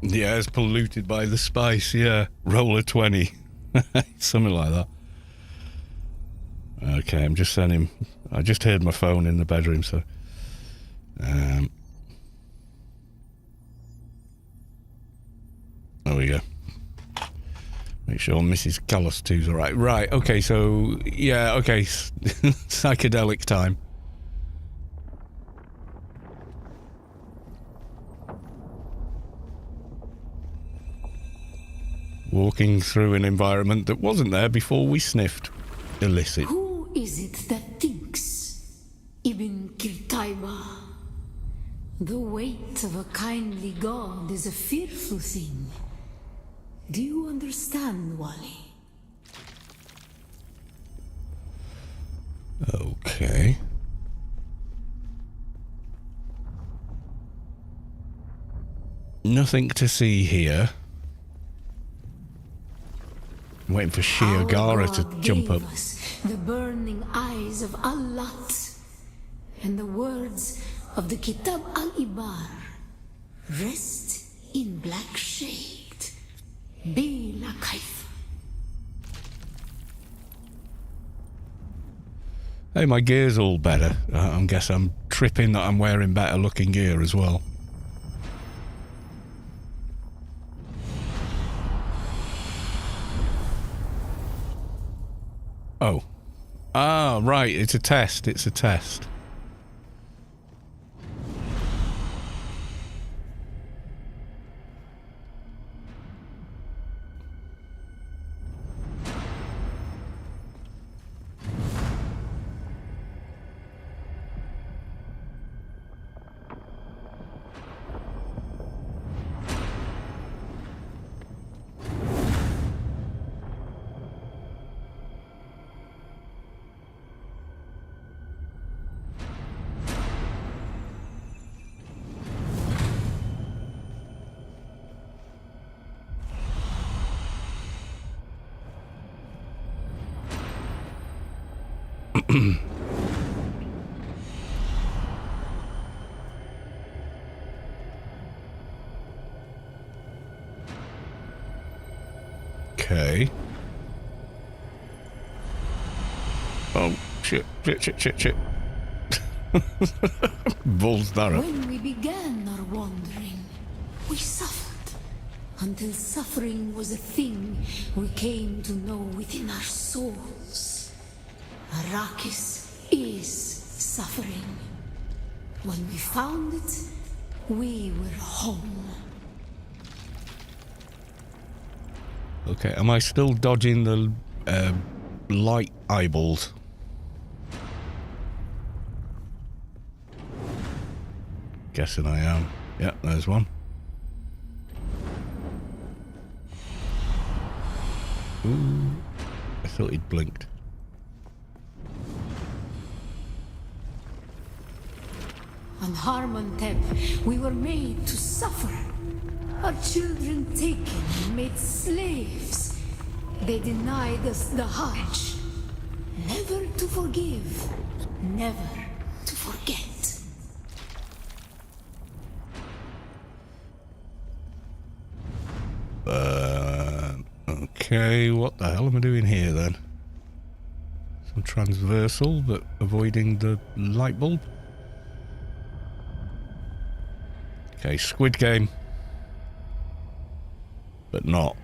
Yeah, it's polluted by the spice, yeah. Roll a 20. Something like that. Okay, I'm just sending... I just heard my phone in the bedroom, so... there we go. Make sure Mrs. Callis 2's alright. Right, okay, so... Yeah, okay. Psychedelic time. Walking through an environment that wasn't there before we sniffed illicit. Who is it that thinks? Ibn Kirtaiba. The weight of a kindly god is a fearful thing. Do you understand, Wally? Okay. Nothing to see here. I'm waiting for Shia Gara to jump up. The burning eyes of Allat and the words of the Kitab al-Ibar. Rest in black shade. Bila kaif. Hey, my gear's all better. I guess I'm tripping that I'm wearing better looking gear as well. Oh. Ah, right, it's a test, it's a test. Okay. Oh, shit. Bull's Dara. When we began our wandering, we suffered. Until suffering was a thing we came to know within our souls. Arrakis is suffering. When we found it, we were home. Okay, am I still dodging the light eyeballs? Guessing I am. Yeah, there's one. Ooh, I thought he'd blinked. On Harmontep, we were made to suffer. Our children taken and made slaves. They denied us the Hajj. Never to forgive, never to forget. Okay, what the hell am I doing here then? Some transversal, but avoiding the light bulb. Okay, Squid Game. But not.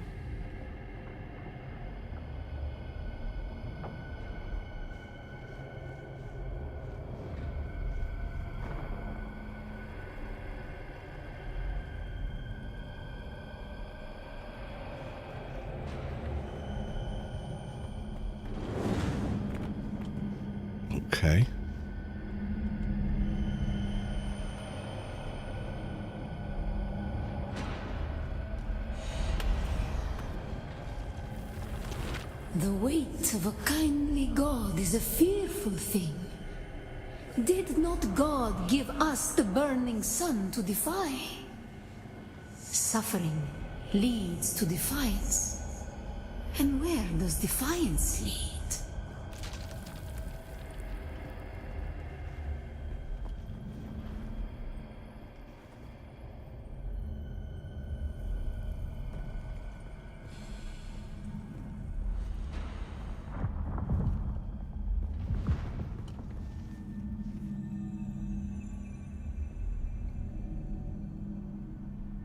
Okay. The weight of a kindly God is a fearful thing. Did not God give us the burning sun to defy? Suffering leads to defiance. And where does defiance lead?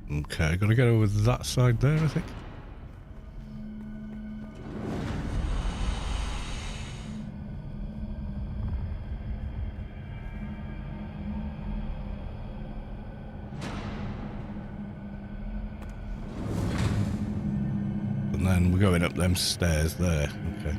Okay, gotta get over that side there, I think. And then we're going up them stairs there. Okay.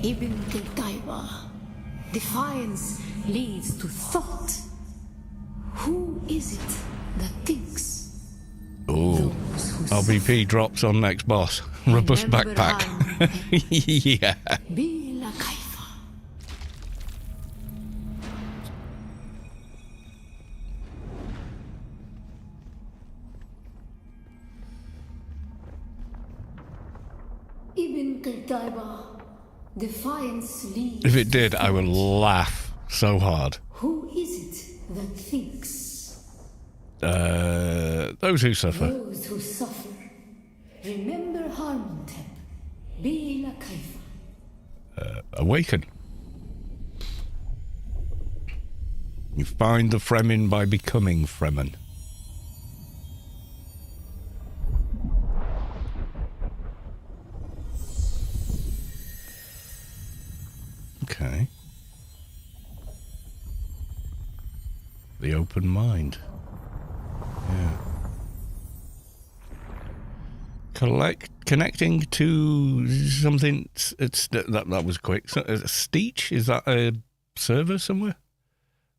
Ibn Qutayba. Defiance leads to thought. Who is it that thinks? Ooh. Those who RBP drops on next boss. Robust Remember backpack. Yeah. Bila Kaifa. Ibn Qutayba. Defiance leads. If it did, I would laugh so hard. Who is it that thinks? Those who suffer. Those who suffer. Remember Harmontep. Bila Kaifa. Awaken. You find the Fremen by becoming Fremen. Okay. The open mind. Yeah. Connecting to something. That was quick. So, Steech, is that a server somewhere?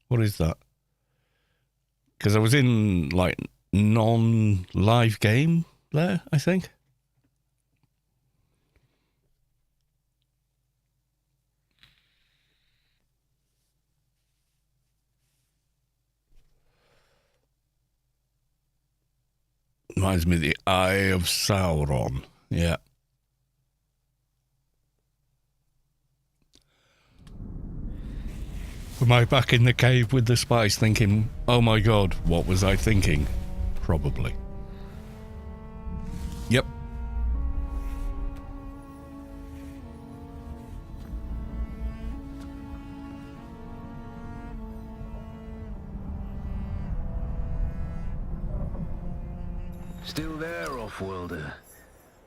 What is that? Because I was in like non-live game there, I think. Reminds me of the Eye of Sauron. Yeah. Am I back in the cave with the spice thinking, oh my god, what was I thinking? Probably. Yep. Still there, off-worlder.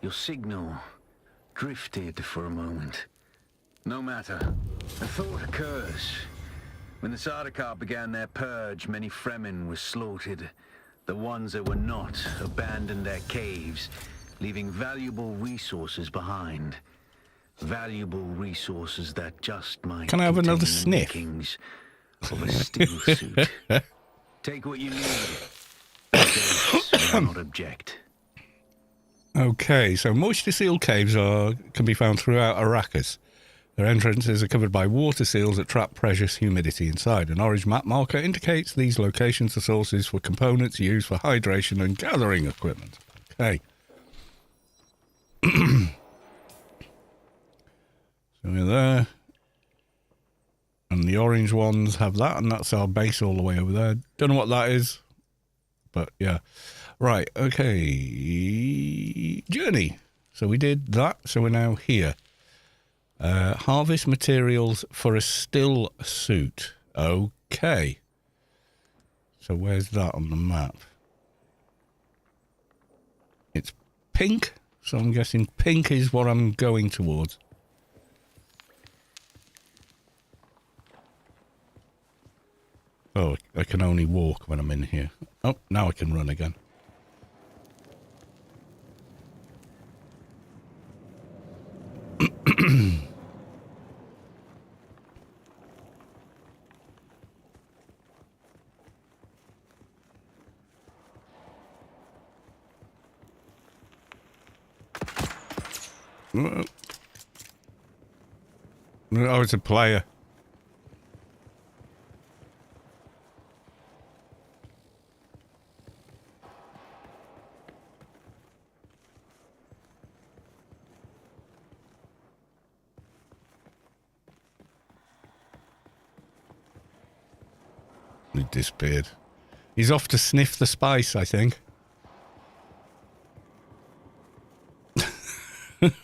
Your signal drifted for a moment. No matter. A thought occurs. When the Sardaukar began their purge, many Fremen were slaughtered. The ones that were not abandoned their caves, leaving valuable resources behind. Valuable resources that just might Can I have another contain the sniff? makings of a steel suit. Take what you need. I not object. Okay, so moisture seal caves can be found throughout Arrakis. Their entrances are covered by water seals that trap precious humidity inside. An orange map marker indicates these locations are sources for components used for hydration and gathering equipment. Okay. So we're there. And the orange ones have that, and that's our base all the way over there. Don't know what that is, but yeah. Right, okay. Journey. So we did that, so we're now here. Harvest materials for a still suit. Okay. So where's that on the map? It's pink, so I'm guessing pink is what I'm going towards. Oh, I can only walk when I'm in here. Oh, now I can run again. Oh, it's a player. He disappeared. He's off to sniff the spice, I think.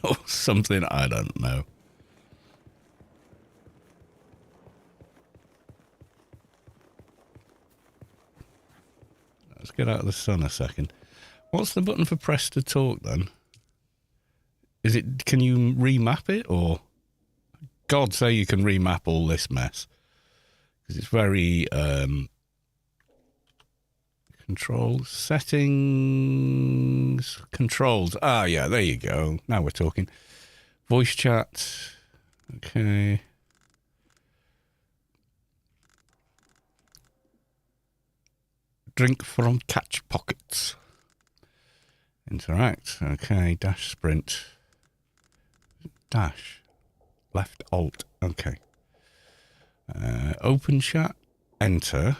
Or something, I don't know. Let's get out of the sun a second. What's the button for press to talk then? Is it, can you remap it, or God say you can remap all this mess? Because it's very control settings, controls. Ah, yeah, there you go. Now we're talking. Voice chat. Okay. Drink from catch pockets. Interact. Okay. Dash sprint. Dash. Left alt. Okay. Open chat. Enter.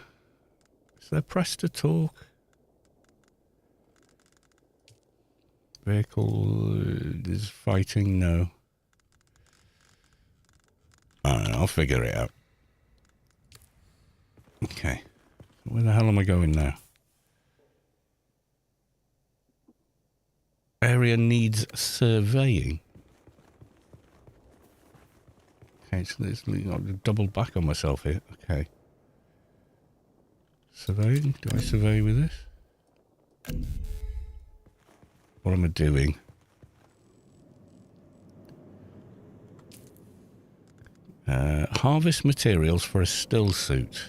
Is there press to talk? Vehicle is fighting. No. I don't know. I'll figure it out. Okay. Where the hell am I going now? Area needs surveying. Okay, so there's I've doubled back on myself here. Okay. Surveying? Do I survey with this? What am I doing? Harvest materials for a still suit.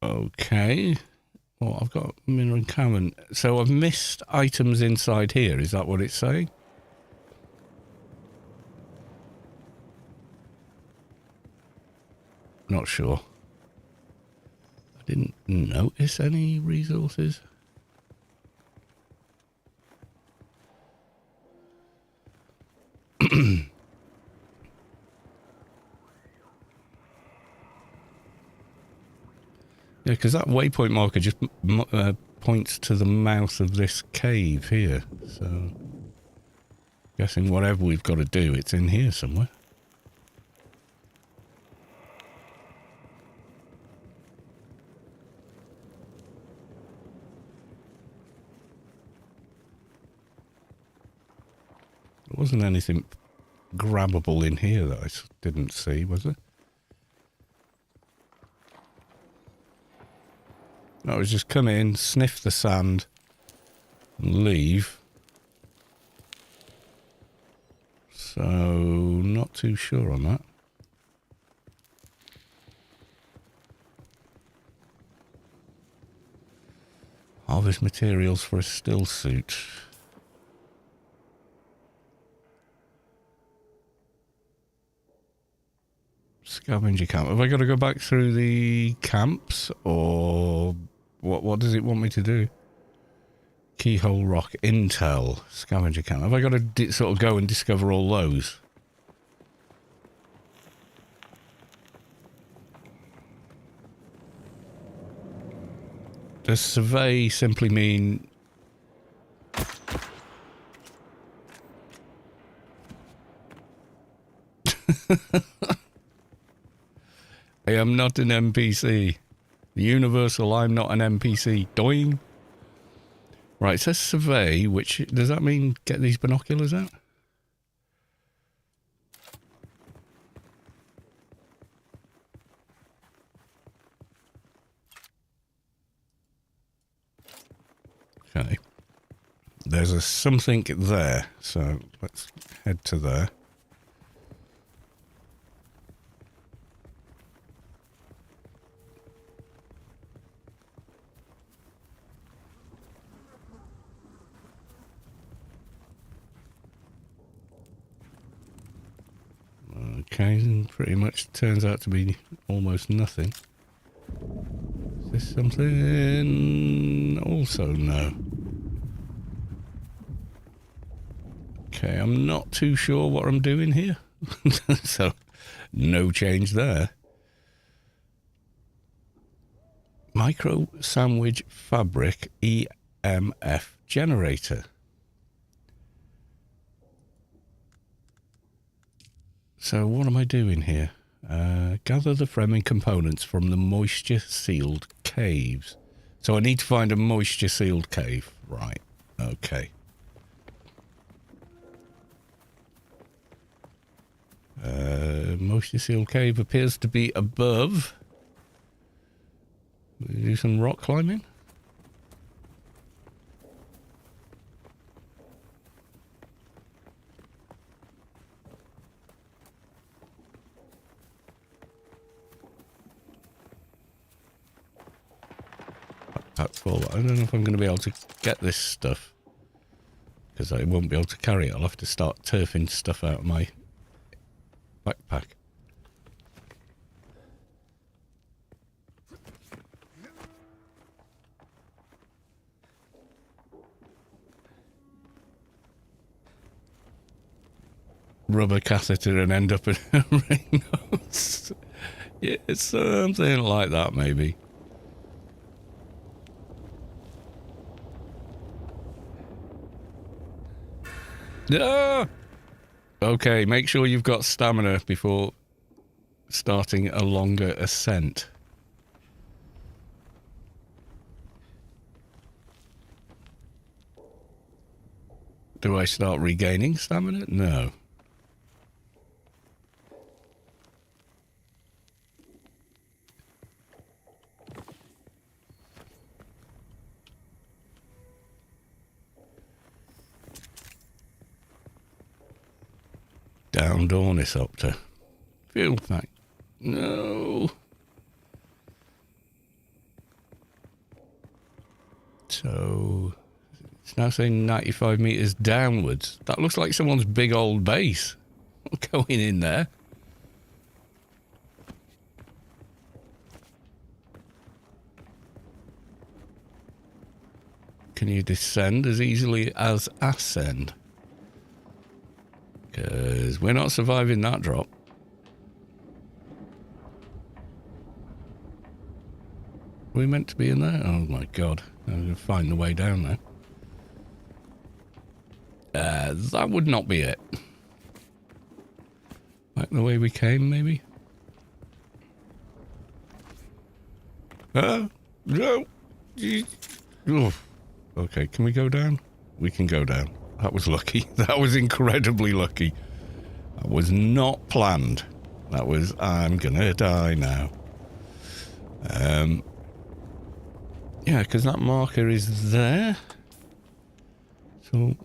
Okay. Well, I've got mineral and carbon. So I've missed items inside here. Is that what it's saying? Not sure. I didn't notice any resources. Yeah, because that waypoint marker just points to the mouth of this cave here. So, guessing whatever we've got to do, it's in here somewhere. There wasn't anything grabbable in here that I didn't see, was there? No, it was just come in, sniff the sand, and leave. So, not too sure on that. Harvest materials for a still suit. Scavenger camp. Have I got to go back through the camps, or what does it want me to do? Keyhole rock, intel, scavenger camp. Have I got to sort of go and discover all those? Does survey simply mean... I am not an NPC. The universal, I'm not an NPC. Doing. Right, it says survey, which, does that mean get these binoculars out? Okay. There's a something there, so let's head to there. Okay, pretty much turns out to be almost nothing. Is this something? Also no. Okay, I'm not too sure what I'm doing here. So, no change there. Micro sandwich fabric EMF generator. So what am I doing here? Gather the framing components from the moisture-sealed caves. So I need to find a moisture-sealed cave. Right. Okay. Moisture-sealed cave appears to be above. Do some rock climbing. backpack full. I don't know if I'm going to be able to get this stuff. Because I won't be able to carry it. I'll have to start turfing stuff out of my backpack. Rubber catheter and end up in a ring nose. Yeah, it's something like that, maybe. Ah! Okay, make sure you've got stamina before starting a longer ascent. Do I start regaining stamina? No. Down Dornisopter. Fuel pack. No. So it's now saying 95 meters downwards. That looks like someone's big old base going in there. Can you descend as easily as ascend? Because we're not surviving that drop. Are we meant to be in there? Oh my god. I'm going to find the way down there. That would not be it. Like the way we came, maybe? No. Oof. Okay, can we go down? We can go down. That was lucky. That was incredibly lucky. That was not planned. That was, I'm gonna die now. Yeah, because that marker is there. So...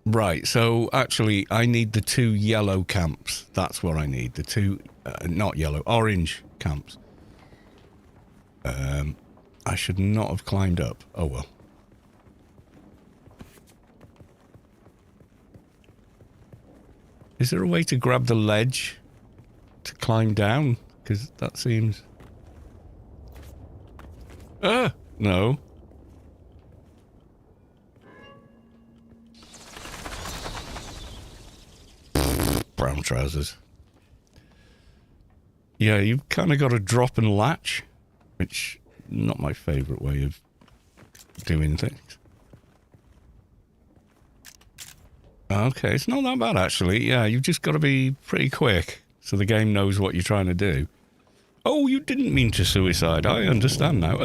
Right, so actually I need the 2 yellow camps. That's what I need. The 2, not yellow, orange camps. I should not have climbed up. Oh well. Is there a way to grab the ledge to climb down? Because that seems... no. Brown trousers. Yeah, you've kind of got to drop and latch, which not my favourite way of doing things. Okay, it's not that bad actually. Yeah, you've just got to be pretty quick so the game knows what you're trying to do. Oh, you didn't mean to suicide. I understand now.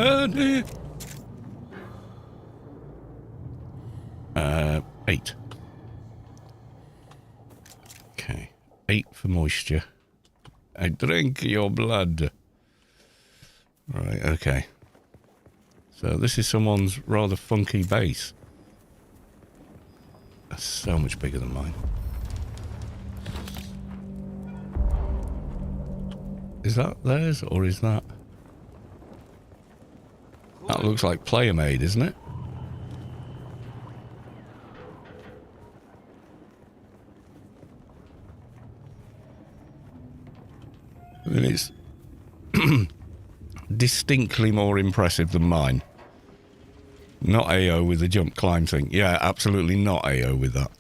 8. Okay, 8 for moisture. I drink your blood. Right, okay. So this is someone's rather funky base. That's so much bigger than mine. Is that theirs or is that... That looks like player made, isn't it? And it's distinctly more impressive than mine. Not AO with the jump climb thing. Yeah, absolutely not AO with that.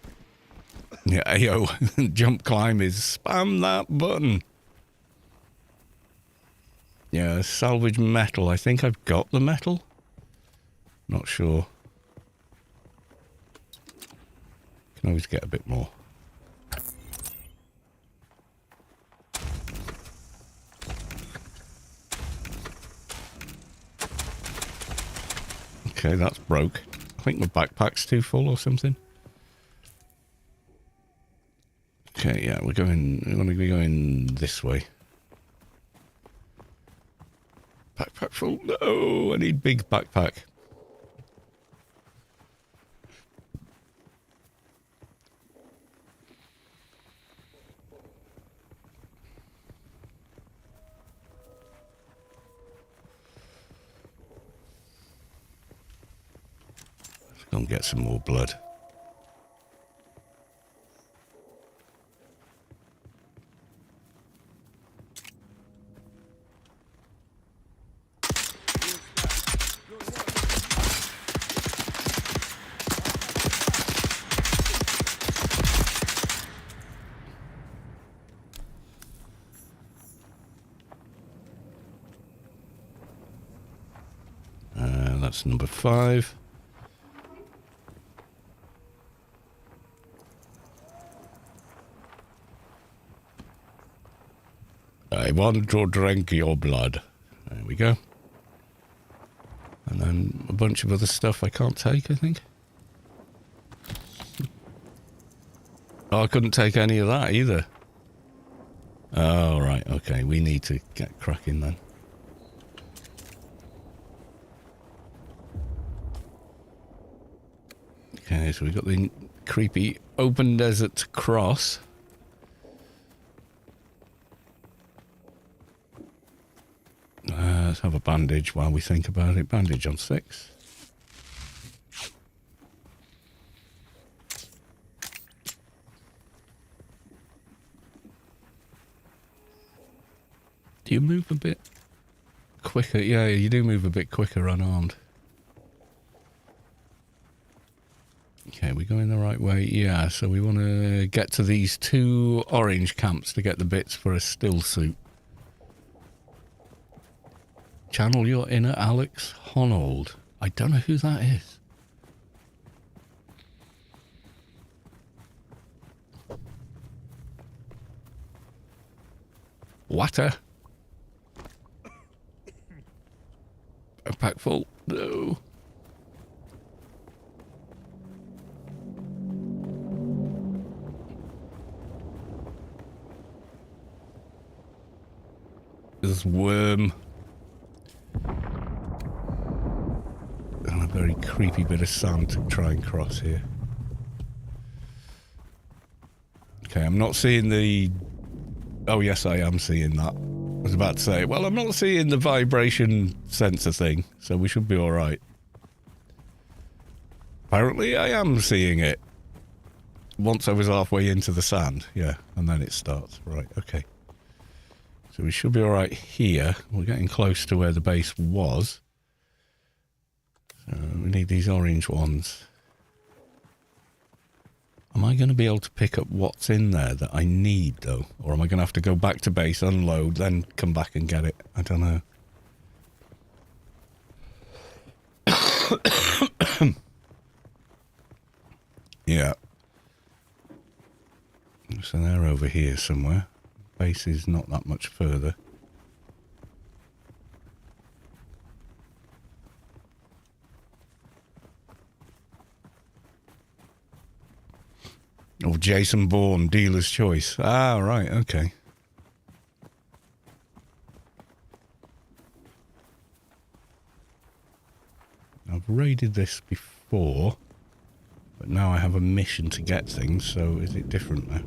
Yeah, AO jump climb is spam that button. Yeah, salvage metal. I think I've got the metal. Not sure. Can always get a bit more. Okay, that's broke. I think my backpack's too full or something. Okay, yeah, we're going to be going this way. Backpack full. No, I need big backpack. Go and get some more blood. That's number 5. I want to drink your blood. There we go. And then a bunch of other stuff I can't take, I think. Oh, I couldn't take any of that either. Oh, right. Okay, we need to get cracking then. Okay, so we've got the creepy open desert cross. Let's have a bandage while we think about it. Bandage on 6. Do you move a bit quicker? Yeah, you do move a bit quicker unarmed. Okay, we going the right way? Yeah, so we want to get to these 2 orange camps to get the bits for a still suit. Channel your inner Alex Honnold. I don't know who that is. Water. A pack full. No. This worm. And a very creepy bit of sand to try and cross here. Okay, I'm not seeing the... Oh, yes, I am seeing that. I was about to say, well, I'm not seeing the vibration sensor thing, so we should be all right. Apparently, I am seeing it. Once I was halfway into the sand, yeah, and then it starts. Right, okay. So we should be all right here. We're getting close to where the base was. So we need these orange ones. Am I going to be able to pick up what's in there that I need, though? Or am I going to have to go back to base, unload, then come back and get it? I don't know. Yeah. So they're over here somewhere. Base is not that much further. Oh, Jason Bourne, dealer's choice. Ah, right, okay. I've raided this before, but now I have a mission to get things, so is it different now?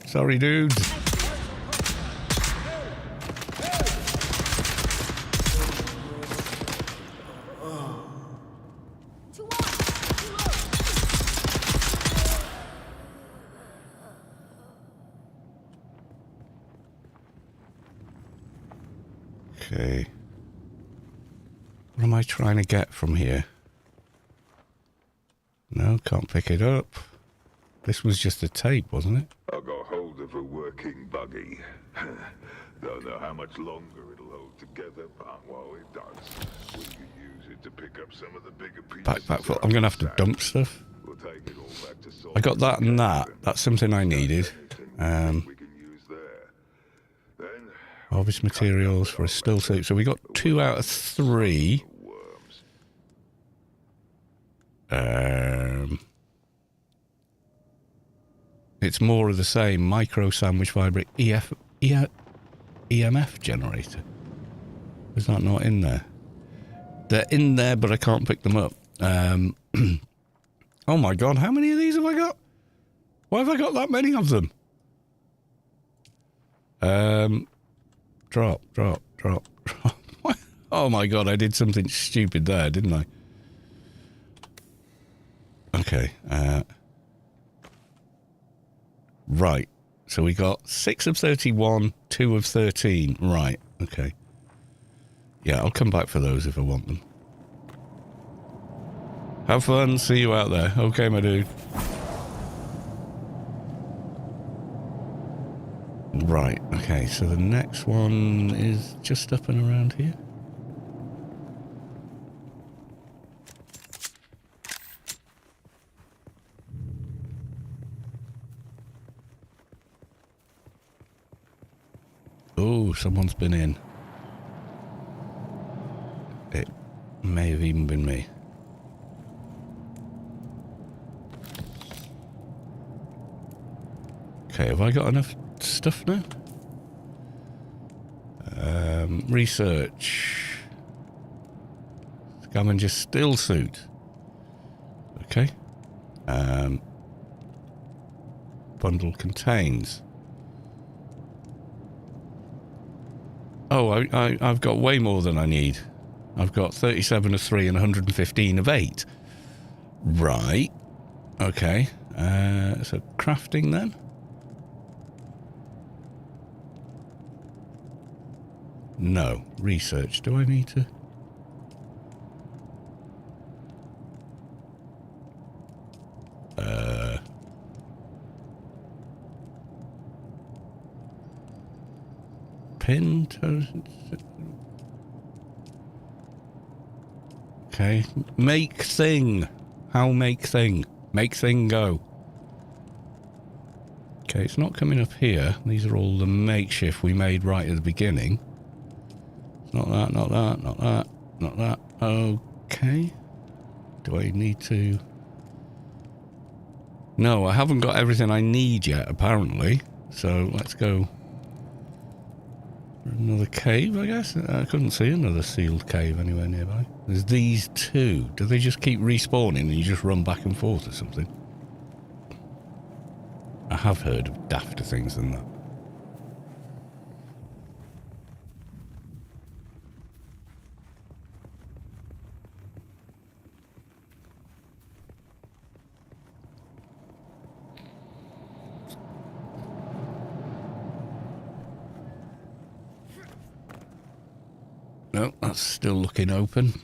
Sorry, dudes. Okay. What am I trying to get from here? No, can't pick it up. This was just a tape, wasn't it? I got hold of a working buggy. Don't know how much longer it'll hold together, but while it does, we can use it to pick up some of the bigger pieces. Backpack full. I'm going to have to dump stuff. We'll take it all back to I got that and that. That's something I needed. we can use there. Then Harvest materials for a still suit. So we got 2 out of 3. It's more of the same. Micro sandwich vibrate EMF generator. Is that not in there? They're in there, but I can't pick them up. Oh my god, how many of these have I got? Why have I got that many of them? drop. Oh my god, I did something stupid there, didn't I? Okay, right. So we got 6 of 31, 2 of 13. Right, okay. Yeah, I'll come back for those if I want them. Have fun, see you out there. Okay, my dude. Right, okay, so the next one is just up and around here. Oh, someone's been in. It may have even been me. Okay, have I got enough stuff now? Research. Scavenger still suit. Okay. Bundle contains. Oh, I've got way more than I need. I've got 37 of 3 and 115 of 8. Right. Okay. So crafting then? No. Research. Do I need to? Pin. Okay. Make thing. How make thing? Make thing go. Okay, it's not coming up here. These are all the makeshift we made right at the beginning. Not that, not that, not that, not that. Okay. Do I need to... No, I haven't got everything I need yet, apparently. So, let's go... Another cave, I guess? I couldn't see another sealed cave anywhere nearby. There's these two. Do they just keep respawning and you just run back and forth or something? I have heard of dafter things than that. No, that's still looking open.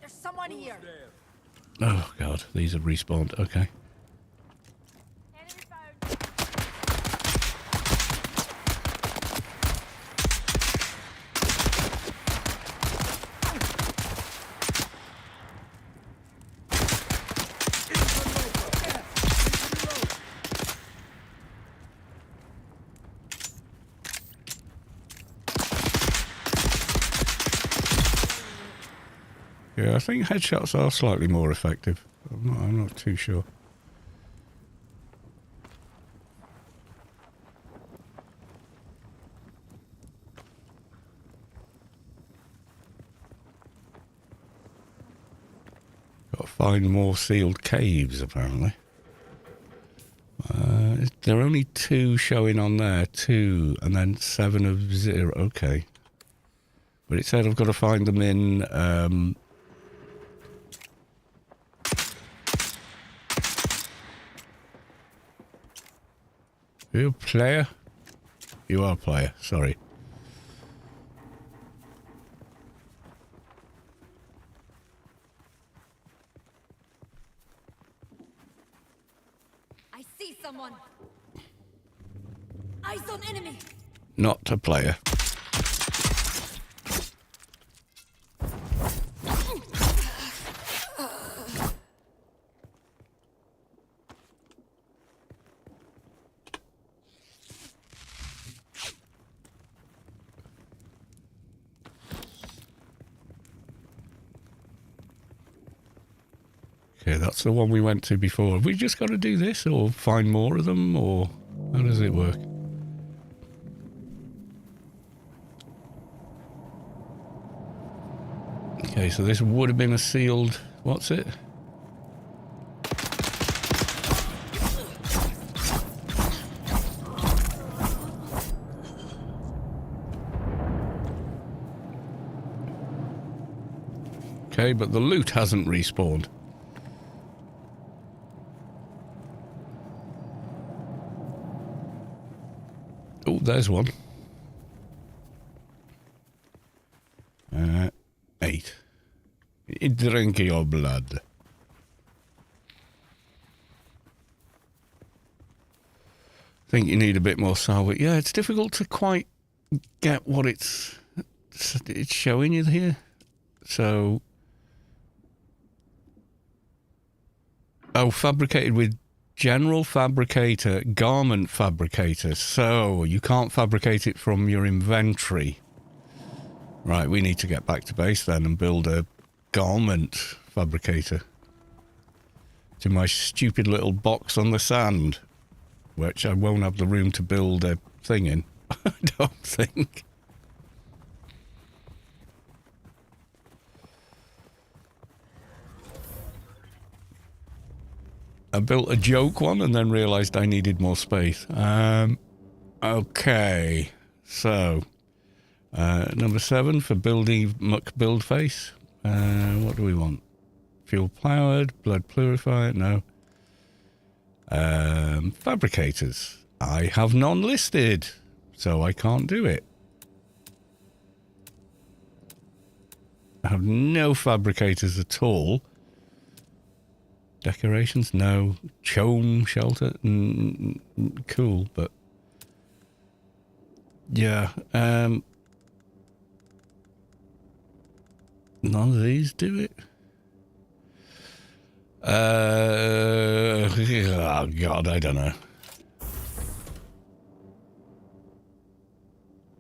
There's someone here. Oh god, these have respawned. Okay. Enemy found. Yeah, I think headshots are slightly more effective. I'm not too sure. Got to find more sealed caves, apparently. There are only 2 showing on there. 2, and then 7 of 0. Okay. But it said I've got to find them in... Are you a player? You are a player, sorry. I see someone. Eyes on enemy. Not a player. Okay, that's the one we went to before. Have we just got to do this or find more of them, or how does it work? Okay, so this would have been a sealed... What's it? Okay, but the loot hasn't respawned. Oh, there's one. 8. Drink your blood. Think you need a bit more salvage. Yeah, it's difficult to quite get what it's showing you here. So, fabricated with general fabricator, garment fabricator. So you can't fabricate it from your inventory. Right, we need to get back to base then and build a garment fabricator. To my stupid little box on the sand, which I won't have the room to build a thing in. I don't think. I built a joke one and then realised I needed more space. Okay, so number 7 for building muck build face. What do we want? Fuel powered, blood purifier, no. Fabricators. I have none listed, so I can't do it. I have no fabricators at all. Decorations, no. Chome shelter, cool, but yeah. None of these do it. Oh God, I don't know.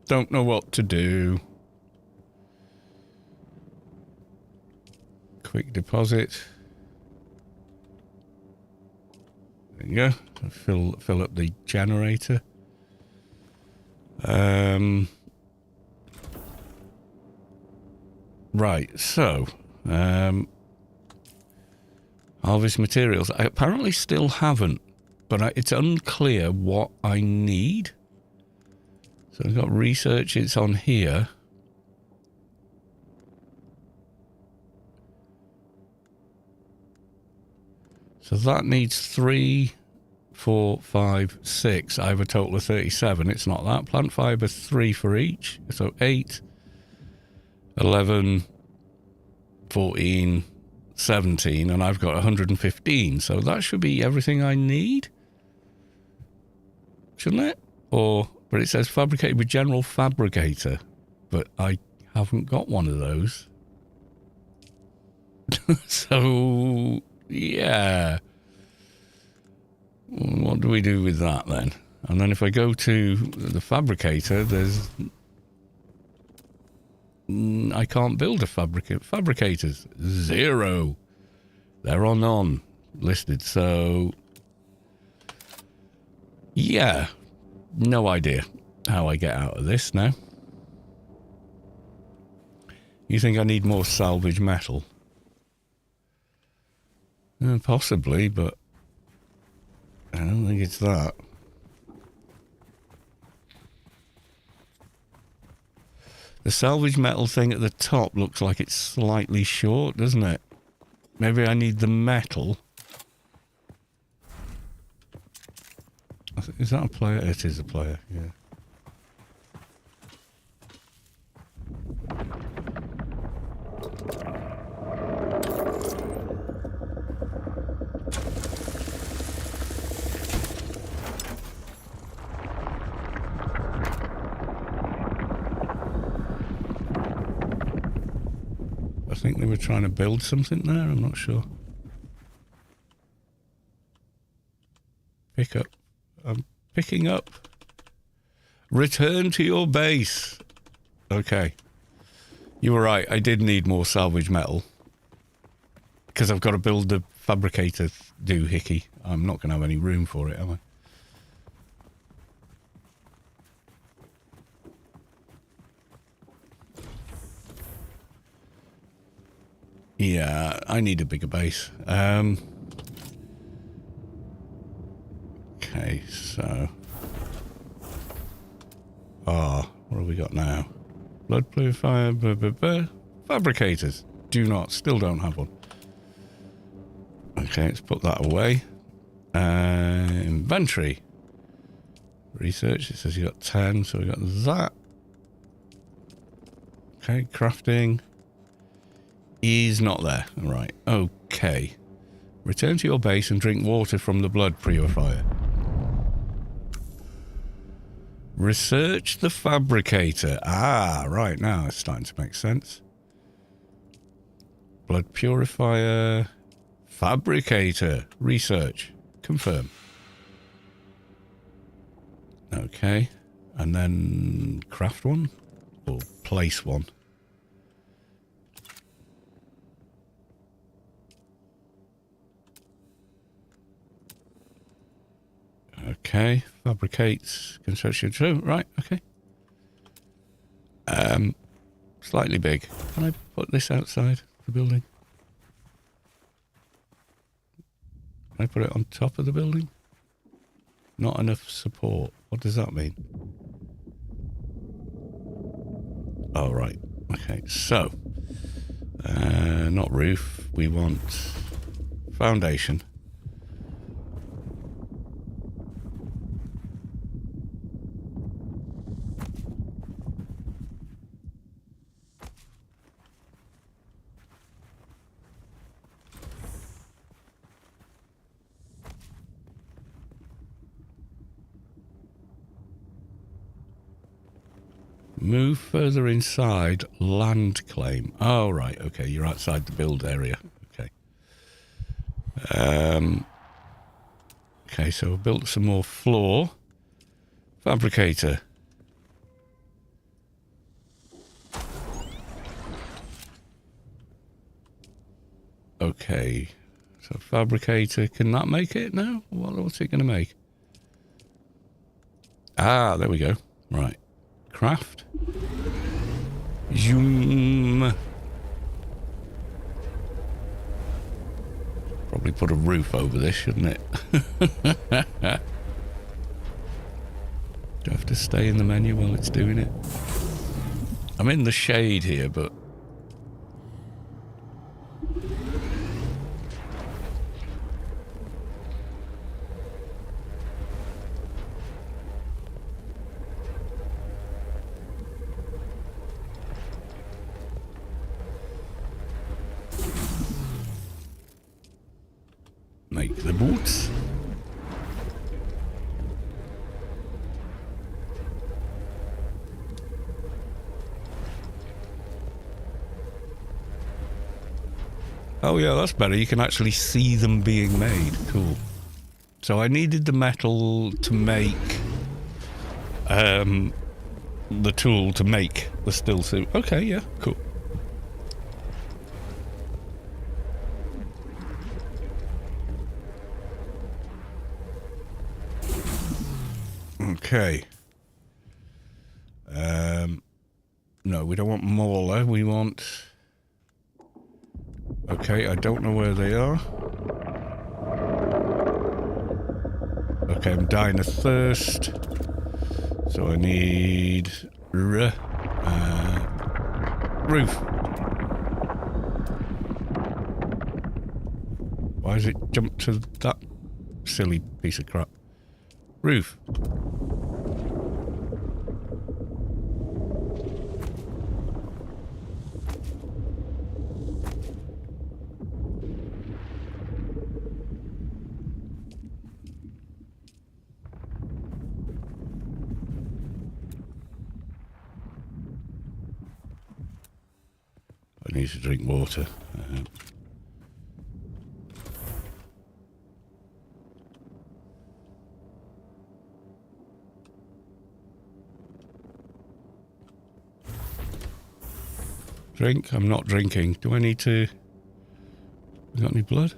Don't know what to do. Quick deposit. There you go. Fill up the generator. Right, so harvest materials. I apparently still haven't, but it's unclear what I need. So I've got research, it's on here. So that needs 3, 4, 5, 6. I have a total of 37. It's not that. Plant fiber, 3 for each. So 8, 11, 14, 17, and I've got 115. So that should be everything I need. Shouldn't it? But it says fabricated with general fabricator. But I haven't got one of those. So, yeah. What do we do with that then? And then if I go to the fabricator, I can't build a fabricators. 0. There are none listed. So, yeah. No idea how I get out of this now. You think I need more salvage metal? Possibly, but I don't think it's that. The salvage metal thing at the top looks like it's slightly short, doesn't it? Maybe I need the metal. Is that a player? It is a player, yeah. I think they were trying to build something there, I'm not sure. Pick up. I'm picking up. Return to your base. Okay. You were right, I did need more salvage metal. Because I've got to build the fabricator doohickey. I'm not going to have any room for it, am I? Yeah, I need a bigger base. Okay, so... what have we got now? Blood purifier, fabricators. do not. Still don't have one. Okay, let's put that away. Inventory. Research. It says you got 10, so we got that. Okay, crafting. Is not there. Right. Okay. Return to your base and drink water from the blood purifier. Research the fabricator. Ah, right. Now it's starting to make sense. Blood purifier. Fabricator. Research. Confirm. Okay. And then craft one. Or place one. Okay, fabricates construction. True, right? Okay. Slightly big. Can I put this outside the building? Can I put it on top of the building? Not enough support. What does that mean? Oh, right. Okay, so not roof. We want foundation. Move further inside land claim. Oh, right. Okay, you're outside the build area. Okay. Okay, so we built some more floor. Fabricator. Okay. So fabricator, can that make it now? What's it going to make? Ah, there we go. Right. Craft. Zoom. Probably put a roof over this, shouldn't it? Do I have to stay in the menu while it's doing it? I'm in the shade here, but... Make the boots. Oh yeah, that's better. You can actually see them being made. Cool. So I needed the metal to make the tool to make the still suit. Okay, yeah, cool. Okay. No, we don't want Mauler. We want... Okay, I don't know where they are. Okay, I'm dying of thirst. So I need... roof. Why has it jumped to that silly piece of crap? Roof. I need to drink water. Drink? I'm not drinking. Do I need to... You got any blood?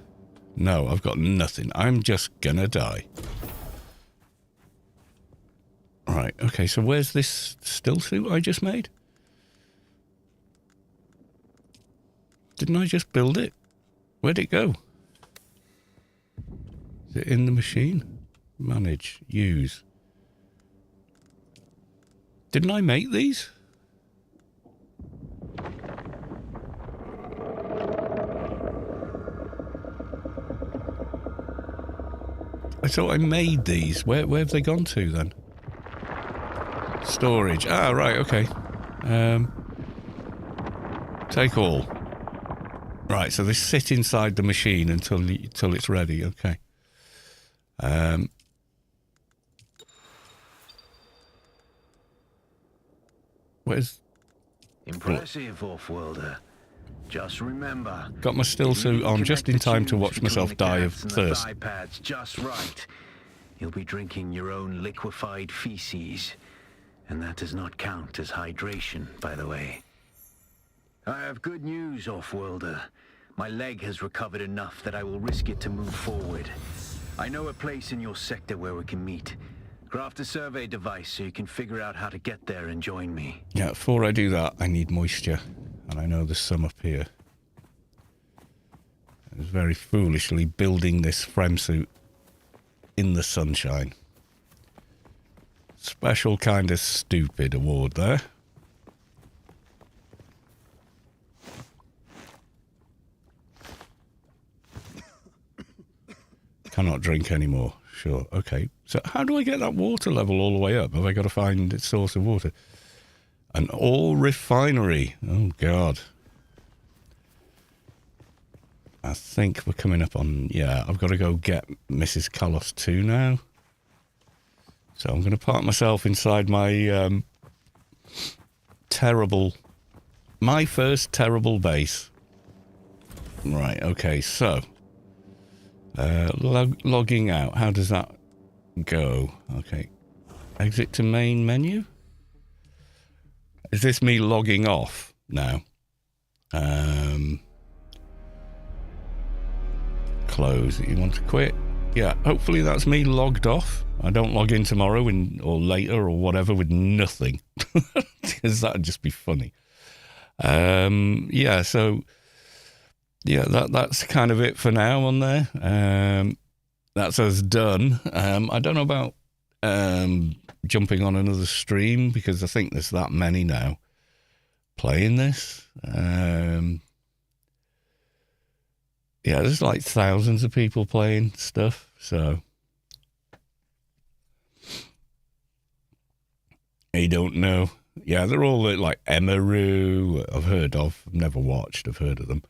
No, I've got nothing. I'm just gonna die. Right, okay, so where's this still suit I just made? Didn't I just build it? Where'd it go? Is it in the machine? Manage, use. Didn't I make these? I thought I made these. Where have they gone to then? Storage. Ah, right, okay. Take all. Right, so they sit inside the machine until it's ready. Okay. Where's... Impressive, off-worlder. Just remember... Got my still suit on just in time to watch myself die of thirst. Thigh pads just right. You'll be drinking your own liquefied feces. And that does not count as hydration, by the way. I have good news, off-worlder. My leg has recovered enough that I will risk it to move forward. I know a place in your sector where we can meet. Craft a survey device so you can figure out how to get there and join me. Yeah, before I do that, I need moisture. And I know there's some up here. I was very foolishly building this frame suit in the sunshine. Special kind of stupid award there. Cannot drink anymore. Sure, okay. So how do I get that water level all the way up? Have I got to find its source of water? An oil refinery. Oh, God. I think we're coming up on... Yeah, I've got to go get Mrs. Carlos too now. So I'm going to park myself inside my my first terrible base. Right, okay, so... logging out. How does that go? Okay. Exit to main menu? Is this me logging off now? Close. You want to quit? Yeah, hopefully that's me logged off. I don't log in tomorrow or later or whatever with nothing. Because that'd just be funny. Yeah, so... Yeah, that's kind of it for now on there. That's us done. I don't know about jumping on another stream because I think there's that many now playing this. Yeah, there's like thousands of people playing stuff, so I don't know. Yeah, they're all like Emaru. I've heard of, I've never watched. I've heard of them.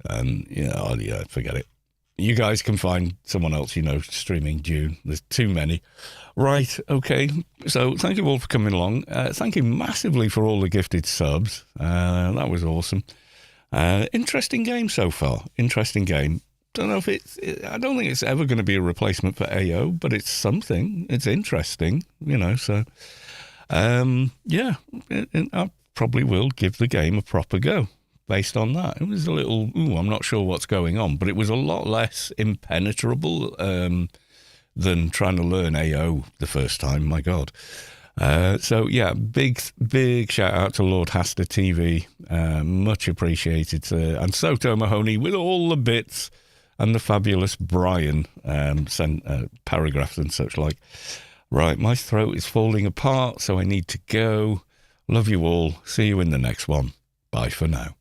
And, yeah, forget it. You guys can find someone else, streaming Dune. There's too many. Right, okay. So thank you all for coming along. Thank you massively for all the gifted subs. That was awesome. Interesting game so far. Interesting game. Don't know if I don't think it's ever going to be a replacement for AO, but it's something. It's interesting, so... yeah, I probably will give the game a proper go. Based on that, it was a little, I'm not sure what's going on, but it was a lot less impenetrable than trying to learn AO the first time, my God. So, yeah, big shout out to Lord Hasta TV. Much appreciated. And Soto Mahoney with all the bits and the fabulous Brian sent paragraphs and such like. Right, my throat is falling apart, so I need to go. Love you all. See you in the next one. Bye for now.